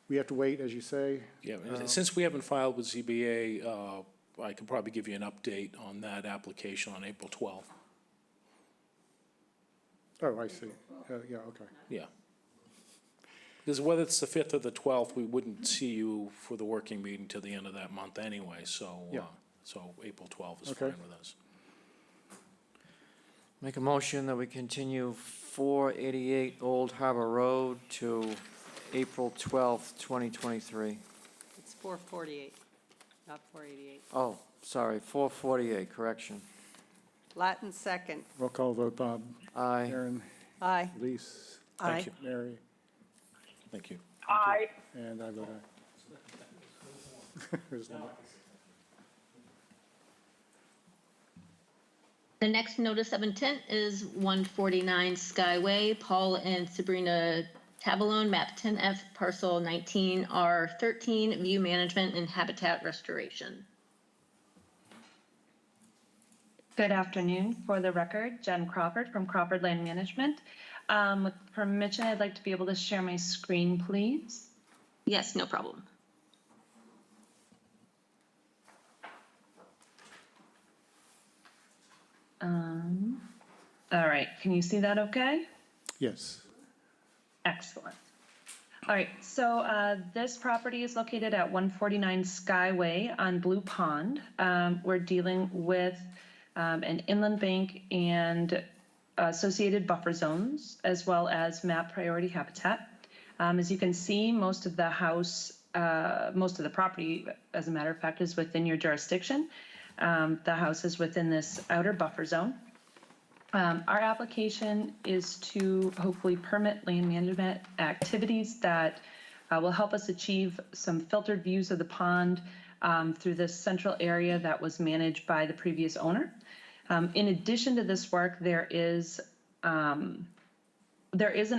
we have to wait, as you say. Yeah, since we haven't filed with ZBA, I could probably give you an update on that application on April 12th. Oh, I see. Yeah, okay. Yeah. Because whether it's the 5th or the 12th, we wouldn't see you for the working meeting till the end of that month anyway, so, Yeah. so April 12th is Okay. fine with us. Make a motion that we continue 488 Old Harbor Road to April 12th, 2023. It's 448, not 488. Oh, sorry, 448, correction. Latin second. Roll call vote, Bob. Aye. Aaron. Aye. Elise. Aye. Mary. Thank you. Aye. And I vote aye. There's no- The next notice of intent is 149 Skyway, Paul and Sabrina Tabalone, map 10F, parcel 19R13, view management and habitat restoration. Good afternoon. For the record, Jen Crawford from Crawford Land Management. With permission, I'd like to be able to share my screen, please. Yes, no problem. All right, can you see that okay? Yes. Excellent. All right, so this property is located at 149 Skyway on Blue Pond. We're dealing with an inland bank and associated buffer zones, as well as map priority habitat. As you can see, most of the property, as a matter of fact, is within your jurisdiction. The house is within this outer buffer zone. Our application is to hopefully permit land management activities that will help us achieve some filtered views of the pond through this central area that was managed by the previous owner. In addition to this work, there is an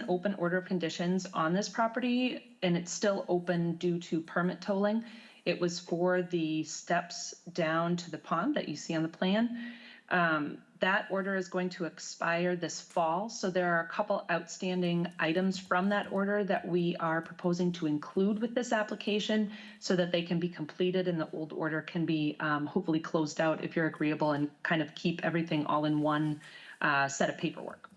open order of conditions on this property, and it's still open due to permit tolling. It was for the steps down to the pond that you see on the plan. That order is going to expire this fall, so there are a couple outstanding items from that order that we are proposing to include with this application so that they can be completed and the old order can be hopefully closed out if you're agreeable, and kind of keep everything all in one set of paperwork.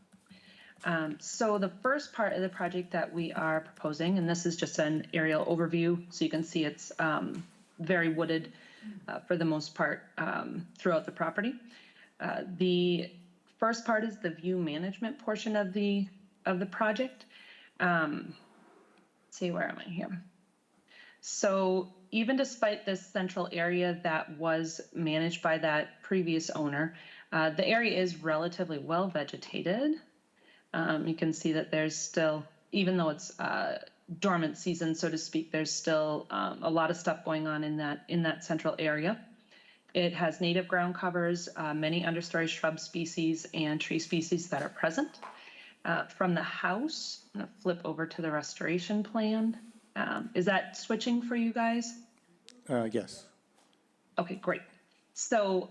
So the first part of the project that we are proposing, and this is just an aerial overview, so you can see it's very wooded for the most part throughout the property. The first part is the view management portion of the project. Let's see, where am I here? So even despite this central area that was managed by that previous owner, the area is relatively well vegetated. You can see that there's still, even though it's dormant season, so to speak, there's still a lot of stuff going on in that central area. It has native ground covers, many understory shrub species and tree species that are present. From the house, I'm going to flip over to the restoration plan. Is that switching for you guys? Yes. Okay, great. So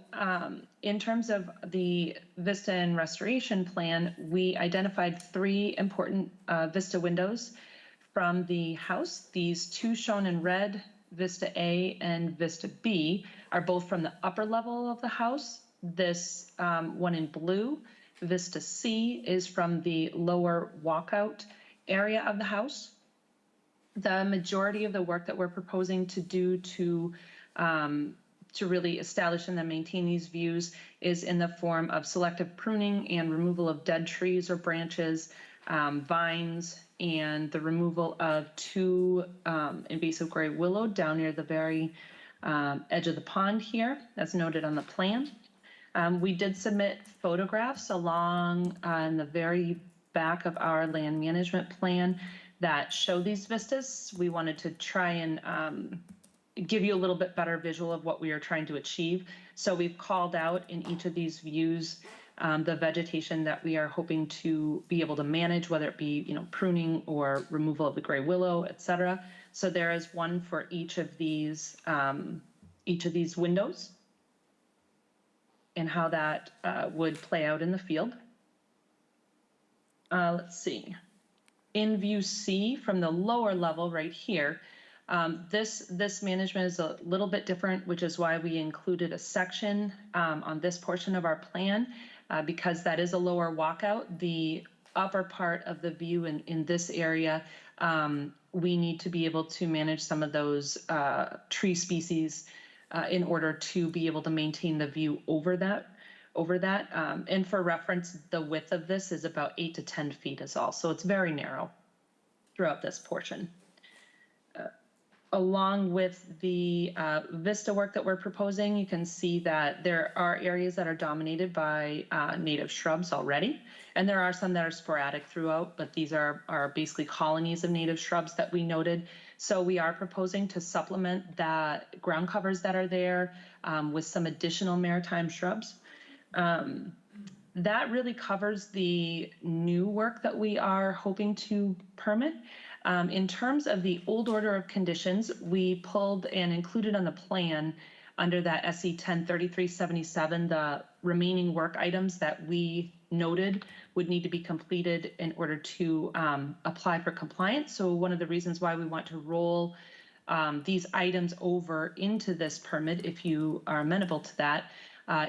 in terms of the Vista and Restoration Plan, we identified 3 important Vista windows from the house. These 2 shown in red, Vista A and Vista B, are both from the upper level of the house. This one in blue, Vista C, is from the lower walkout area of the house. The majority of the work that we're proposing to do to really establish and then maintain these views is in the form of selective pruning and removal of dead trees or branches, vines, and the removal of 2 invasive gray willow down near the very edge of the pond here, as noted on the plan. We did submit photographs along in the very back of our land management plan that show these vistas. We wanted to try and give you a little bit better visual of what we are trying to achieve. So we've called out in each of these views the vegetation that we are hoping to be able to manage, whether it be, pruning or removal of the gray willow, et cetera. So there is one for each of these windows and how that would play out in the field. Let's see. In view C, from the lower level right here, this management is a little bit different, which is why we included a section on this portion of our plan, because that is a lower walkout. The upper part of the view in this area, we need to be able to manage some of those tree species in order to be able to maintain the view over that. And for reference, the width of this is about 8 to 10 feet is all. So it's very narrow throughout this portion. Along with the vista work that we're proposing, you can see that there are areas that are dominated by native shrubs already. And there are some that are sporadic throughout, but these are basically colonies of native shrubs that we noted. So we are proposing to supplement that ground covers that are there with some additional maritime shrubs. That really covers the new work that we are hoping to permit. In terms of the old order of conditions, we pulled and included on the plan under that SE 103377, the remaining work items that we noted would need to be completed in order to apply for compliance. So one of the reasons why we want to roll these items over into this permit, if you are amenable to that,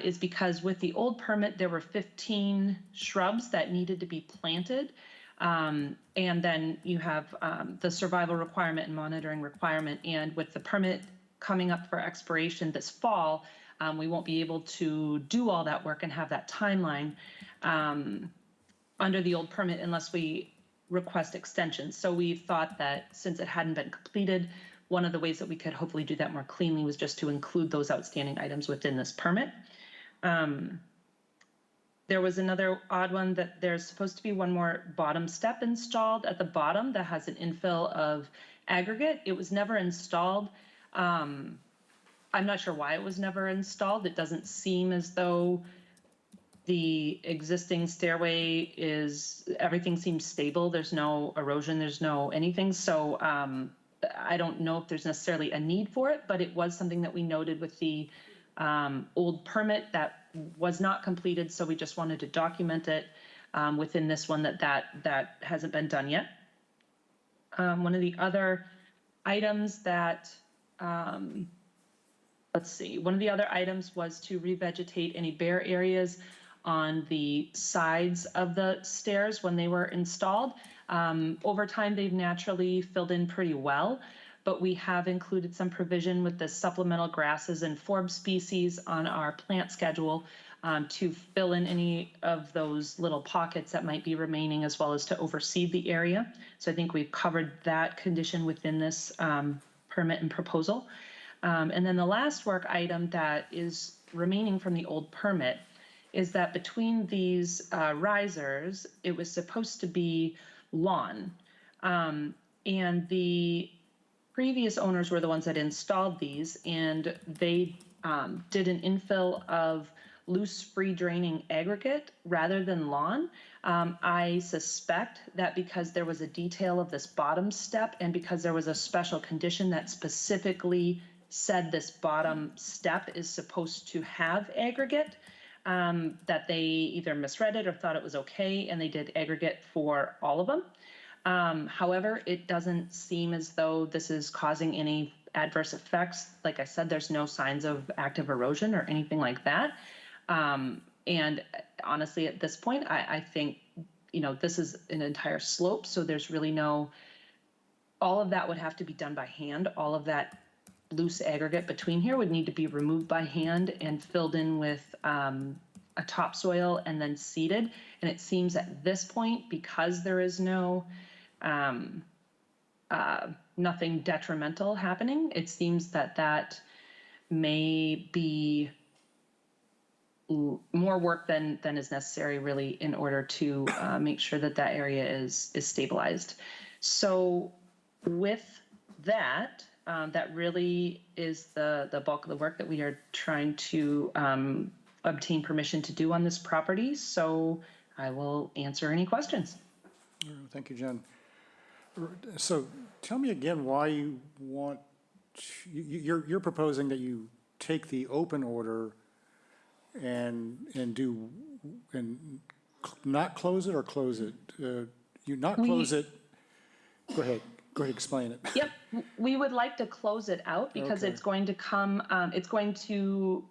is because with the old permit, there were 15 shrubs that needed to be planted. And then you have the survival requirement and monitoring requirement. And with the permit coming up for expiration this fall, we won't be able to do all that work and have that timeline under the old permit unless we request extensions. So we thought that since it hadn't been completed, one of the ways that we could hopefully do that more cleanly was just to include those outstanding items within this permit. There was another odd one that there's supposed to be one more bottom step installed at the bottom that has an infill of aggregate. It was never installed. I'm not sure why it was never installed. It doesn't seem as though the existing stairway everything seems stable. There's no erosion, there's no anything. So I don't know if there's necessarily a need for it, but it was something that we noted with the old permit that was not completed, so we just wanted to document it within this one that hasn't been done yet. One of the other items that, let's see, one of the other items was to revegetate any bare areas on the sides of the stairs when they were installed. Over time, they've naturally filled in pretty well, but we have included some provision with the supplemental grasses and forb species on our plant schedule to fill in any of those little pockets that might be remaining, as well as to overseed the area. So I think we've covered that condition within this permit and proposal. And then the last work item that is remaining from the old permit is that between these risers, it was supposed to be lawn. And the previous owners were the ones that installed these, and they did an infill of loose free draining aggregate rather than lawn. I suspect that because there was a detail of this bottom step and because there was a special condition that specifically said this bottom step is supposed to have aggregate, that they either misread it or thought it was okay, and they did aggregate for all of them. However, it doesn't seem as though this is causing any adverse effects. Like I said, there's no signs of active erosion or anything like that. And honestly, at this point, I think, this is an entire slope, so there's really all of that would have to be done by hand. All of that loose aggregate between here would need to be removed by hand and filled in with a topsoil and then seeded. And it seems at this point, because there is nothing detrimental happening, it seems that may be more work than is necessary, really, in order to make sure that area is stabilized. So with that, that really is the bulk of the work that we are trying to obtain permission to do on this property. So I will answer any questions. Thank you, Jen. So tell me again why you want, you're proposing that you take the open order and not close it or close it? You not close it, go ahead, explain it. Yep, we would like to close it out because Okay. it's going to come, it's going to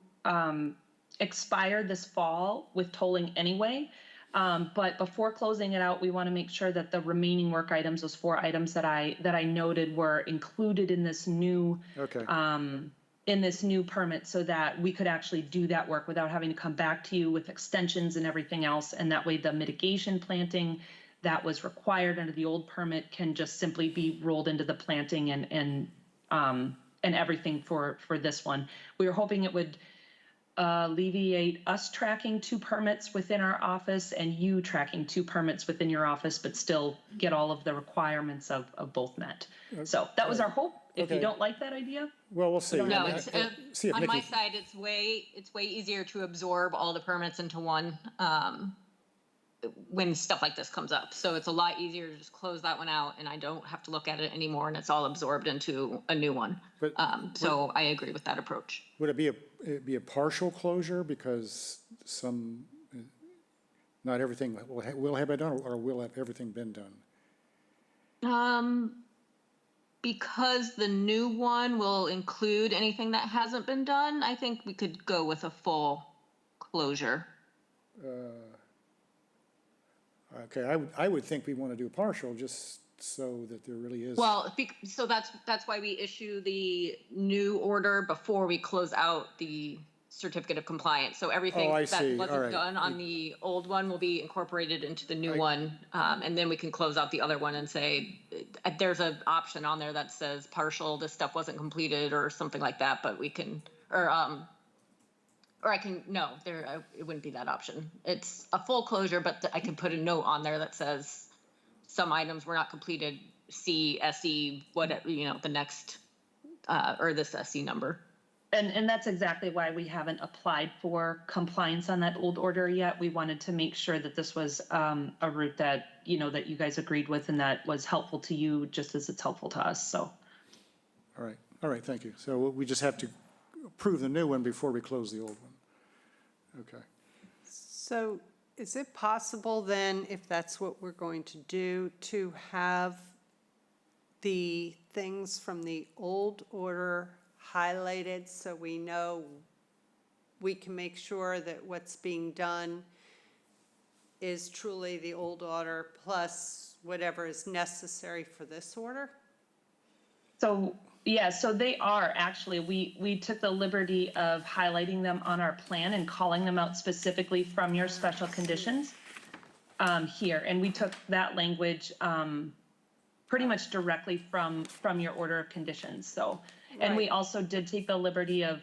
expire this fall with tolling anyway. But before closing it out, we want to make sure that the remaining work items, those 4 items that I noted, were included in this new Okay. in this new permit, so that we could actually do that work without having to come back to you with extensions and everything else. And that way, the mitigation planting that was required under the old permit can just simply be rolled into the planting and everything for this one. We were hoping it would alleviate us tracking 2 permits within our office and you tracking 2 permits within your office, but still get all of the requirements of both met. So that was our hope. If you Okay. don't like that idea, Well, we'll see. No, it's, See if on my Nikki, side, it's way easier to absorb all the permits into one, when stuff like this comes up. So it's a lot easier to just close that one out and I don't have to look at it anymore and it's all absorbed into a new one. But- So I agree with that approach. would it be a partial closure because not everything will have been done, or will have everything been done? Because the new one will include anything that hasn't been done, I think we could go with a full closure. Okay, I would think we want to do a partial, just so that there really is. Well, so that's why we issue the new order before we close out the certificate of compliance. So everything I that see. All wasn't right. done on the old one will be incorporated into the new one. And then we can close out the other one and say, there's an option on there that says partial, this stuff wasn't completed or something like that, but we can, or I can, no, it wouldn't be that option. It's a full closure, but I can put a note on there that says some items were not completed, C, SE, whatever, the next, or this SE number. and that's exactly why we haven't applied for compliance on that old order yet. We wanted to make sure that this was a route that, that you guys agreed with and that was helpful to you just as it's helpful to us, so. All right, thank you. So we just have to approve the new one before we close the old one. Okay. So is it possible then, if that's what we're going to do, to have the things from the old order highlighted so we know we can make sure that what's being done is truly the old order plus whatever is necessary for this order? So, yeah, so they are actually, we took the liberty of highlighting them on our plan and calling them out specifically from your special conditions here. And we took that language pretty much directly from your order of conditions, so. And we also did take the liberty of,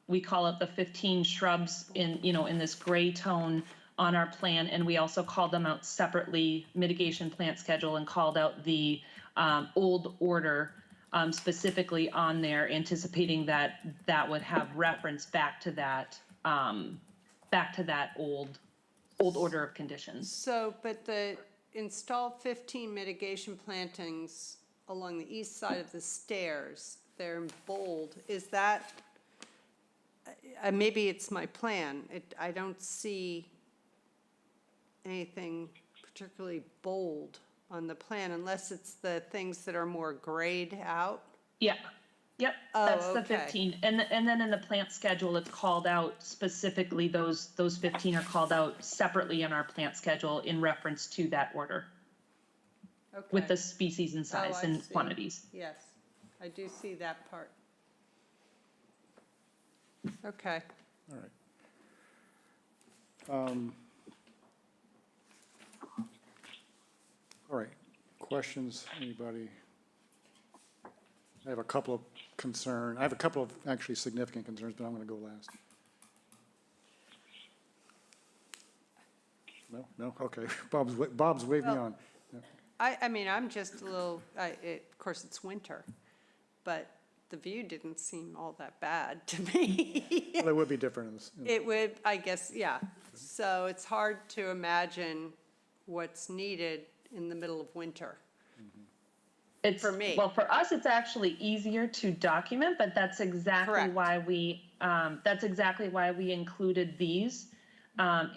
we call it the 15 shrubs in this gray tone on our plan. And we also called them out separately, mitigation plant schedule, and called out the old order specifically on there, anticipating that would have reference back to that old order of conditions. So, but the installed 15 mitigation plantings along the east side of the stairs, they're in bold. Is that, maybe it's my plan. I don't see anything particularly bold on the plan unless it's the things that are more grayed out. Yeah, yep, Oh, that's the okay. 15. And then in the plant schedule, it's called out specifically, those 15 are called out separately in our plant schedule in reference to that order with the species and size I and see. quantities. Yes, I do see that part. Okay. All right. All right, questions, anybody? I have a couple of actually significant concerns, but I'm going to go last. No, okay. Bob's waving me on. I mean, I'm just a little, of course, it's winter, but the view didn't seem all that bad to me. Well, it would be different in this. It would, I guess, yeah. So it's hard to imagine what's needed in the middle of winter. It's, For me. well, for us, it's actually easier to document, but that's exactly Correct. why we included these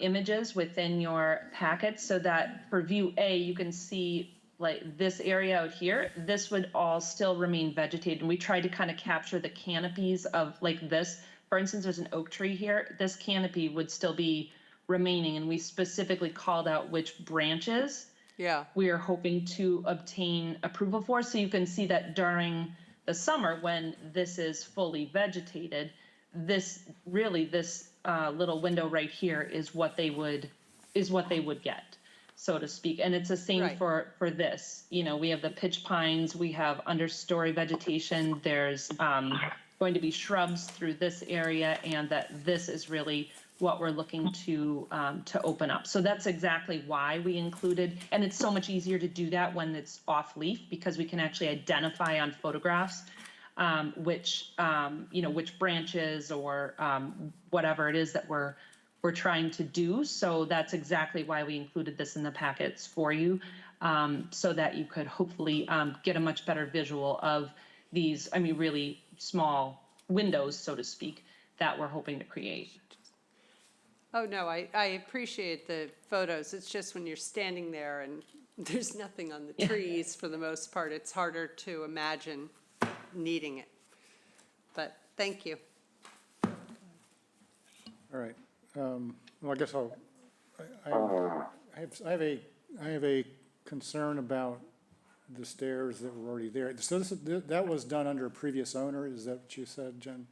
images within your packet, so that for view A, you can see like this area out here, this would all still remain vegetated. And we tried to kind of capture the canopies of like this. For instance, there's an oak tree here. This canopy would still be remaining, and we specifically called out which branches Yeah. we are hoping to obtain approval for. So you can see that during the summer, when this is fully vegetated, this little window right here is what they would get, so to speak. And it's the same Right. for this. You know, we have the pitch pines, we have understory vegetation, there's going to be shrubs through this area, and that this is really what we're looking to open up. So that's exactly why we included, and it's so much easier to do that when it's off leaf, because we can actually identify on photographs which branches or whatever it is that we're trying to do. So that's exactly why we included this in the packets for you, so that you could hopefully get a much better visual of these, really small windows, so to speak, that we're hoping to create. Oh, no, I appreciate the photos. It's just when you're standing there and there's nothing on the trees, for the most part, it's harder to imagine needing it. But thank you. All right. Well, I guess I have a concern about the stairs that were already there. So that was done under a previous owner, is that what you said, Jen?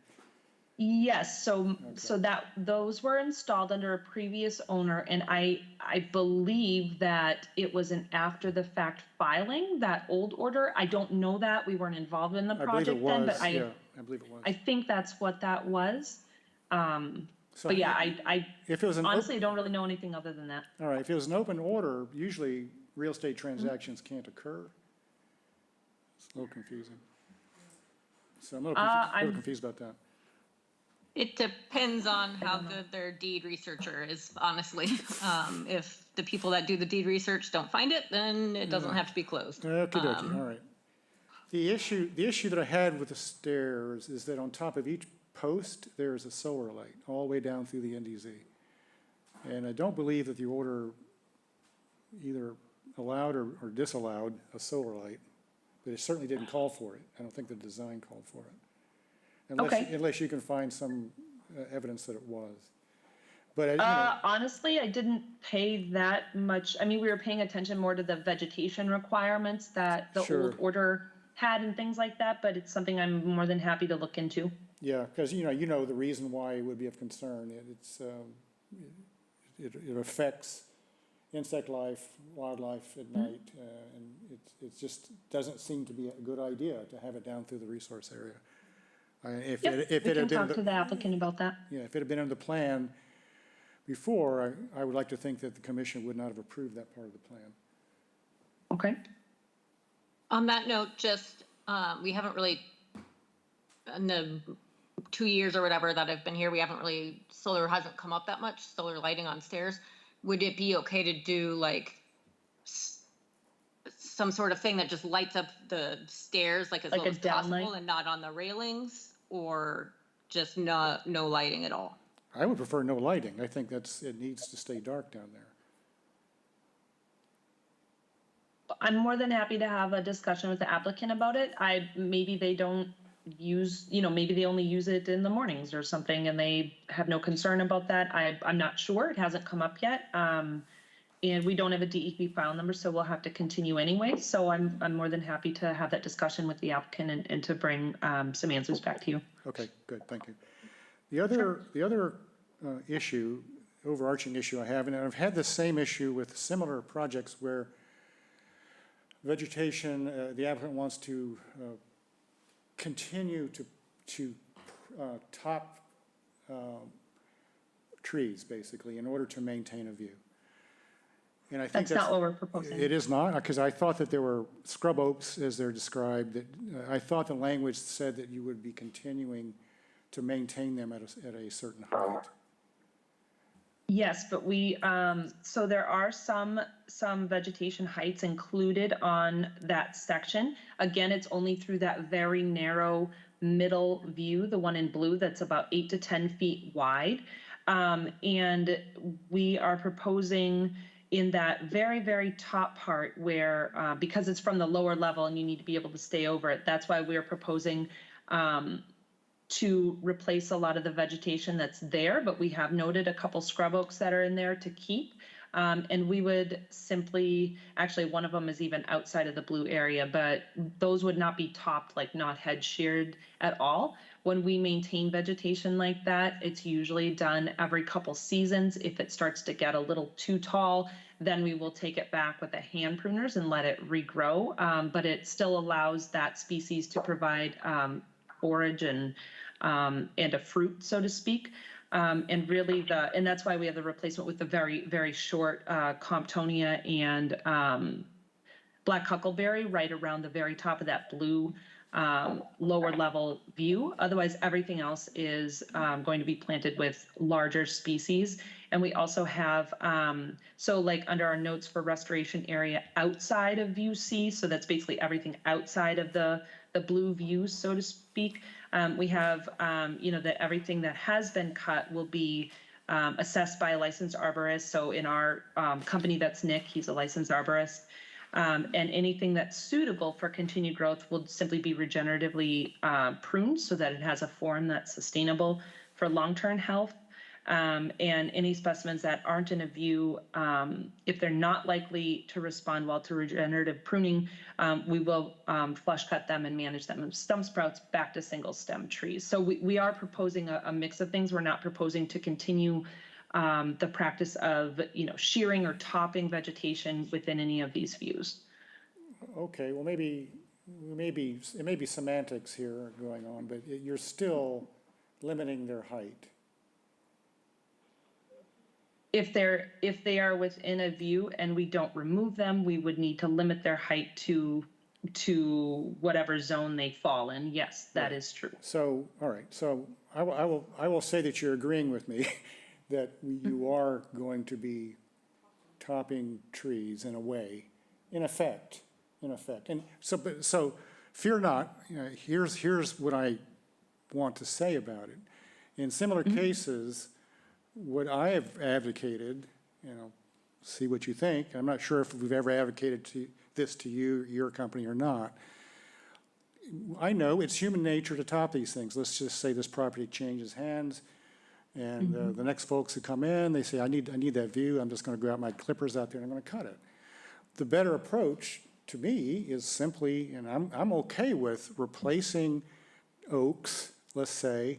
Yes, so that those were installed under a previous owner, and I believe that it was an after the fact filing, that old order. I don't know that, we weren't involved in the project then, but I believe it was. I think that's what that was. So But yeah, I if it was an honestly don't really know anything other than that. All right, if it was an open order, usually real estate transactions can't occur. It's a little confusing. So I'm a little confused about that. It depends on how good their deed researcher is, honestly. If the people that do the deed research don't find it, then it doesn't have to be closed. Okey dokey, all right. The issue that I had with the stairs is that on top of each post, there's a solar light all the way down through the NDZ. And I don't believe that the order either allowed or disallowed a solar light, but it certainly didn't call for it. I don't think the design called for it. Unless you can find some evidence that it was. But Honestly, I didn't pay that much. We were paying attention more to the vegetation requirements that the old order had and things like that, but it's something I'm more than happy to look into. Yeah, because you know the reason why it would be of concern. It affects insect life, wildlife at night, and it just doesn't seem to be a good idea to have it down through the resource area. We can talk to the applicant about that. Yeah, if it had been in the plan before, I would like to think that the commission would not have approved that part of the plan. Okay. On that note, just, we haven't really, in the 2 years or whatever that I've been here, solar hasn't come up that much, solar lighting on stairs. Would it be okay to do like some sort of thing that just lights up the stairs like as low as possible and not on the railings, or just no lighting at all? I would prefer no lighting. I think it needs to stay dark down there. I'm more than happy to have a discussion with the applicant about it. Maybe they don't use, maybe they only use it in the mornings or something and they have no concern about that. I'm not sure. It hasn't come up yet. And we don't have a DEP file number, so we'll have to continue anyway. So I'm more than happy to have that discussion with the applicant and to bring some answers back to you. Okay, good, thank you. The other issue, overarching issue I have, and I've had the same issue with similar projects where vegetation, the applicant wants to continue to top trees, basically, in order to maintain a view. And I think That's not what we're proposing. It is not, because I thought that there were scrub oaks, as they're described, that, I thought the language said that you would be continuing to maintain them at a certain height. Yes, but so there are some vegetation heights included on that section. Again, it's only through that very narrow middle view, the one in blue that's about 8 to 10 feet wide. And we are proposing in that very, very top part where, because it's from the lower level and you need to be able to stay over it, that's why we're proposing to replace a lot of the vegetation that's there, but we have noted a couple scrub oaks that are in there to keep. And we would simply, actually one of them is even outside of the blue area, but those would not be topped, like not head sheared at all. When we maintain vegetation like that, it's usually done every couple seasons. If it starts to get a little too tall, then we will take it back with the hand pruners and let it regrow. But it still allows that species to provide forage and a fruit, so to speak. And really and that's why we have the replacement with the very, very short Comptonia and black huckleberry right around the very top of that blue lower level view. Otherwise, everything else is going to be planted with larger species. And we also have, so like under our notes for restoration area outside of view C, so that's basically everything outside of the blue view, so to speak. We have, that everything that has been cut will be assessed by a licensed arborist. So in our company, that's Nick, he's a licensed arborist. And anything that's suitable for continued growth will simply be regeneratively pruned so that it has a form that's sustainable for long-term health. And any specimens that aren't in a view, if they're not likely to respond well to regenerative pruning, we will flush cut them and manage them as stem sprouts back to single stem trees. So we are proposing a mix of things. We're not proposing to continue the practice of, shearing or topping vegetation within any of these views. Okay, well, it may be semantics here going on, but you're still limiting their height. If they are within a view and we don't remove them, we would need to limit their height to whatever zone they fall in. Yes, that is true. So, all right, so I will say that you're agreeing with me that you are going to be topping trees in a way, in effect. And so fear not, here's what I want to say about it. In similar cases, what I have advocated, see what you think. I'm not sure if we've ever advocated this to you, your company, or not. I know it's human nature to top these things. Let's just say this property changes hands, and the next folks who come in, they say, I need that view. I'm just going to go out my clippers out there and I'm going to cut it. The better approach to me is simply, and I'm okay with replacing oaks, let's say,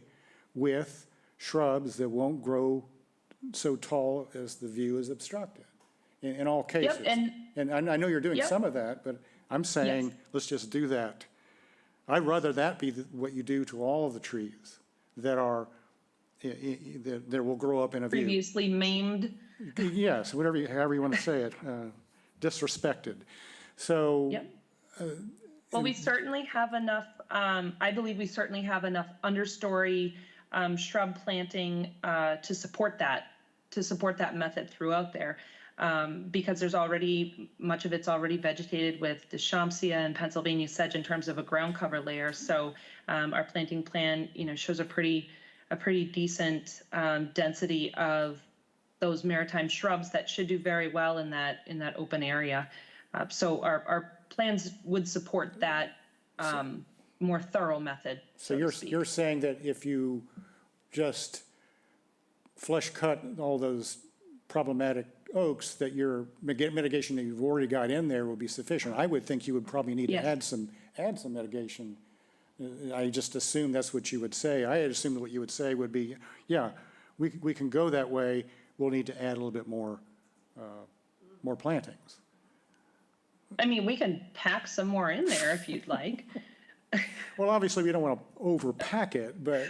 with shrubs that won't grow so tall as the view is obstructed in all cases. Yep, and I know you're doing some of that, but I'm saying, let's just do that. I'd rather that be what you do to all of the trees that are, that will grow up in a view. Previously maimed. Yes, however you want to say it, disrespected. So. Yep. Well, we certainly have enough, I believe we certainly have enough understory shrub planting to support that method throughout there, because there's already, much of it's already vegetated with Deschamps and Pennsylvania sedge in terms of a ground cover layer. So our planting plan, shows a pretty decent density of those maritime shrubs that should do very well in that open area. So our plans would support that more thorough method. So you're saying that if you just flush cut all those problematic oaks, that your mitigation that you've already got in there will be sufficient. I would think you would probably need to add some mitigation. I just assumed that's what you would say. I had assumed that what you would say would be, yeah, we can go that way. We'll need to add a little bit more plantings. I mean, we can pack some more in there if you'd like. Well, obviously, we don't want to overpack it, but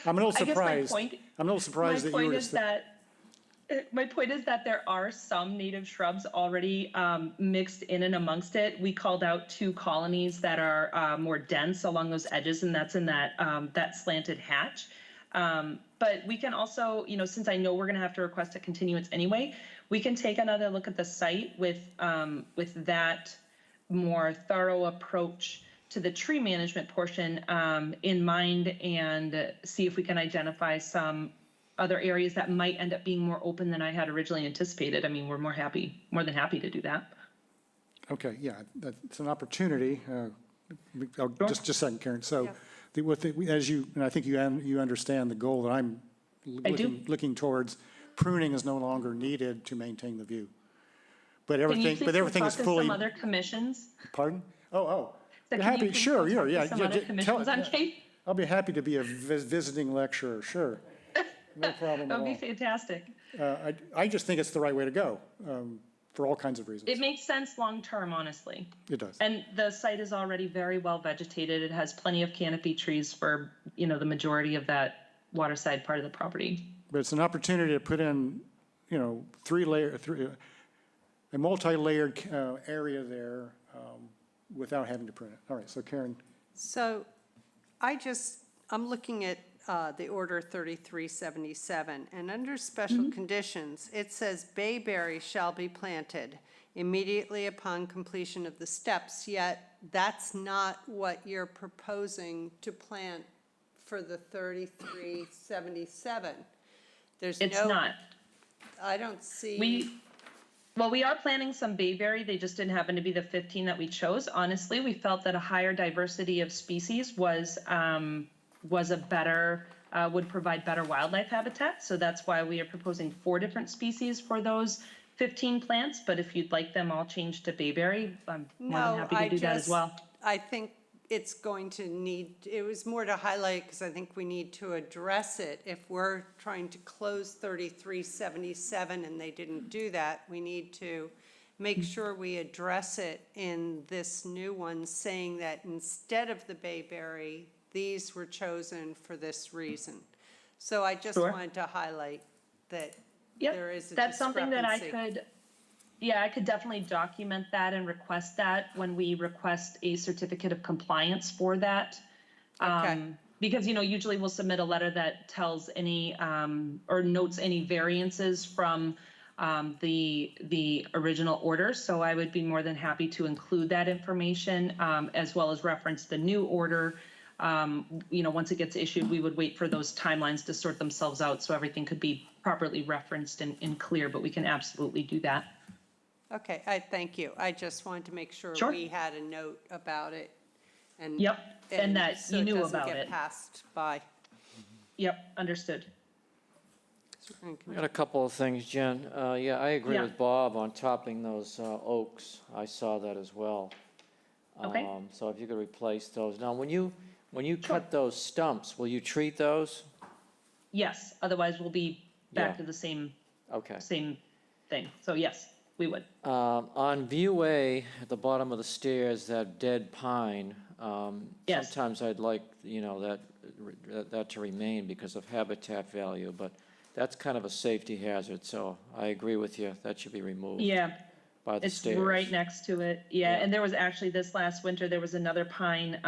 I'm a little surprised. I'm a little surprised that you were. My point is that My point is that there are some native shrubs already mixed in and amongst it. We called out 2 colonies that are more dense along those edges, and that's in that that slanted hatch. But we can also, since I know we're going to have to request a continuance anyway, we can take another look at the site with that more thorough approach to the tree management portion in mind, and see if we can identify some other areas that might end up being more open than I had originally anticipated. I mean, we're more than happy to do that. Okay, yeah, it's an opportunity. Just a second, Karen. So, and I think you understand the goal that I'm looking towards. Pruning is no longer needed to maintain the view. But everything is fully. Some other commissions. Pardon? Oh. So Happy, sure, yeah. Some other commissions on Cape. I'll be happy to be a visiting lecturer, sure. No problem at all. That would be fantastic. I just think it's the right way to go, for all kinds of reasons. It makes sense long-term, honestly. It does. And the site is already very well vegetated. It has plenty of canopy trees for, the majority of that waterside part of the property. But it's an opportunity to put in, a multi-layered area there without having to prune it. All right, so Karen. So I'm looking at the order 3377, and under special conditions, it says bayberry shall be planted immediately upon completion of the steps, yet that's not what you're proposing to plant for the 3377. It's not. I don't see. We are planting some bayberry. They just didn't happen to be the 15 that we chose. Honestly, we felt that a higher diversity of species was a better, would provide better wildlife habitat. So that's why we are proposing 4 different species for those 15 plants. But if you'd like them all changed to bayberry, I'm more than happy to do that as well. I think it's going to it was more to highlight, because I think we need to address it. If we're trying to close 3377 and they didn't do that, we need to make sure we address it in this new one, saying that instead of the bayberry, these were chosen for this reason. So I just wanted to highlight that there is a discrepancy. That's something that I could definitely document that and request that when we request a certificate of compliance for that. Because, usually we'll submit a letter that tells any, or notes any variances from the original order. So I would be more than happy to include that information, as well as reference the new order. Once it gets issued, we would wait for those timelines to sort themselves out so everything could be properly referenced and clear, but we can absolutely do that. Okay, thank you. I just wanted to make sure we had a note about it. And that you knew about doesn't it. get passed by. Understood. I got a couple of things, Jen. I agree with Bob on topping those oaks. I saw that as well. Okay. So if you could replace those. Now, when you cut those stumps, will you treat those? Yes, otherwise we'll be back to the same thing. So yes, we would. On view A, at the bottom of the stairs, that dead pine, sometimes I'd like, that to remain because of habitat value, but that's kind of a safety hazard, so I agree with you, that should be removed. By the stairs. It's right next to it. And there was actually this last winter, there was another pine,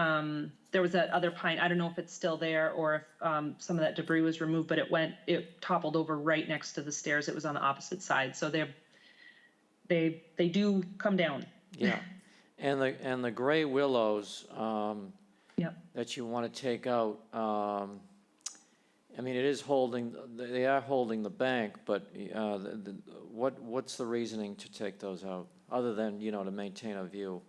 there was that other pine, I don't know if it's still there or if some of that debris was removed, but it toppled over right next to the stairs. It was on the opposite side. So they do come down. Yeah. And the gray willows that you want to take out, it is they are holding the bank, but what's the reasoning to take those out, other than, to maintain a view?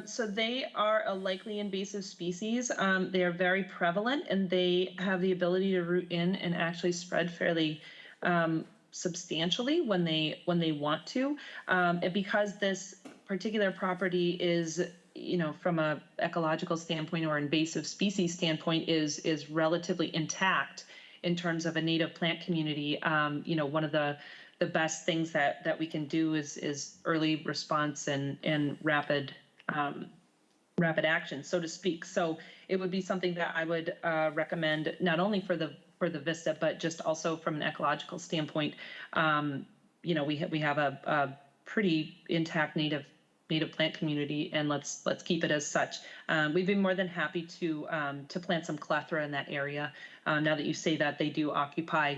So they are a likely invasive species. They are very prevalent, and they have the ability to root in and actually spread fairly substantially when they want to. And because this particular property is, from a ecological standpoint or invasive species standpoint, is relatively intact in terms of a native plant community. One of the best things that we can do is early response and rapid action, so to speak. So it would be something that I would recommend not only for the for the vista, but just also from an ecological standpoint, we have a pretty intact native plant community, and let's keep it as such. We'd be more than happy to plant some clethra in that area. Now that you say that, they do occupy,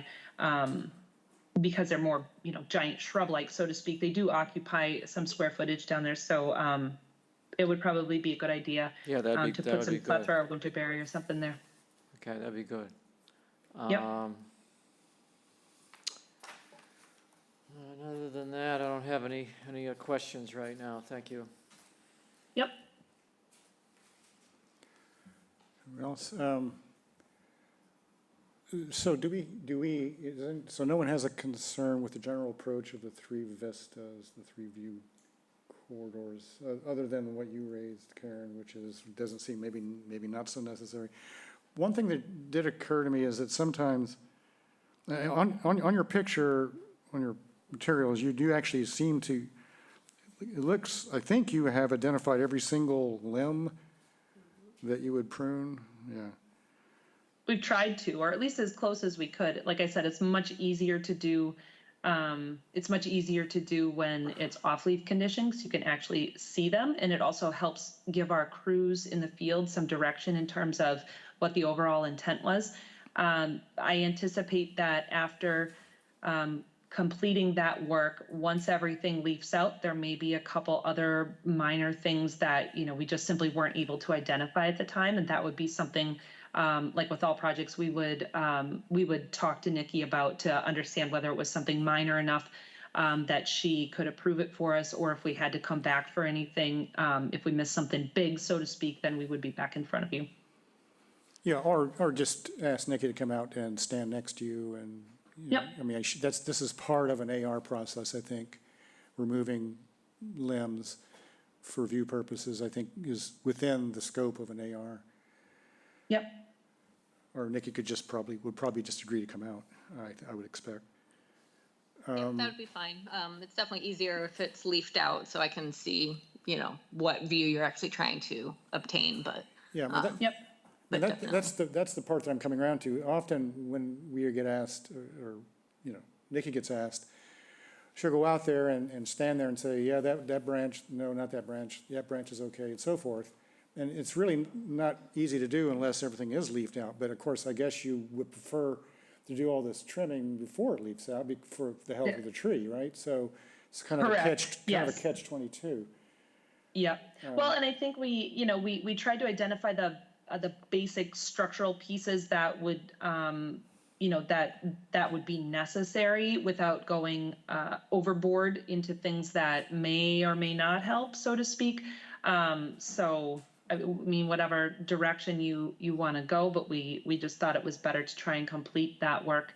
because they're more giant shrub-like, so to speak. They do occupy some square footage down there, so it would probably be a good idea. Yeah, that'd be- to that put would some be good. clethra or winterberry or something there. Okay, that'd be good. Yep. And other than that, I don't have any questions right now. Thank you. Yep. Who else? So so no one has a concern with the general approach of the three vistas, the three view corridors, other than what you raised, Karen, which doesn't seem maybe not so necessary. One thing that did occur to me is that sometimes on your picture, on your materials, you do actually seem to, it looks, I think you have identified every single limb that you would prune, yeah. We've tried to, or at least as close as we could. Like I said, it's much easier to do. It's much easier to do when it's off-leaf conditions. You can actually see them, and it also helps give our crews in the field some direction in terms of what the overall intent was. I anticipate that after completing that work, once everything leaves out, there may be a couple other minor things that we just simply weren't able to identify at the time, and that would be something. Like with all projects, we would talk to Nikki about to understand whether it was something minor enough that she could approve it for us, or if we had to come back for anything. If we missed something big, so to speak, then we would be back in front of you. Yeah, or just ask Nikki to come out and stand next to you and, Yep. I mean, this is part of an AR process, I think. Removing limbs for view purposes, I think, is within the scope of an AR. Yep. Or Nikki would probably just agree to come out, I would expect. Yeah, that would be fine. It's definitely easier if it's leafed out, so I can see, what view you're actually trying to obtain, but. Yeah, but Yep. that's the part that I'm coming around to. Often when we get asked, or Nikki gets asked, she'll go out there and stand there and say, yeah, that branch, no, not that branch, that branch is okay, and so forth. And it's really not easy to do unless everything is leafed out. But of course, I guess you would prefer to do all this trimming before it leaves out for the health of the tree, right? So it's kind of Correct. a catch-22. Yeah. Well, and I think we tried to identify the basic structural pieces that would that would be necessary without going overboard into things that may or may not help, so to speak. So I mean, whatever direction you want to go, but we just thought it was better to try and complete that work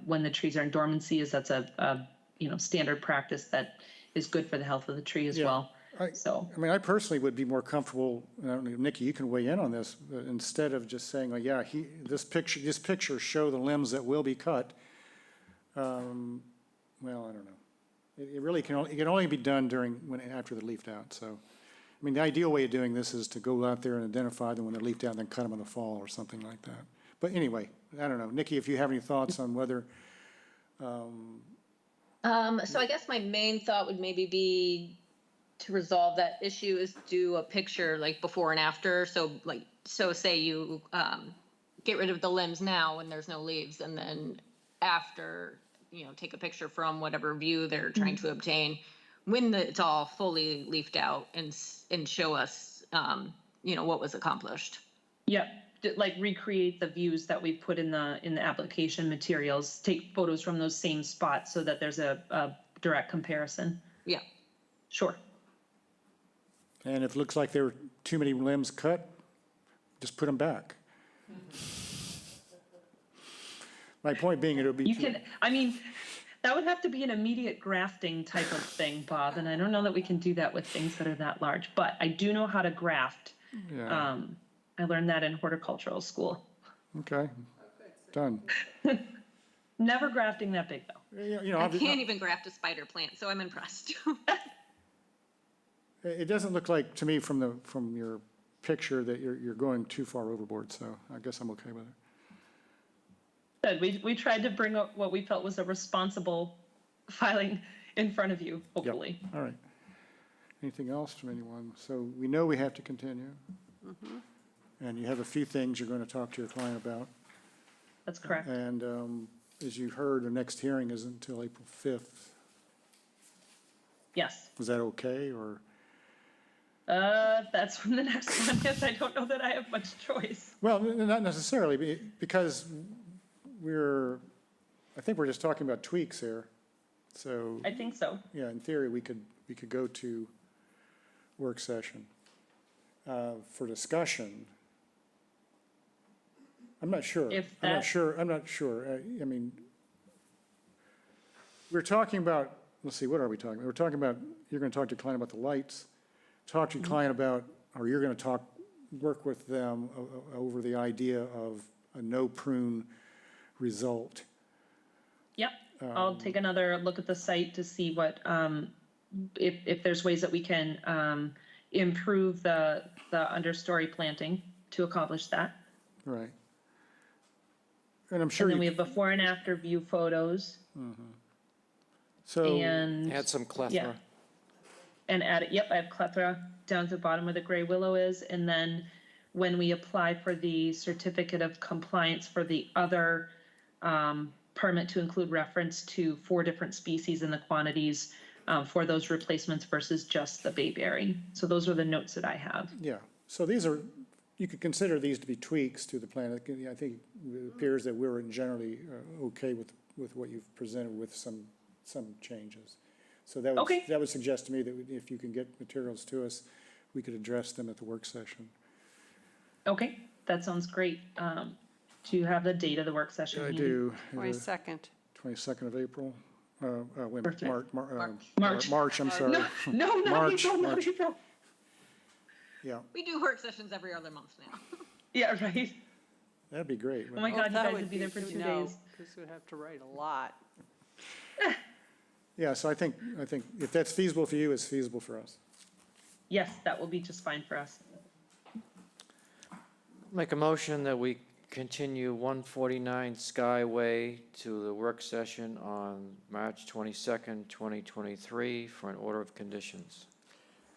when the trees are in dormancy, as that's a standard practice that is good for the health of the tree as well. I mean, I personally would be more comfortable, and I don't know, Nikki, you can weigh in on this, but instead of just saying, oh, yeah, this picture show the limbs that will be cut. Well, I don't know. It really can only be done after they're leafed out, so. I mean, the ideal way of doing this is to go out there and identify them when they're leafed out and then cut them in the fall or something like that. But anyway, I don't know. Nikki, if you have any thoughts on whether. So I guess my main thought would maybe be to resolve that issue is do a picture like before and after. So say you get rid of the limbs now when there's no leaves, and then after, take a picture from whatever view they're trying to obtain when it's all fully leafed out, and show us, what was accomplished. Yep. Like recreate the views that we put in the application materials, take photos from those same spots so that there's a direct comparison. Yeah. Sure. And if it looks like there were too many limbs cut, just put them back. My point being, it'll be. That would have to be an immediate grafting type of thing, Bob, and I don't know that we can do that with things that are that large, but I do know how to graft. Yeah. I learned that in horticultural school. Okay, done. Never grafting that big, though. I can't even graft a spider plant, so I'm impressed. It doesn't look like, to me, from your picture that you're going too far overboard, so I guess I'm okay with it. Good. We tried to bring up what we felt was a responsible filing in front of you, hopefully. All right. Anything else from anyone? So we know we have to continue. And you have a few things you're going to talk to your client about. That's correct. And as you heard, the next hearing isn't until April 5th. Yes. Was that okay, or? That's when the next one is. I don't know that I have much choice. Well, not necessarily, because I think we're just talking about tweaks here. So, I think so. yeah, in theory, we could go to work session for discussion. I'm not sure. I'm not sure. I mean, we're talking about, let's see, what are we talking about? We're talking about, you're going to talk to your client about the lights, talk to your client about, or you're going to work with them over the idea of a no prune result. Yep. I'll take another look at the site to see what, if there's ways that we can improve the understory planting to accomplish that. Right. And I'm sure And then we have before and after view photos. So And Add some yeah. plethora. And add it, yep, I have plethora down to the bottom where the gray willow is. And then when we apply for the certificate of compliance for the other permit to include reference to 4 different species and the quantities for those replacements versus just the bayberry. So those are the notes that I have. yeah, so these are, you could consider these to be tweaks to the plan. I think it appears that we're generally okay with what you've presented with some changes. So that would, Okay. that would suggest to me that if you can get materials to us, we could address them at the work session. Okay, that sounds great. Do you have the date of the work session? I handy? do. 22nd. 22nd of April. Wait a minute, Perfect. March, March. I'm sorry. No, not March, April, not March. April. Yeah, We do work sessions every other month now. Yeah, right. that'd be great. Oh my God, you guys would be there for 2 days. Because we'd have to write a lot. Yeah, so I think if that's feasible for you, it's feasible for us. Yes, that will be just fine for us. Make a motion that we continue 149 Skyway to the work session on March 22nd, 2023 for an order of conditions.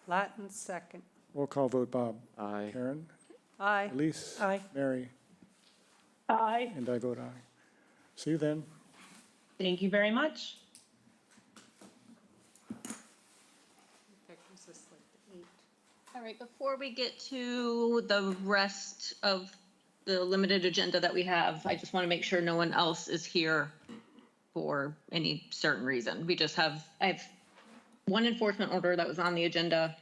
Latin second. Roll call vote, Bob. Aye. Karen? Aye. Elise? Aye. Mary? Aye. And I vote aye. See you then. Thank you very much. All right, before we get to the rest of the limited agenda that we have, I just want to make sure no one else is here for any certain reason. I have one enforcement order that was on the agenda,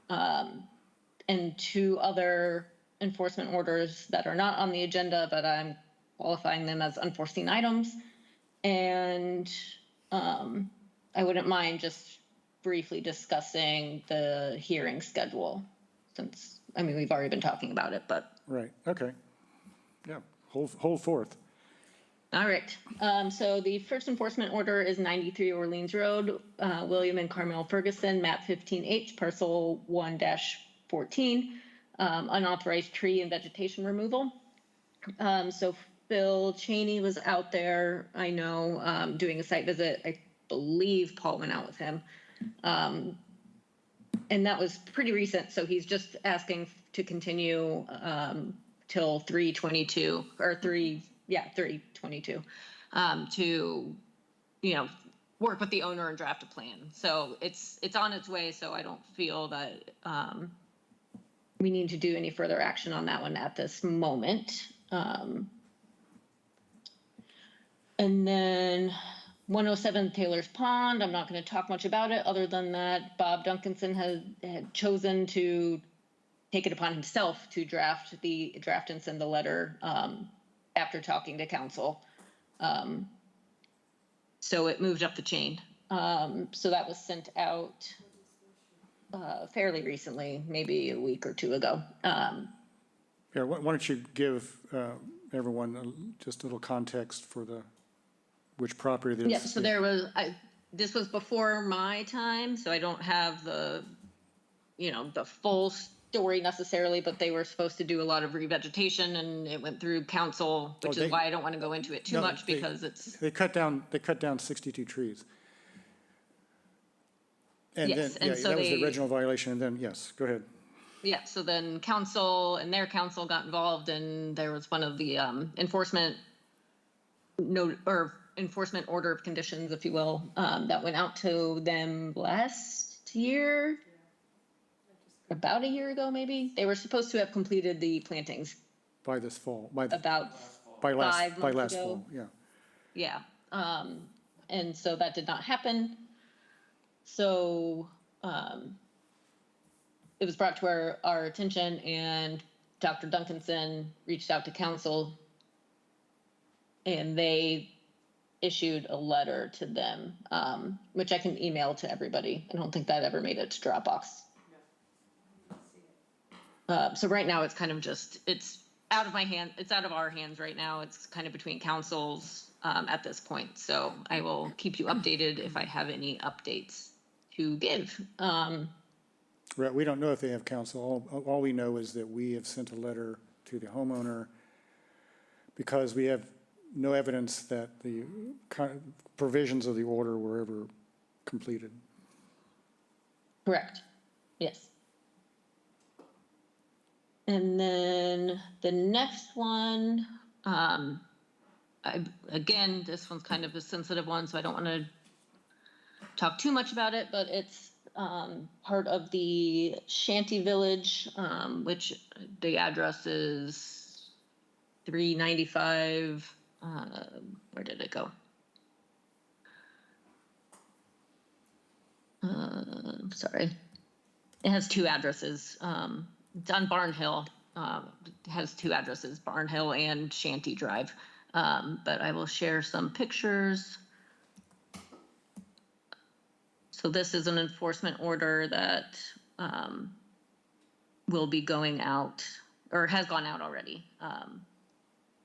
and 2 other enforcement orders that are not on the agenda, but I'm qualifying them as unforeseen items. And I wouldn't mind just briefly discussing the hearing schedule, since, I mean, we've already been talking about it, but. Right, okay. Yeah, hold forth. All right, so the first enforcement order is 93 Orleans Road, William and Carmel Ferguson, map 15H, parcel 1-14, unauthorized tree and vegetation removal. So Phil Cheney was out there, I know, doing a site visit. I believe Paul went out with him. And that was pretty recent, so he's just asking to continue till 3/22, or 3/22, to, work with the owner and draft a plan. So it's on its way, so I don't feel that we need to do any further action on that one at this moment. And then 107 Taylor's Pond, I'm not going to talk much about it, other than that Bob Duncanson had chosen to take it upon himself to draft and send the letter after talking to council. So it moved up the chain. So that was sent out fairly recently, maybe a week or 2 ago. Yeah, why don't you give everyone just a little context for which property this is? Yeah, so there was, this was before my time, so I don't have the full story necessarily, but they were supposed to do a lot of revegetation, and it went through council, which is why I don't want to go into it too No, much, they- because it's, They cut down 62 trees. And then, yes, yeah, and so that was the they, original violation, and then, yes, go ahead. yeah, so then council and their council got involved, and there was one of the enforcement enforcement order of conditions, if you will, that went out to them last year, about a year ago, maybe. They were supposed to have completed the plantings By this fall, about by 5 last months ago. fall, yeah. Yeah, and so that did not happen. So, it was brought to our attention, and Dr. Duncanson reached out to council, and they issued a letter to them, which I can email to everybody. I don't think that ever made it to Dropbox. So right now, it's kind of just, it's out of my hand, it's out of our hands right now. It's kind of between councils at this point. So I will keep you updated if I have any updates to give. Right, we don't know if they have counsel. All we know is that we have sent a letter to the homeowner because we have no evidence that the provisions of the order were ever completed. Correct. Yes. And then the next one, again, this one's kind of a sensitive one, so I don't want to talk too much about it, but it's part of the Shanty Village, which the address is 395, where did it go? Sorry. It has 2 addresses. It's on Barn Hill. It has 2 addresses, Barn Hill and Shanty Drive. But I will share some pictures. So this is an enforcement order that will be going out, or has gone out already,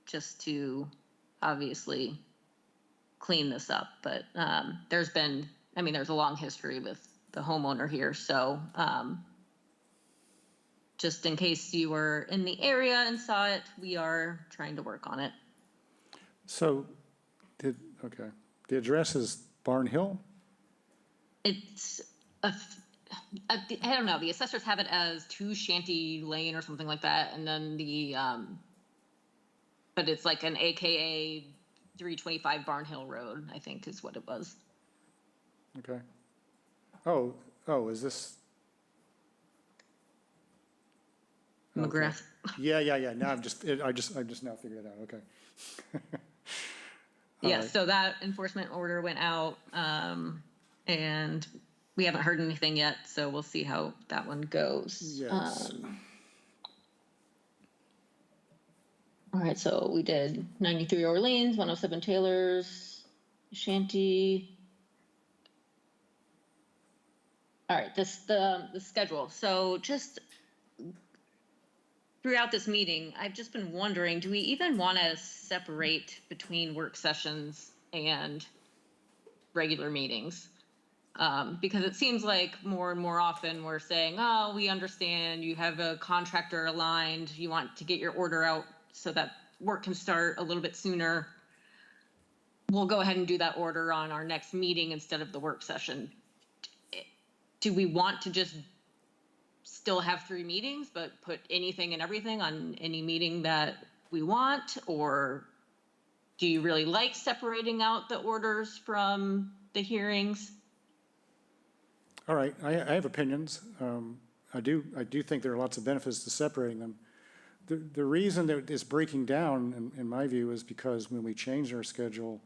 just to obviously clean this up. But there's a long history with the homeowner here. So just in case you were in the area and saw it, we are trying to work on it. So, the address is Barn Hill? It's I don't know, the assessors have it as 2 Shanty Lane or something like that, and then but it's like an AKA 325 Barn Hill Road, I think is what it was. Okay. Is this? McGrath. Yeah. Now I just now figured it out. Okay. Yeah, right. so that enforcement order went out, and we haven't heard anything yet, so we'll see how that one goes. Yes. All right, so we did 93 Orleans, 107 Taylor's, Shanty. All right, the schedule. So just throughout this meeting, I've just been wondering, do we even want to separate between work sessions and regular meetings? Because it seems like more and more often we're saying, oh, we understand you have a contractor aligned, you want to get your order out so that work can start a little bit sooner. We'll go ahead and do that order on our next meeting instead of the work session. Do we want to just still have 3 meetings, but put anything and everything on any meeting that we want? Or do you really like separating out the orders from the hearings? All right, I have opinions. I do think there are lots of benefits to separating them. The reason that it's breaking down, in my view, is because when we changed our schedule,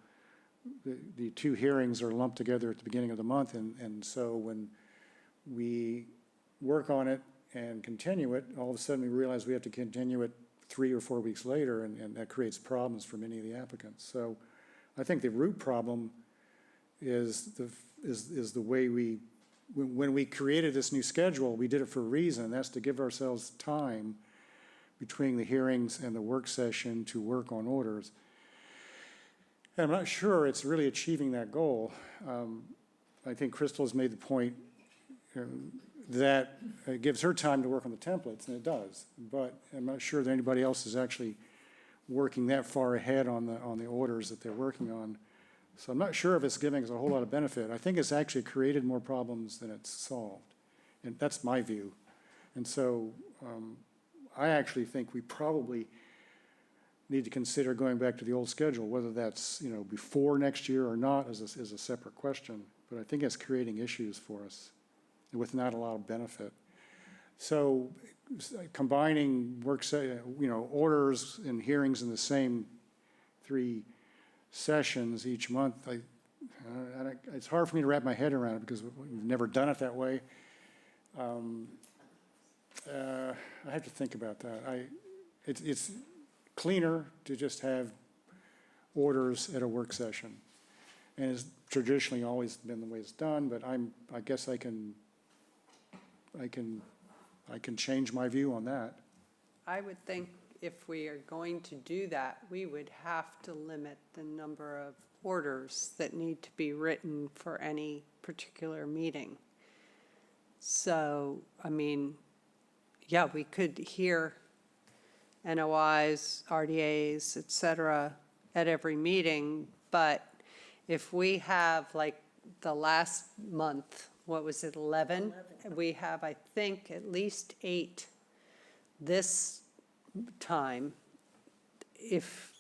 the 2 hearings are lumped together at the beginning of the month, and so when we work on it and continue it, all of a sudden we realize we have to continue it 3 or 4 weeks later, and that creates problems for many of the applicants. So I think the root problem is the way when we created this new schedule, we did it for a reason. That's to give ourselves time between the hearings and the work session to work on orders. And I'm not sure it's really achieving that goal. I think Crystal has made the point that gives her time to work on the templates, and it does. But I'm not sure that anybody else is actually working that far ahead on the orders that they're working on. So I'm not sure if it's giving us a whole lot of benefit. I think it's actually created more problems than it's solved. And that's my view. And so I actually think we probably need to consider going back to the old schedule, whether that's, before next year or not is a separate question. But I think it's creating issues for us with not a lot of benefit. So combining orders and hearings in the same 3 sessions each month, it's hard for me to wrap my head around it because we've never done it that way. I have to think about that. It's cleaner to just have orders at a work session. And it's traditionally always been the way it's done, but I guess I can change my view on that. I would think if we are going to do that, we would have to limit the number of orders that need to be written for any particular meeting. So, I mean, yeah, we could hear NOIs, RDAs, et cetera, at every meeting, but if we have, like, the last month, what was it, 11? We have, I think, at least 8 this time. If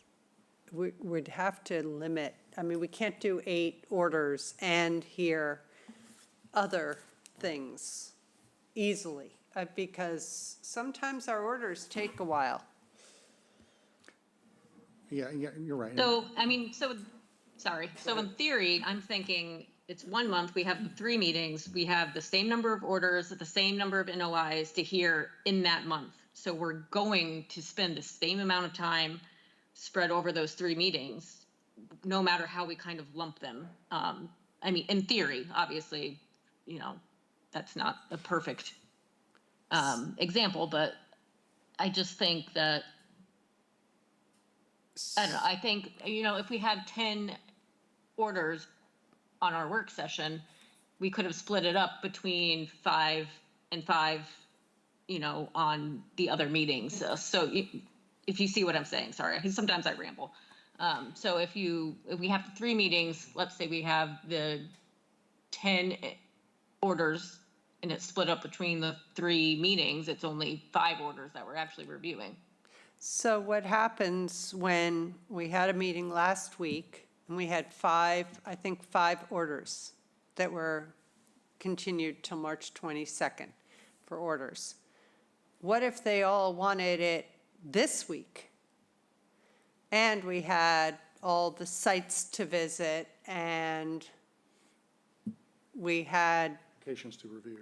we'd have to limit, I mean, we can't do 8 orders and hear other things easily, because sometimes our orders take a while. Yeah, you're right. So, I mean, sorry. So in theory, I'm thinking it's 1 month, we have 3 meetings, we have the same number of orders, the same number of NOIs to hear in that month. So we're going to spend the same amount of time spread over those 3 meetings, no matter how we kind of lump them. I mean, in theory, obviously, that's not a perfect example, but I just think that, I don't know, I think, if we had 10 orders on our work session, we could have split it up between 5 and 5, on the other meetings. So if you see what I'm saying, sorry, sometimes I ramble. So if we have 3 meetings, let's say we have the 10 orders and it's split up between the 3 meetings, it's only 5 orders that we're actually reviewing. So what happens when we had a meeting last week and we had 5 orders that were continued till March 22nd for orders? What if they all wanted it this week? And we had all the sites to visit and we had, Applications to review.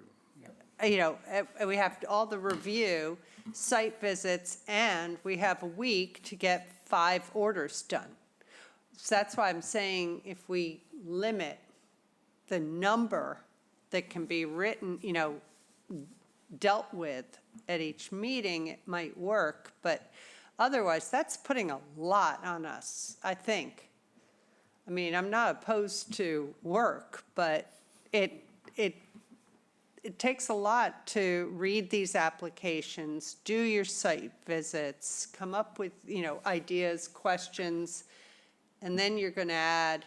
we have all the review, site visits, and we have a week to get 5 orders done. So that's why I'm saying if we limit the number that can be written, dealt with at each meeting, it might work, but otherwise, that's putting a lot on us, I think. I mean, I'm not opposed to work, but it takes a lot to read these applications, do your site visits, come up with, ideas, questions, and then you're going to add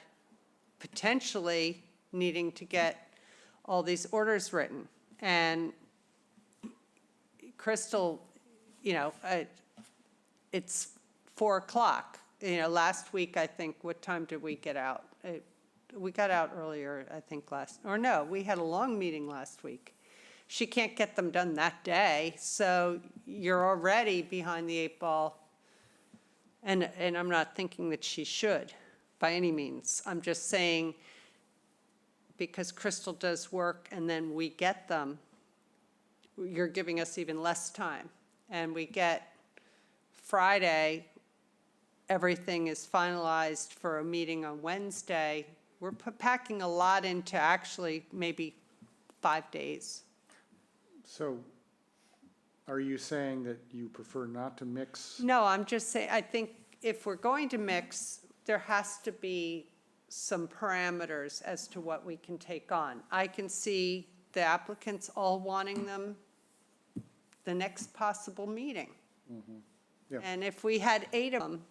potentially needing to get all these orders written. And Crystal, it's 4 o'clock. Last week, I think, what time did we get out? We got out earlier, I think, we had a long meeting last week. She can't get them done that day, so you're already behind the 8 ball. And I'm not thinking that she should, by any means. I'm just saying, because Crystal does work and then we get them, you're giving us even less time. And we get Friday, everything is finalized for a meeting on Wednesday. We're packing a lot into actually maybe 5 days. So are you saying that you prefer not to mix? No, I'm just saying, I think if we're going to mix, there has to be some parameters as to what we can take on. I can see the applicants all wanting them the next possible meeting. Yeah. And if we had 8 of them,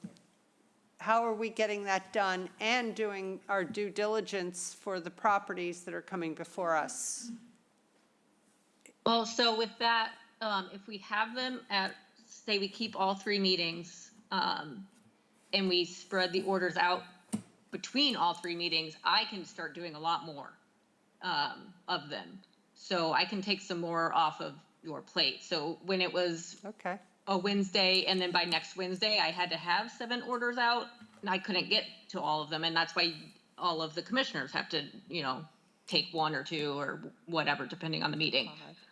how are we getting that done and doing our due diligence for the properties that are coming before us? Well, so with that, if we have them at, say we keep all 3 meetings, and we spread the orders out between all 3 meetings, I can start doing a lot more of them. So I can take some more off of your plate. So when it was Okay. a Wednesday, and then by next Wednesday, I had to have 7 orders out, and I couldn't get to all of them, and that's why all of the commissioners have to, take 1 or 2 or whatever, depending on the meeting.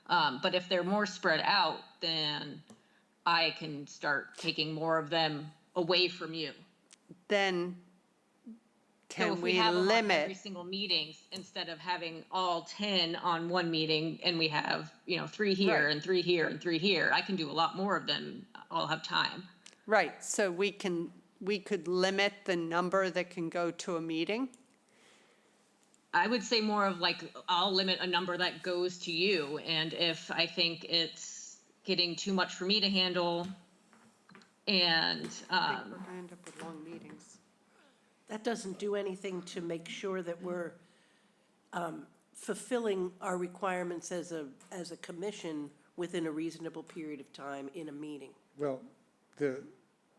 But if they're more spread out, then I can start taking more of them away from you. Then So can if we we have them on every limit, single meeting, instead of having all 10 on one meeting, and we have, 3 here Right. and 3 here and 3 here, I can do a lot more of them. I'll have time. right, so we could limit the number that can go to a meeting? I would say more of like, I'll limit a number that goes to you, and if I think it's getting too much for me to handle, and, I think we're going to end up with long meetings. That doesn't do anything to make sure that we're fulfilling our requirements as a commission within a reasonable period of time in a meeting. Well,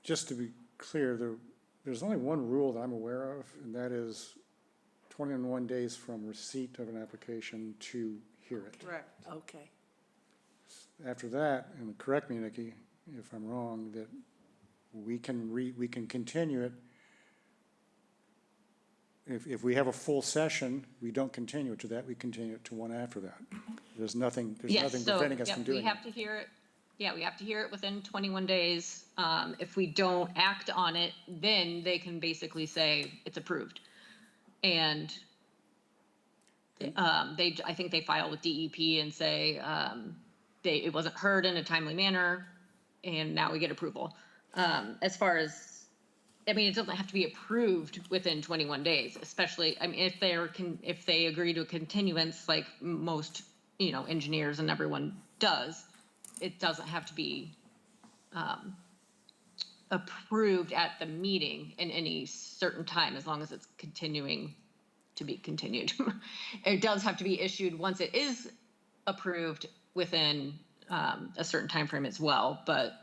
just to be clear, there's only one rule that I'm aware of, and that is 21 days from receipt of an application to hear it. Correct. Okay. After that, and correct me, Nikki, if I'm wrong, that we can continue it. If we have a full session, we don't continue it to that, we continue it to one after that. There's nothing preventing us from doing We it. have to hear it. Yeah, we have to hear it within 21 days. If we don't act on it, then they can basically say it's approved. And I think they file with DEP and say it wasn't heard in a timely manner, and now we get approval. As far as, it doesn't have to be approved within 21 days, especially, if they agree to a continuance, like most, engineers and everyone does, it doesn't have to be approved at the meeting in any certain time, as long as it's continuing to be continued. It does have to be issued once it is approved within a certain time frame as well, but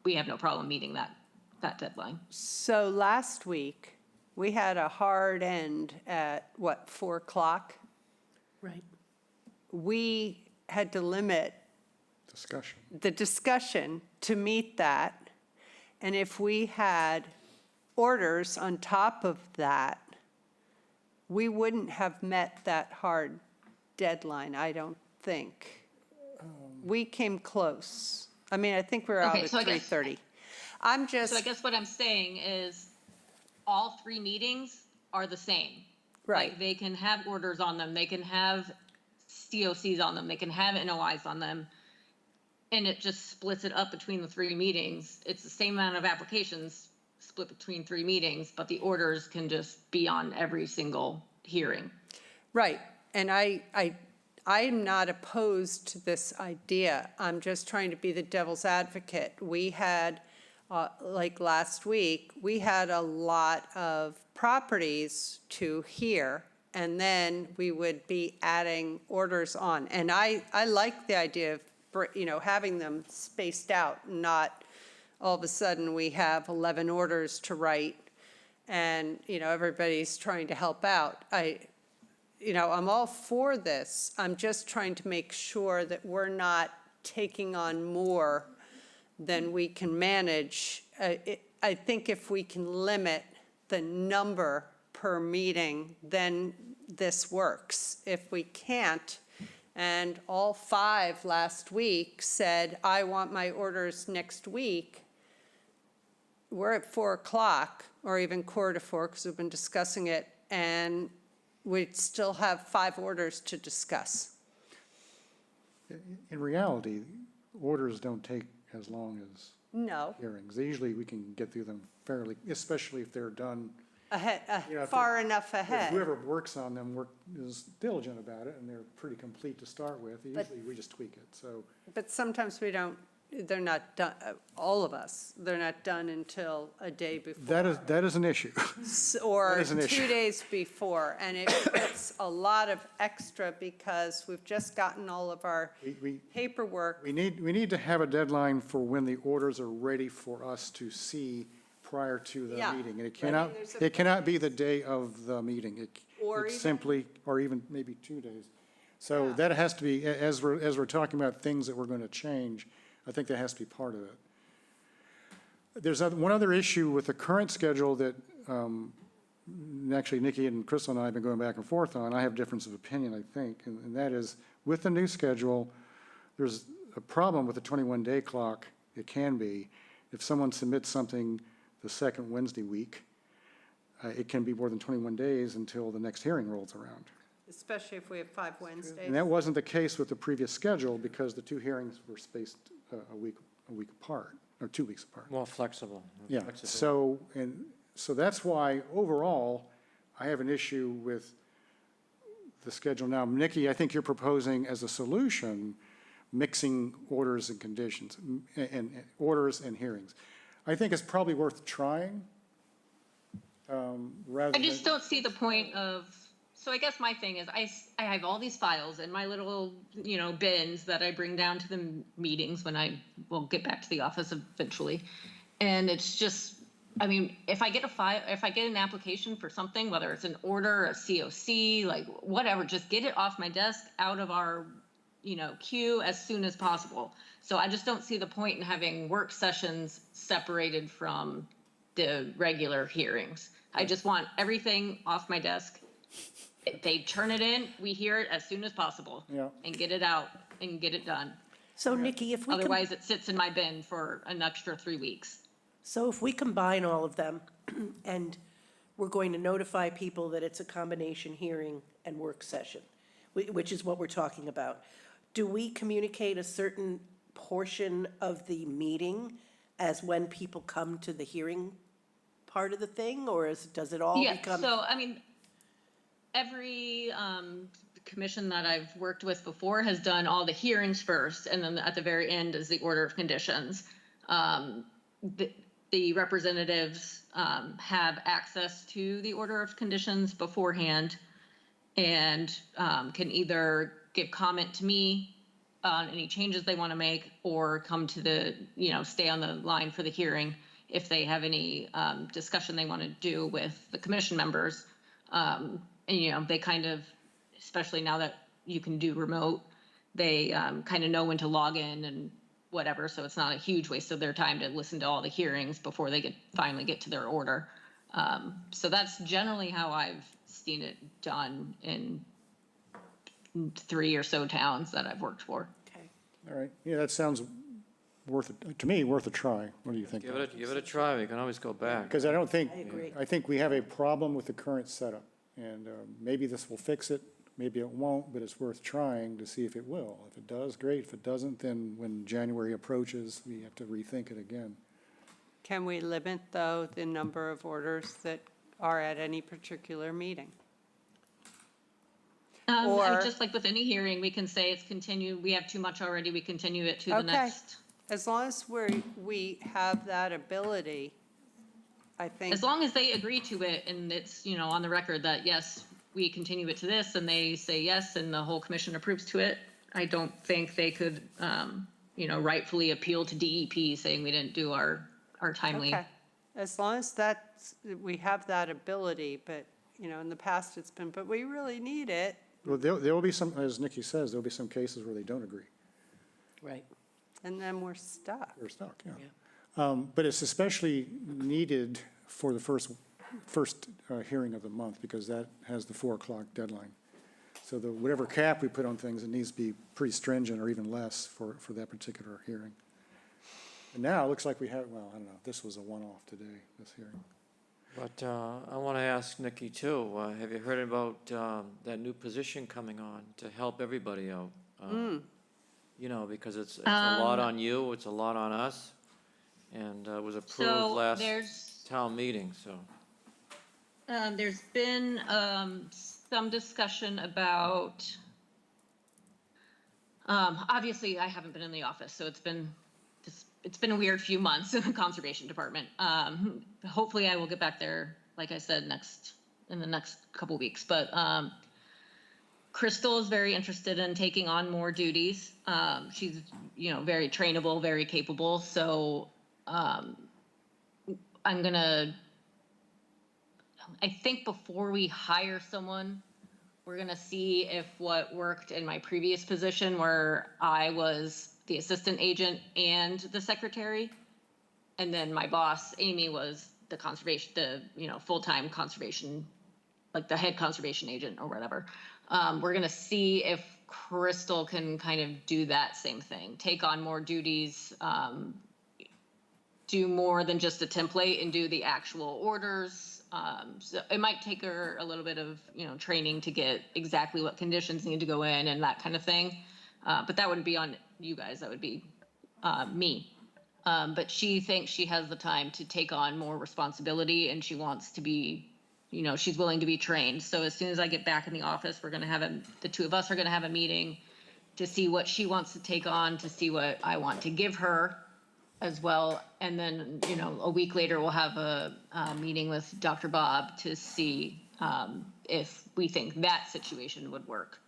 we have no problem meeting that deadline. So last week, we had a hard end at, 4 o'clock? Right. We had to limit Discussion. the discussion to meet that. And if we had orders on top of that, we wouldn't have met that hard deadline, I don't think. We came close. I think we're out Okay, at so I guess- 3:30. I'm So I just, guess what I'm saying is, all 3 meetings are the same. right, Like, they can have orders on them, they can have COCs on them, they can have NOIs on them, and it just splits it up between the 3 meetings. It's the same amount of applications split between 3 meetings, but the orders can just be on every single hearing. right. And I'm not opposed to this idea. I'm just trying to be the devil's advocate. We had, like last week, we had a lot of properties to hear, and then we would be adding orders on. And I like the idea of, having them spaced out, not all of a sudden we have 11 orders to write, and, everybody's trying to help out. I'm all for this. I'm just trying to make sure that we're not taking on more than we can manage. I think if we can limit the number per meeting, then this works. If we can't, and all 5 last week said, I want my orders next week, we're at 4 o'clock, or even 3:45, because we've been discussing it, and we'd still have 5 orders to discuss. In reality, orders don't take as long as No, hearings. Usually we can get through them fairly, especially if they're done ahead, You know, if far enough if ahead. whoever works on them is diligent about it, and they're pretty complete to start with, usually we just tweak it, so. But sometimes we don't, they're not done, all of us, they're not done until a day before. That is an issue. Or that is an 2 issue. days before, and it puts a lot of extra because we've just gotten all of our paperwork. We need to have a deadline for when the orders are ready for us to see prior to the Yeah. meeting. And Right. it cannot be the day of the meeting. Or It's even- simply, or even maybe 2 days. So that has to be, as we're talking about things that we're going to change, I think that has to be part of it. There's one other issue with the current schedule that actually Nikki and Crystal and I have been going back and forth on. I have difference of opinion, I think, and that is, with the new schedule, there's a problem with the 21-day clock. It can be, if someone submits something the second Wednesday week, it can be more than 21 days until the next hearing rolls around. Especially if we have 5 Wednesdays. And that wasn't the case with the previous schedule because the 2 hearings were spaced a week apart, or 2 weeks apart. More flexible. Yeah, Flexibility. so that's why overall, I have an issue with the schedule now. Nikki, I think you're proposing as a solution, mixing orders and conditions, and orders and hearings. I think it's probably worth trying, rather I than. just don't see the point of, so I guess my thing is I have all these files in my little, bins that I bring down to the meetings when I will get back to the office eventually. And it's just, I mean, if I get an application for something, whether it's an order, a COC, like whatever, just get it off my desk, out of our, queue as soon as possible. So I just don't see the point in having work sessions separated from the regular hearings. I just want everything off my desk. They turn it in, we hear it as soon as possible. Yeah. And get it out and get it done. So Nikki, if we can. Otherwise, it sits in my bin for an extra 3 weeks. So if we combine all of them, and we're going to notify people that it's a combination hearing and work session, which is what we're talking about, do we communicate a certain portion of the meeting as when people come to the hearing part of the thing, or does it all Yeah, become? so, I mean, every commission that I've worked with before has done all the hearings first, and then at the very end is the order of conditions. The representatives have access to the order of conditions beforehand and can either give comment to me on any changes they want to make or come to the, stay on the line for the hearing if they have any discussion they want to do with the commission members. And, they kind of, especially now that you can do remote, they kind of know when to log in and whatever, so it's not a huge waste of their time to listen to all the hearings before they finally get to their order. So that's generally how I've seen it done in 3 or so towns that I've worked for. Okay. All right, yeah, that sounds worth a try. What do you think? Give it a try, we can always go back. Because I don't think, I agree. I think we have a problem with the current setup, and maybe this will fix it, maybe it won't, but it's worth trying to see if it will. If it does, great. If it doesn't, then when January approaches, we have to rethink it again. Can we limit, though, the number of orders that are at any particular meeting? Or- Just like with any hearing, we can say it's continued, we have too much already, we continue it to the Okay. next. As long as we have that ability, I think. As long as they agree to it and it's, on the record that, yes, we continue it to this, and they say yes, and the whole commission approves to it, I don't think they could, rightfully appeal to DEP saying we didn't do our timely. Okay. As long as we have that ability, but, in the past it's been, but we really need it. Well, there will be some, as Nikki says, there'll be some cases where they don't agree. Right. And then we're stuck. We're stuck, yeah. But it's especially needed for the first hearing of the month, because that has the 4 o'clock deadline. So whatever cap we put on things, it needs to be pretty stringent or even less for that particular hearing. And now it looks like we have, well, I don't know, this was a one-off today, this hearing. But I want to ask Nikki too, have you heard about that new position coming on to help everybody out? Because it's a lot on you, it's a lot on us, and it was approved So last there's, town meeting, so. There's been some discussion about, obviously, I haven't been in the office, so it's been a weird few months in the Conservation Department. Hopefully I will get back there, like I said, in the next couple weeks. But Crystal is very interested in taking on more duties. She's, very trainable, very capable. So I think before we hire someone, we're gonna see if what worked in my previous position where I was the assistant agent and the secretary. And then my boss, Amy, was the full-time conservation, like the head conservation agent or whatever. We're gonna see if Crystal can kind of do that same thing, take on more duties, do more than just a template and do the actual orders. So it might take her a little bit of, training to get exactly what conditions need to go in and that kind of thing. But that wouldn't be on you guys, that would be me. But she thinks she has the time to take on more responsibility and she wants to be, she's willing to be trained. So as soon as I get back in the office, the two of us are gonna have a meeting to see what she wants to take on, to see what I want to give her as well. And then, a week later, we'll have a meeting with Dr. Bob to see if we think that situation would work.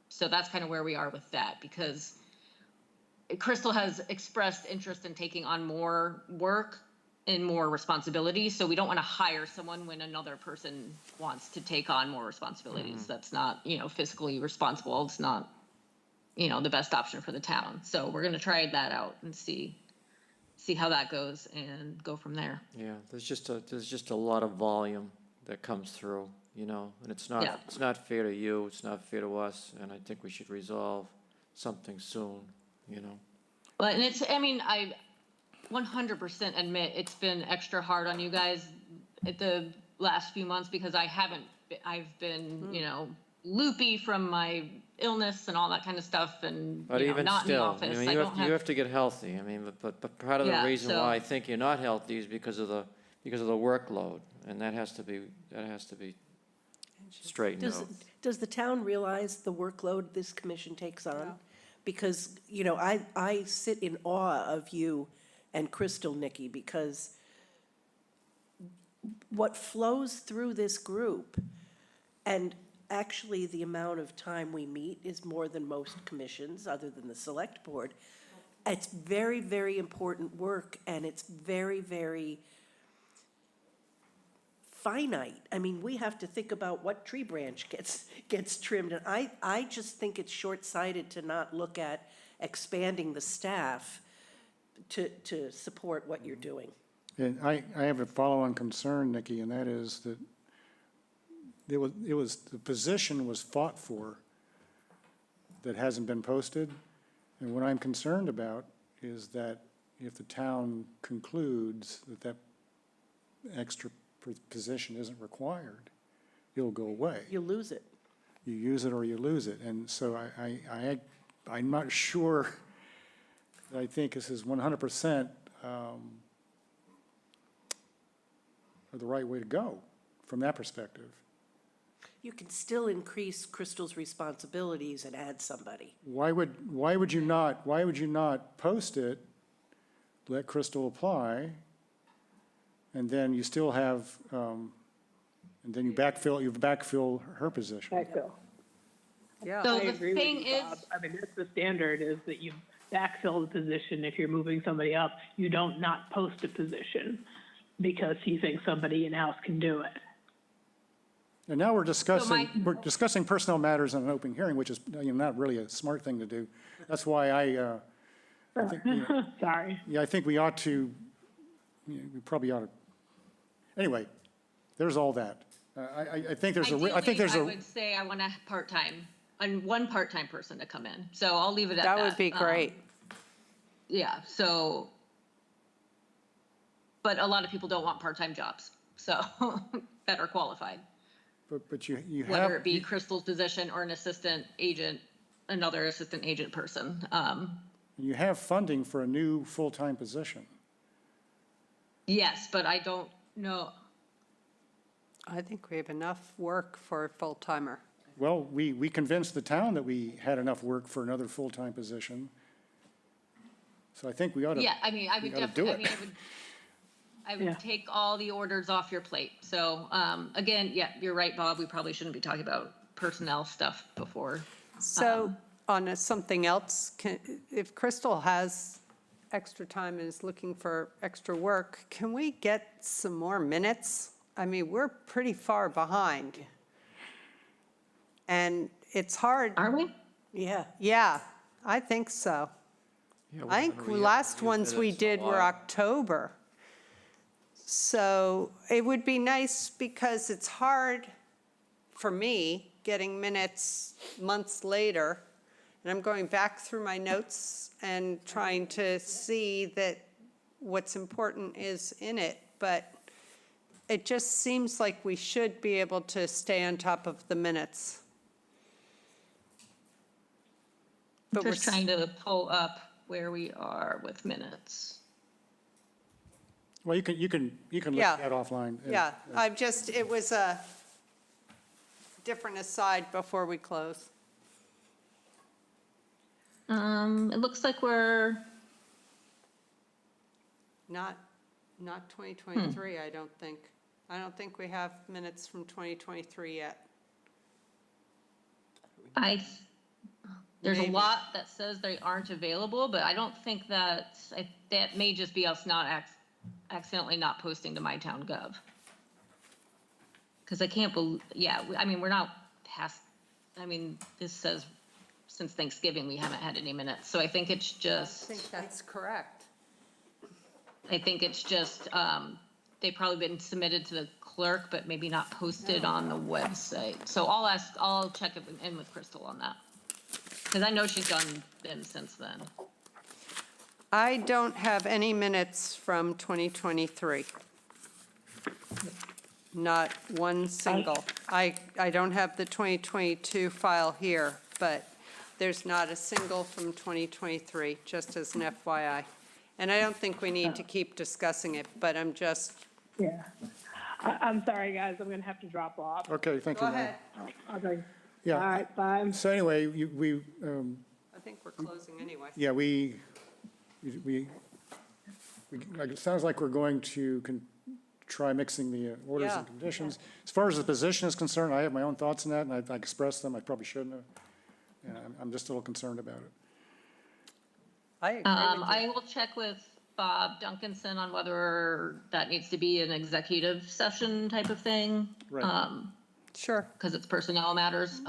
So that's kind of where we are with that, because Crystal has expressed interest in taking on more work and more responsibility. So we don't want to hire someone when another person wants to take on more responsibilities. That's not, fiscally responsible. It's not, the best option for the town. So we're going to try that out and see how that goes and go from there. Yeah, there's just a lot of volume that comes through, and it's not fair to you, it's not fair to us, and I think we should resolve something soon, But, and I 100% admit it's been extra hard on you guys at the last few months because I've been, loopy from my illness and all that kind of stuff, and But even not in the still, office. you have to get healthy. But part of the Yeah, reason so- why I think you're not healthy is because of the workload, and that has to be straightened out. Does the town realize the workload this commission takes on? Because, I sit in awe of you and Crystal, Nikki, because what flows through this group, and actually the amount of time we meet is more than most commissions, other than the select board. It's very, very important work, and it's very, very finite. I mean, we have to think about what tree branch gets trimmed, and I just think it's short-sighted to not look at expanding the staff to support what you're doing. And I have a follow-on concern, Nikki, and that is that the position was fought for that hasn't been posted. And what I'm concerned about is that if the town concludes that extra position isn't required, it'll go away. You lose it. You use it or you lose it. And so I'm not sure that I think this is 100% the right way to go from that perspective. You can still increase Crystal's responsibilities and add somebody. Why would you not post it, let Crystal apply, and then you still have, and then you backfill her position? Backfill. Yeah. So I the agree with thing you, is, Bob. I mean, that's the standard, is that you backfill the position if you're moving somebody up. You don't not post a position because you think somebody in-house can do it. And now we're discussing personnel matters in an open hearing, which is, not really a smart thing to do. That's why I think, Sorry. yeah, I think we ought to, we probably ought to, anyway, there's all that. I think there's I would say I want a part-time, and one part-time person to come in. So I'll leave it at that. That would be great. Yeah, so, but a lot of people don't want part-time jobs, so, that are qualified. But you have. Whether it be Crystal's position or an another assistant agent person. You have funding for a new full-time position. Yes, but I don't know. I think we have enough work for a full-timer. Well, we convinced the town that we had enough work for another full-time position. So I think we ought to. Yeah, I mean, I would we oughta definitely, do it. I would take all the orders off your plate. So, again, yeah, you're right, Bob, we probably shouldn't be talking about personnel stuff before. So on something else, if Crystal has extra time and is looking for extra work, can we get some more minutes? I mean, we're pretty far behind. And it's hard. Are we? Yeah. Yeah, I think so. I think the last ones we did were October. So it would be nice because it's hard for me getting minutes months later. And I'm going back through my notes and trying to see that what's important is in it. But it just seems like we should be able to stay on top of the minutes. But Just trying to pull up where we are with minutes. Well, you can look Yeah. at that offline. Yeah, it was a different aside before we close. It looks like we're, Not 2023, I don't think. I don't think we have minutes from 2023 yet. there's Maybe. a lot that says they aren't available, but I don't think that may just be us not accidentally not posting to MyTownGov. Because I can't believe, I mean, we're not past, this says since Thanksgiving, we haven't had any minutes. So I think it's just. I think that's correct. I think it's just, they've probably been submitted to the clerk, but maybe not posted on the website. So I'll check in with Crystal on that. Because I know she's done them since then. I don't have any minutes from 2023. Not one single. I don't have the 2022 file here, but there's not a single from 2023, just as an FYI. And I don't think we need to keep discussing it, but I'm just. Yeah. I'm sorry, guys, I'm gonna have to drop off. Okay, thank you. Go ahead. Okay. Yeah. All right, bye. So anyway, I think we're closing anyway. yeah, it sounds like we're going to try mixing the orders Yeah. and conditions. As far as the position is concerned, I have my own thoughts on that, and I expressed them. I probably shouldn't have. And I'm just a little concerned about it. I agree with I will check with Bob Duncanson on whether that needs to be an executive session type of thing. Right. Sure. Because it's personnel matters.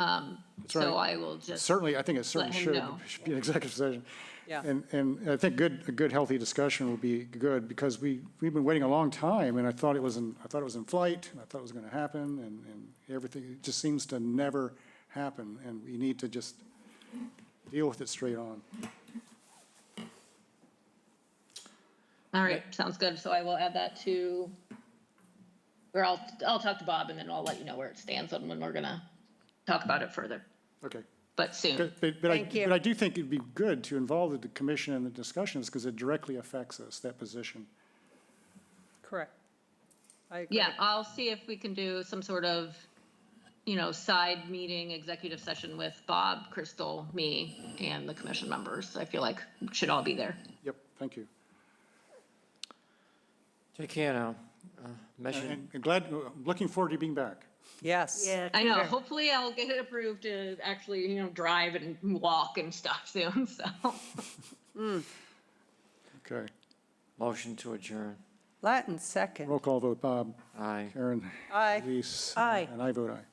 So I will just. Certainly, I think it certainly let him should know. be an executive session. Yeah. And I think a good healthy discussion will be good, because we've been waiting a long time, and I thought it was in flight, and I thought it was going to happen, and everything, it just seems to never happen, and we need to just deal with it straight on. All right, sounds good. So I will add that to, or I'll talk to Bob and then I'll let you know where it stands and when we're gonna talk about it further, Okay. but soon. But Thank you. I do think it'd be good to involve the commission in the discussions, because it directly affects us, that position. Correct. I agree. Yeah, I'll see if we can do some sort of, side meeting, executive session with Bob, Crystal, me, and the commission members. I feel like we should all be there. Yep, thank you. Take care now. Mission. And looking forward to being back. Yes. Yeah. I know, hopefully I'll get it approved to actually, drive and walk and stuff soon, so. Okay. Motion to adjourn. Latin second. Roll call vote, Bob. Aye. Karen. Aye. Elise. Aye. And I vote aye.